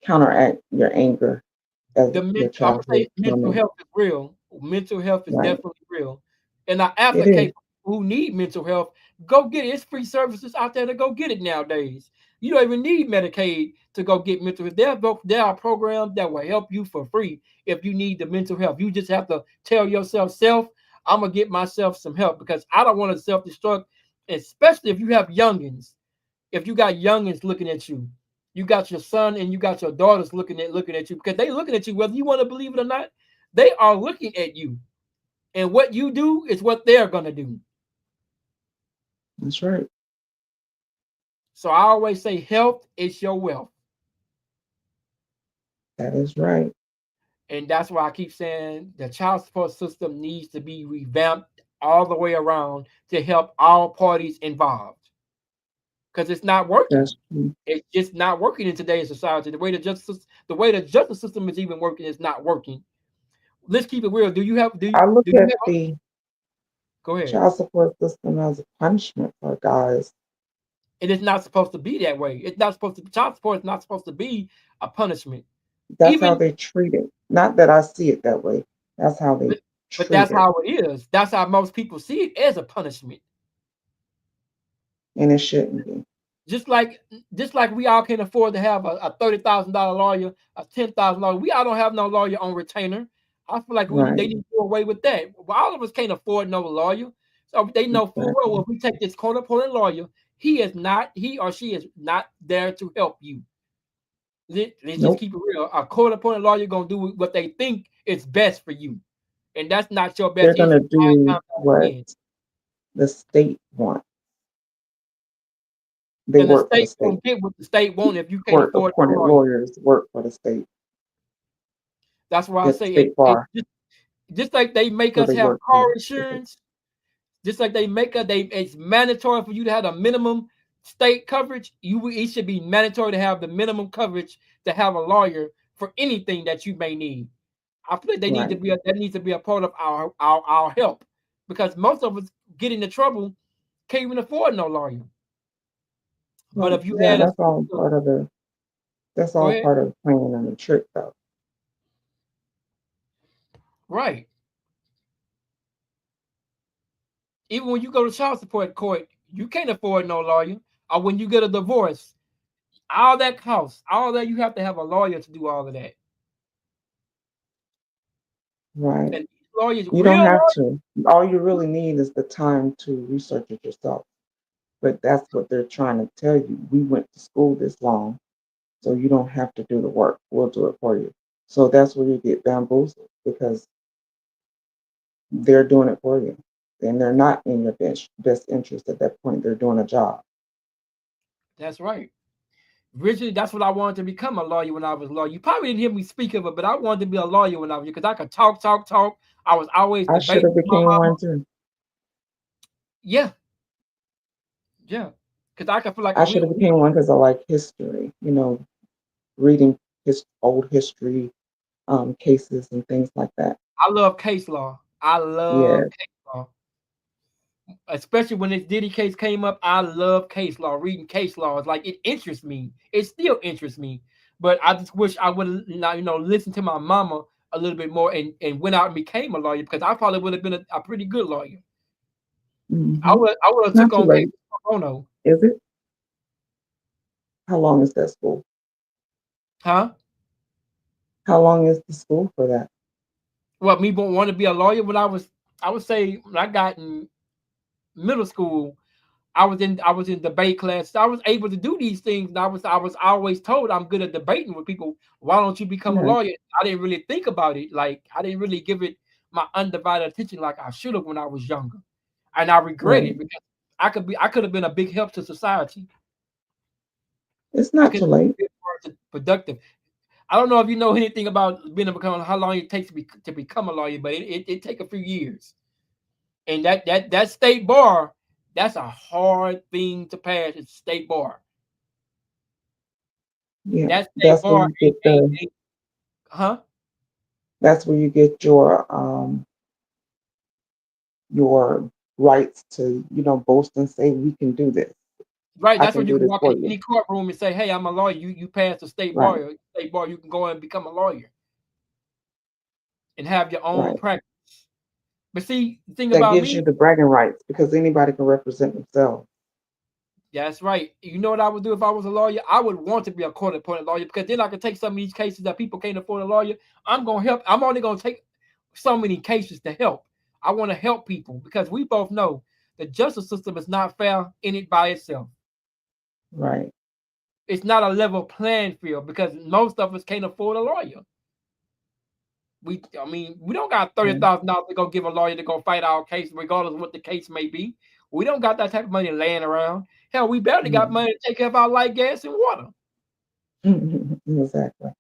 counteract your anger as your I'm gonna say childhood mental torment. health is real. Mental health is Right. definitely real, and I It is. advocate for who need mental health. Go get it. It's free services out there to go get it nowadays. You don't even need Medicaid to go get mental health. There are programs that will help you for free if you need the mental health. You just have to tell yourself, I'm gonna get myself some help because I don't want to self destruct, especially if you have youngins. If you got youngins looking at you, you got your son and you got your daughters looking at you because they looking at you whether you want to believe it or not. They are looking at you, and what you do is what they're gonna do. That's right. So I always say, health is your wealth, That is right. and that's why I keep saying the child support system needs to be revamped all the way around to help all parties involved because it's not working. That's true. It's just not working in today's society. The way the justice system is even working is not working. Let's keep it real. I look Do you at have the go ahead. child support system as a punishment for guys. And it's not supposed to be that way. It's not supposed to child support is not supposed to be a punishment. That's how Even they treat it. Not that I see it that way. That's how they but treat that's it. how it is. That's how most people see it as a punishment. And it shouldn't be. Just like just like we all can afford to have a $30,000 lawyer, a $10,000 lawyer. We all don't have no lawyer on retainer. I feel like they Right. need to do away with that. Well, all of us can't afford no lawyer. So they know full well, Exactly. if we take this court appointed lawyer, he or she is not there to help you. Let's just Nope. keep it real. A court appointed lawyer gonna do what they think is best for you, and that's not your They're best gonna interest nine do times out of what 10. the state wants. They And the work for the state state. gonna get what the state want if you can't Court afford no appointed lawyer. lawyers work for the state. That's why I Get the say state bar, just like they make so us they have work for car the state. insurance, just like it's mandatory for you to have a minimum state coverage. It should be mandatory to have the minimum coverage to have a lawyer for anything that you may need. I feel like Right. that needs to be a part of our help because most of us get into trouble can't even afford no lawyer. But Well, if you yeah, had a that's all system, part of the that's go all ahead, part of the plan and the trick though. right? Even when you go to child support court, you can't afford no lawyer. Or when you get a divorce, all that costs, all that you have to have a lawyer to do all of that. Right. And these lawyers, You don't real have lawyers, to. All you really need is the time to research it yourself. But that's what they're trying to tell you. We went to school this long, so you don't have to do the work. We'll do it for you. So that's where you get bamboozled because they're doing it for you. And they're not in your best interest at that point. They're doing a job. that's right. Originally, that's what I wanted to become a lawyer when I was a lawyer. You probably didn't hear me speak of it, but I wanted to be a lawyer when I was because I could talk. I was always I should debating have with my became mama. one too. Yeah, yeah. Because I could feel like I should have became one because I like history, reading old history cases and things like that. I love case law. I love Yeah, case law. Especially when this Diddy case came up, I love case law. Reading case laws, like it interests me. It still interests me. But I just wish I would, listen to my mama a little bit more and went out and became a lawyer because I probably would have been a pretty good lawyer. Hmm. I would have Not took too on cases late, pro bono, is it? How long is that school? huh? How long is the school for that? Well, me want to be a lawyer when I would say when I got in middle school, I was in debate class. So I was able to do these things. And I was always told I'm good at debating with people. Why don't you become a Right, lawyer? I didn't really think about it. Like I didn't really give it my undivided attention like I should have when I was younger. And I regret right. it because I could have been a big help to society. It's I not could too have been late. productive. I don't know if you know anything about being a become how long it takes to become a lawyer, but it take a few years. And that state bar, that's a hard thing to pass. It's state bar. Yeah, That state that's where bar you get the. huh? That's where you get your rights to boast and say we can do this. Right. I That's can when you do can this walk for in you. any courtroom and say, "Hey, I'm a lawyer." You pass the state Right, bar. State bar. You can go and become a lawyer and have your own right. practice. But see, the thing That about gives you me, the bragging rights because anybody can represent themselves. yeah, that's right. You know what I would do if I was a lawyer? I would want to be a court appointed lawyer because then I could take some of these cases that people can't afford a lawyer. I'm gonna help. I'm only gonna take so many cases to help. I want to help people because we both know the justice system is not fair in it by itself. Right. It's not a level playing field because most of us can't afford a lawyer. I mean, we don't got Yeah. $30,000 to go give a lawyer to go fight our case, regardless of what the case may be. We don't got that type of money laying around. Hell, we barely got Mhm. money to take care of our light, gas, and water. Exactly.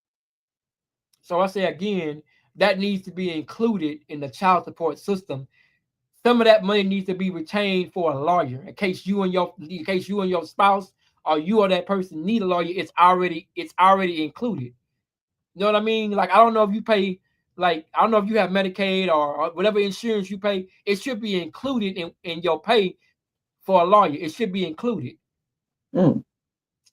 So I say again, that needs to be included in the child support system. Some of that money needs to be retained for a lawyer in case you and your spouse or you or that person need a lawyer. It's already included. You know what I mean? Like I don't know if you pay, like I don't know if you have Medicaid or whatever insurance you pay. It should be included in your pay for a lawyer. It should be included Mm,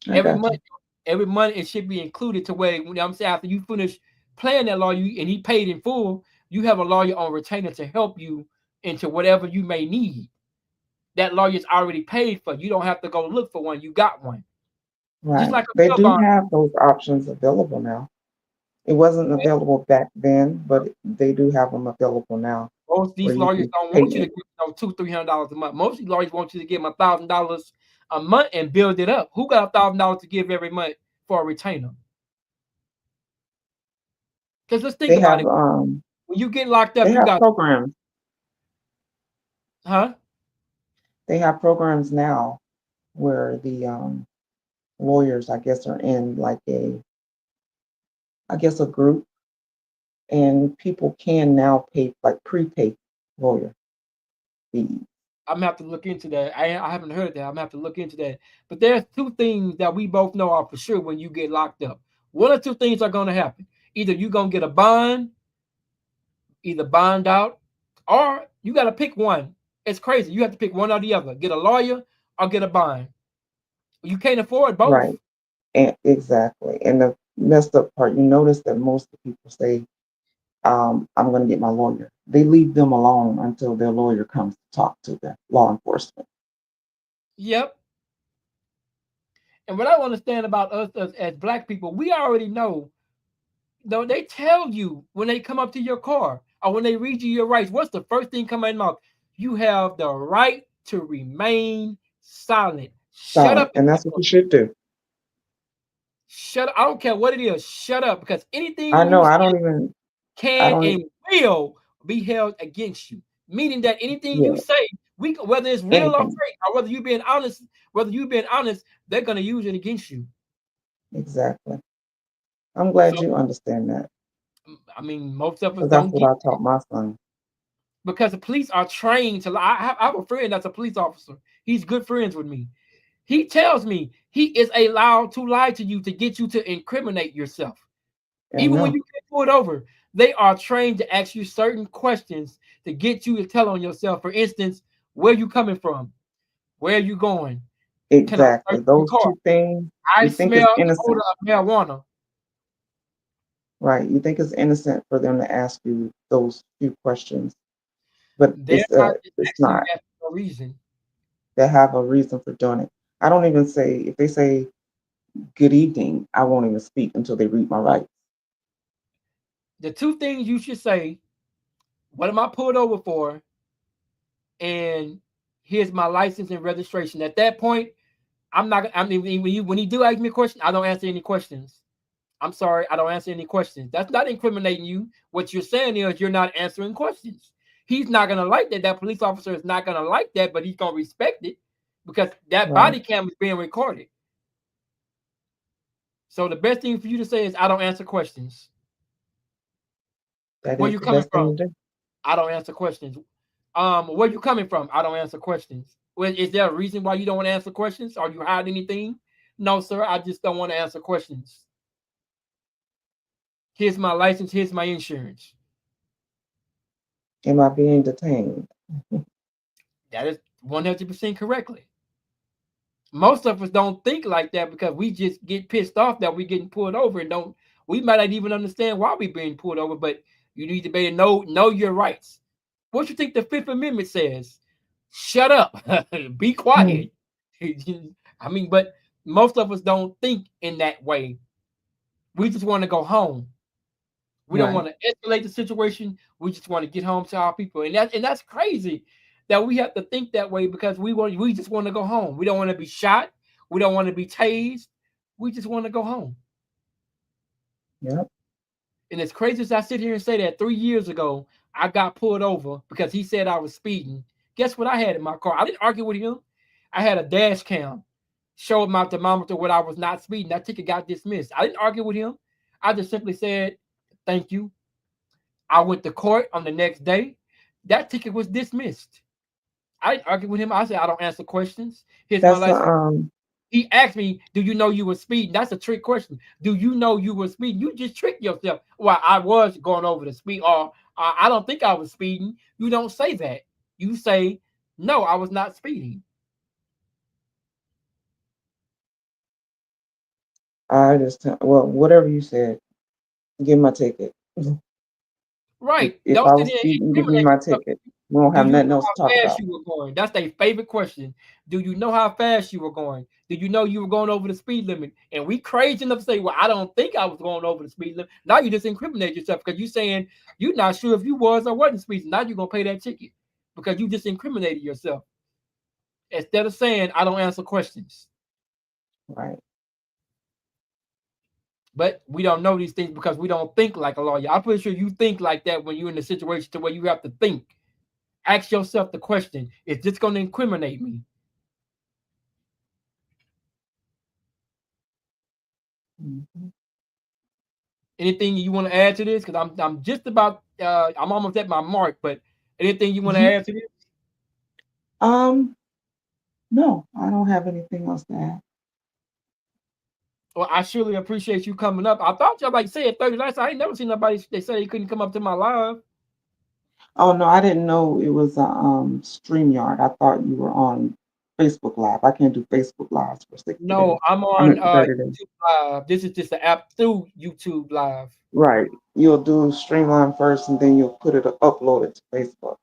I every got month. you. Every month it should be included to where I'm saying after you finish paying that lawyer and he paid in full, you have a lawyer on retainer to help you into whatever you may need. That lawyer's already paid for. You don't have to go look for one. You got one. Just Right. like a They bail do bond. have those options available now. It wasn't available back then, but they do have them available now Most of where these you lawyers can don't pay want you to it. give $200-300 a month. Most of these lawyers want you to give them $1,000 a month and build it up. Who got $1,000 to give every month for a retainer? Because let's think They about have it. When you get locked they up, you have got programs. huh? They have programs now where the lawyers, I guess, are in like a group, and people can now pay like prepay lawyer fees. I'm gonna have to look into that. I haven't heard that. I'm gonna have to look into that. But there's two things that we both know are for sure when you get locked up. One or two things are gonna happen. Either you're gonna get a bond, either bond out, or you gotta pick one. It's crazy. You have to pick one or the other. Get a lawyer or get a bond. You can't afford both. Right. And exactly. And the messed up part, you notice that most of the people say, I'm going to get my lawyer. They leave them alone until their lawyer comes to talk to the law enforcement. Yep. And what I understand about us as black people, we already know. Though they tell you when they come up to your car or when they read you your rights, what's the first thing come out of your mouth? You have the right to remain silent. Shut Silent. up and And that's what listen. you should do. Shut up. I don't care what it is. Shut up because anything I you know. say I can don't, and will be held against you. Meaning that anything you yeah, say, whether it's real or anything. fake, or whether you being honest, they're gonna use it against you. Exactly. I'm glad So you understand that I mean, most of us because that's don't what get I taught my son. because the police are trained to lie. I have a friend that's a police officer. He's good friends with me. He tells me he is allowed to lie to you to get you to incriminate yourself. I Even when know. you get pulled over, they are trained to ask you certain questions to get you to tell on yourself. For instance, where you coming from? Where are you going? Can I search Exactly. your Those car? two things I you think smell is the odor innocent. of marijuana. Right. You think it's innocent for them to ask you those few questions, but They're not just it's asking you not. that for no reason. They have a reason for doing it. I don't even say if they say good evening, I won't even speak until they read my rights. The two things you should say: what am I pulled over for? And here's my license and registration. At that point, I'm not. I mean, when you do ask me a question, I don't answer any questions. I'm sorry, I don't answer any questions. That's not incriminating you. What you're saying is you're not answering questions. He's not gonna like that. That police officer is not gonna like that, but he's gonna respect it because that Right. body cam is being recorded. So the best thing for you to say is I don't answer questions. That Where is you the coming best from? thing to do. I don't answer questions. Where you coming from? I don't answer questions. Well, is there a reason why you don't want to answer questions? Are you hiding anything? No, sir. I just don't want to answer questions. Here's my license. Here's my insurance. Am I being detained? That is 100% correctly. Most of us don't think like that because we just get pissed off that we're getting pulled over and don't. We might not even understand why we're being pulled over, but you need to be able to know your rights. What you think the Fifth Amendment says? Shut up, be Hmm. quiet. I mean, but most of us don't think in that way. We just want to go home. We don't Right. want to escalate the situation. We just want to get home to our people, and that's crazy that we have to think that way because we just want to go home. We don't want to be shot. We don't want to be tased. We just want to go home. Yep. And as crazy as I sit here and say that 3 years ago, I got pulled over because he said I was speeding. Guess what I had in my car? I didn't argue with him. I had a dash cam, showed my thermometer what I was not speeding. That ticket got dismissed. I didn't argue with him. I just simply said, thank you. I went to court on the next day. That ticket was dismissed. I didn't argue with him. I said, I don't answer questions. Here's my That's a license. He asked me, do you know you were speeding? That's a trick question. Do you know you were speeding? You just tricked yourself. Well, I was going over the speed, or I don't think I was speeding. You don't say that. You say, no, I was not speeding. well, whatever you said, give my ticket. Right. If Don't I sit was here and speeding, give me incriminate my yourself. ticket. We won't Do have you nothing know else to how talk fast about. you were going? That's their favorite question. Do you know how fast you were going? Do you know you were going over the speed limit? And we crazy enough to say, well, I don't think I was going over the speed limit. Now you just incriminate yourself because you're saying you're not sure if you was or wasn't speeding. Now you're gonna pay that ticket because you just incriminated yourself. Instead of saying I don't answer questions. Right. But we don't know these things because we don't think like a lawyer. I'm pretty sure you think like that when you're in a situation to where you have to think. Ask yourself the question: is this going to incriminate me? Mhm. Anything you want to add to this? Because I'm just about I'm almost at my mark. But anything you want to add to this? um, no, I don't have anything else to add. Well, I surely appreciate you coming up. I thought y'all like said 30 last. I ain't never seen nobody they say they couldn't come up to my live. Oh no, I didn't know it was a StreamYard. I thought you were on Facebook Live. I can't do Facebook Lives for 60 No, days. I'm I on mean for 30 days. YouTube Live. This is just an app through YouTube Live. Right. You'll do Streamline first and then you'll put it upload it to Facebook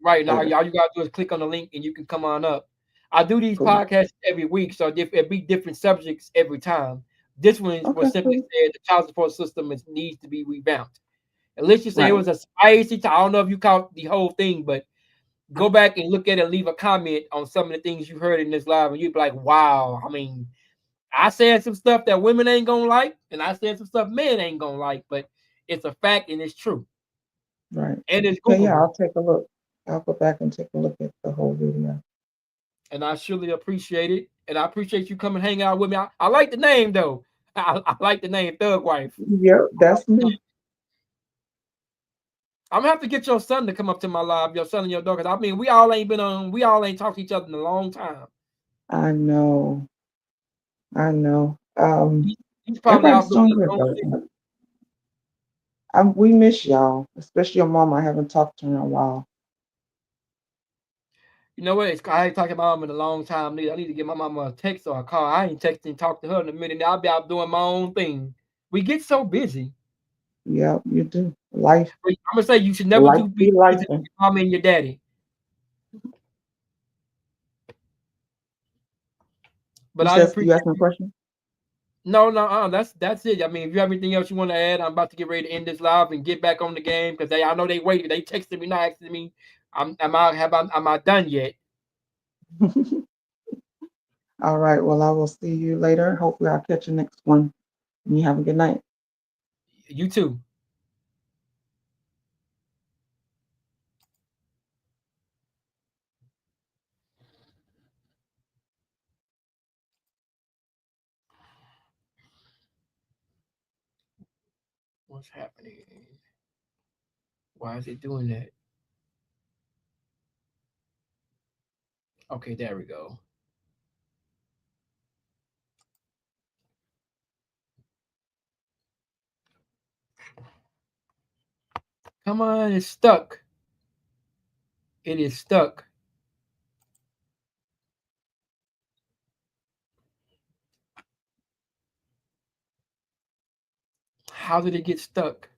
Right now, later. all you gotta do is click on the link and you can come on up. I do these Cool. podcasts every week, so it'll be different subjects every time. This one was Okay, simply cool. said the child support system needs to be revamped. And let's just say it Right. was a spicy time. I don't know if you caught the whole thing, but go back and look at it and leave a comment on some of the things you heard in this live, and you'd be like, wow. I mean, I said some stuff that women ain't gonna like, and I said some stuff men ain't gonna like, but it's a fact and it's true. Right. And it's Okay, yeah, Googleable. I'll take a look. I'll go back and take a look at the whole video. And I surely appreciate it. And I appreciate you coming hang out with me. I like the name though. I like the name Thug Wife. Yep, that's me. I'm gonna have to get your son to come up to my live, your son and your daughter. I mean, we all ain't talked to each other in a long time. I know. I know. He's probably Everybody's out doing doing his good own though. thing. We miss y'all, especially your mom. I haven't talked to her in a while. You know what? I ain't talked to my mom in a long time. I need to get my mama a text or a call. I ain't texting, talk to her in a minute. I'll be out doing my own thing. We get so busy. Yep, you do. Life, But I'm gonna say you should never life do be be life. crazy with your mama and your daddy. But You I said you appreciate asked me a you. question. No, no, that's it. I mean, if you have anything else you want to add, I'm about to get ready to end this live and get back on the game because I know they waited. They texted me, not asking me, am I done yet? All right. Well, I will see you later. Hopefully, I'll catch you next one. And you have a good night. You too. What's happening? Why is it doing that? Okay, there we go. Come on, it's stuck. It is stuck. How did it get stuck?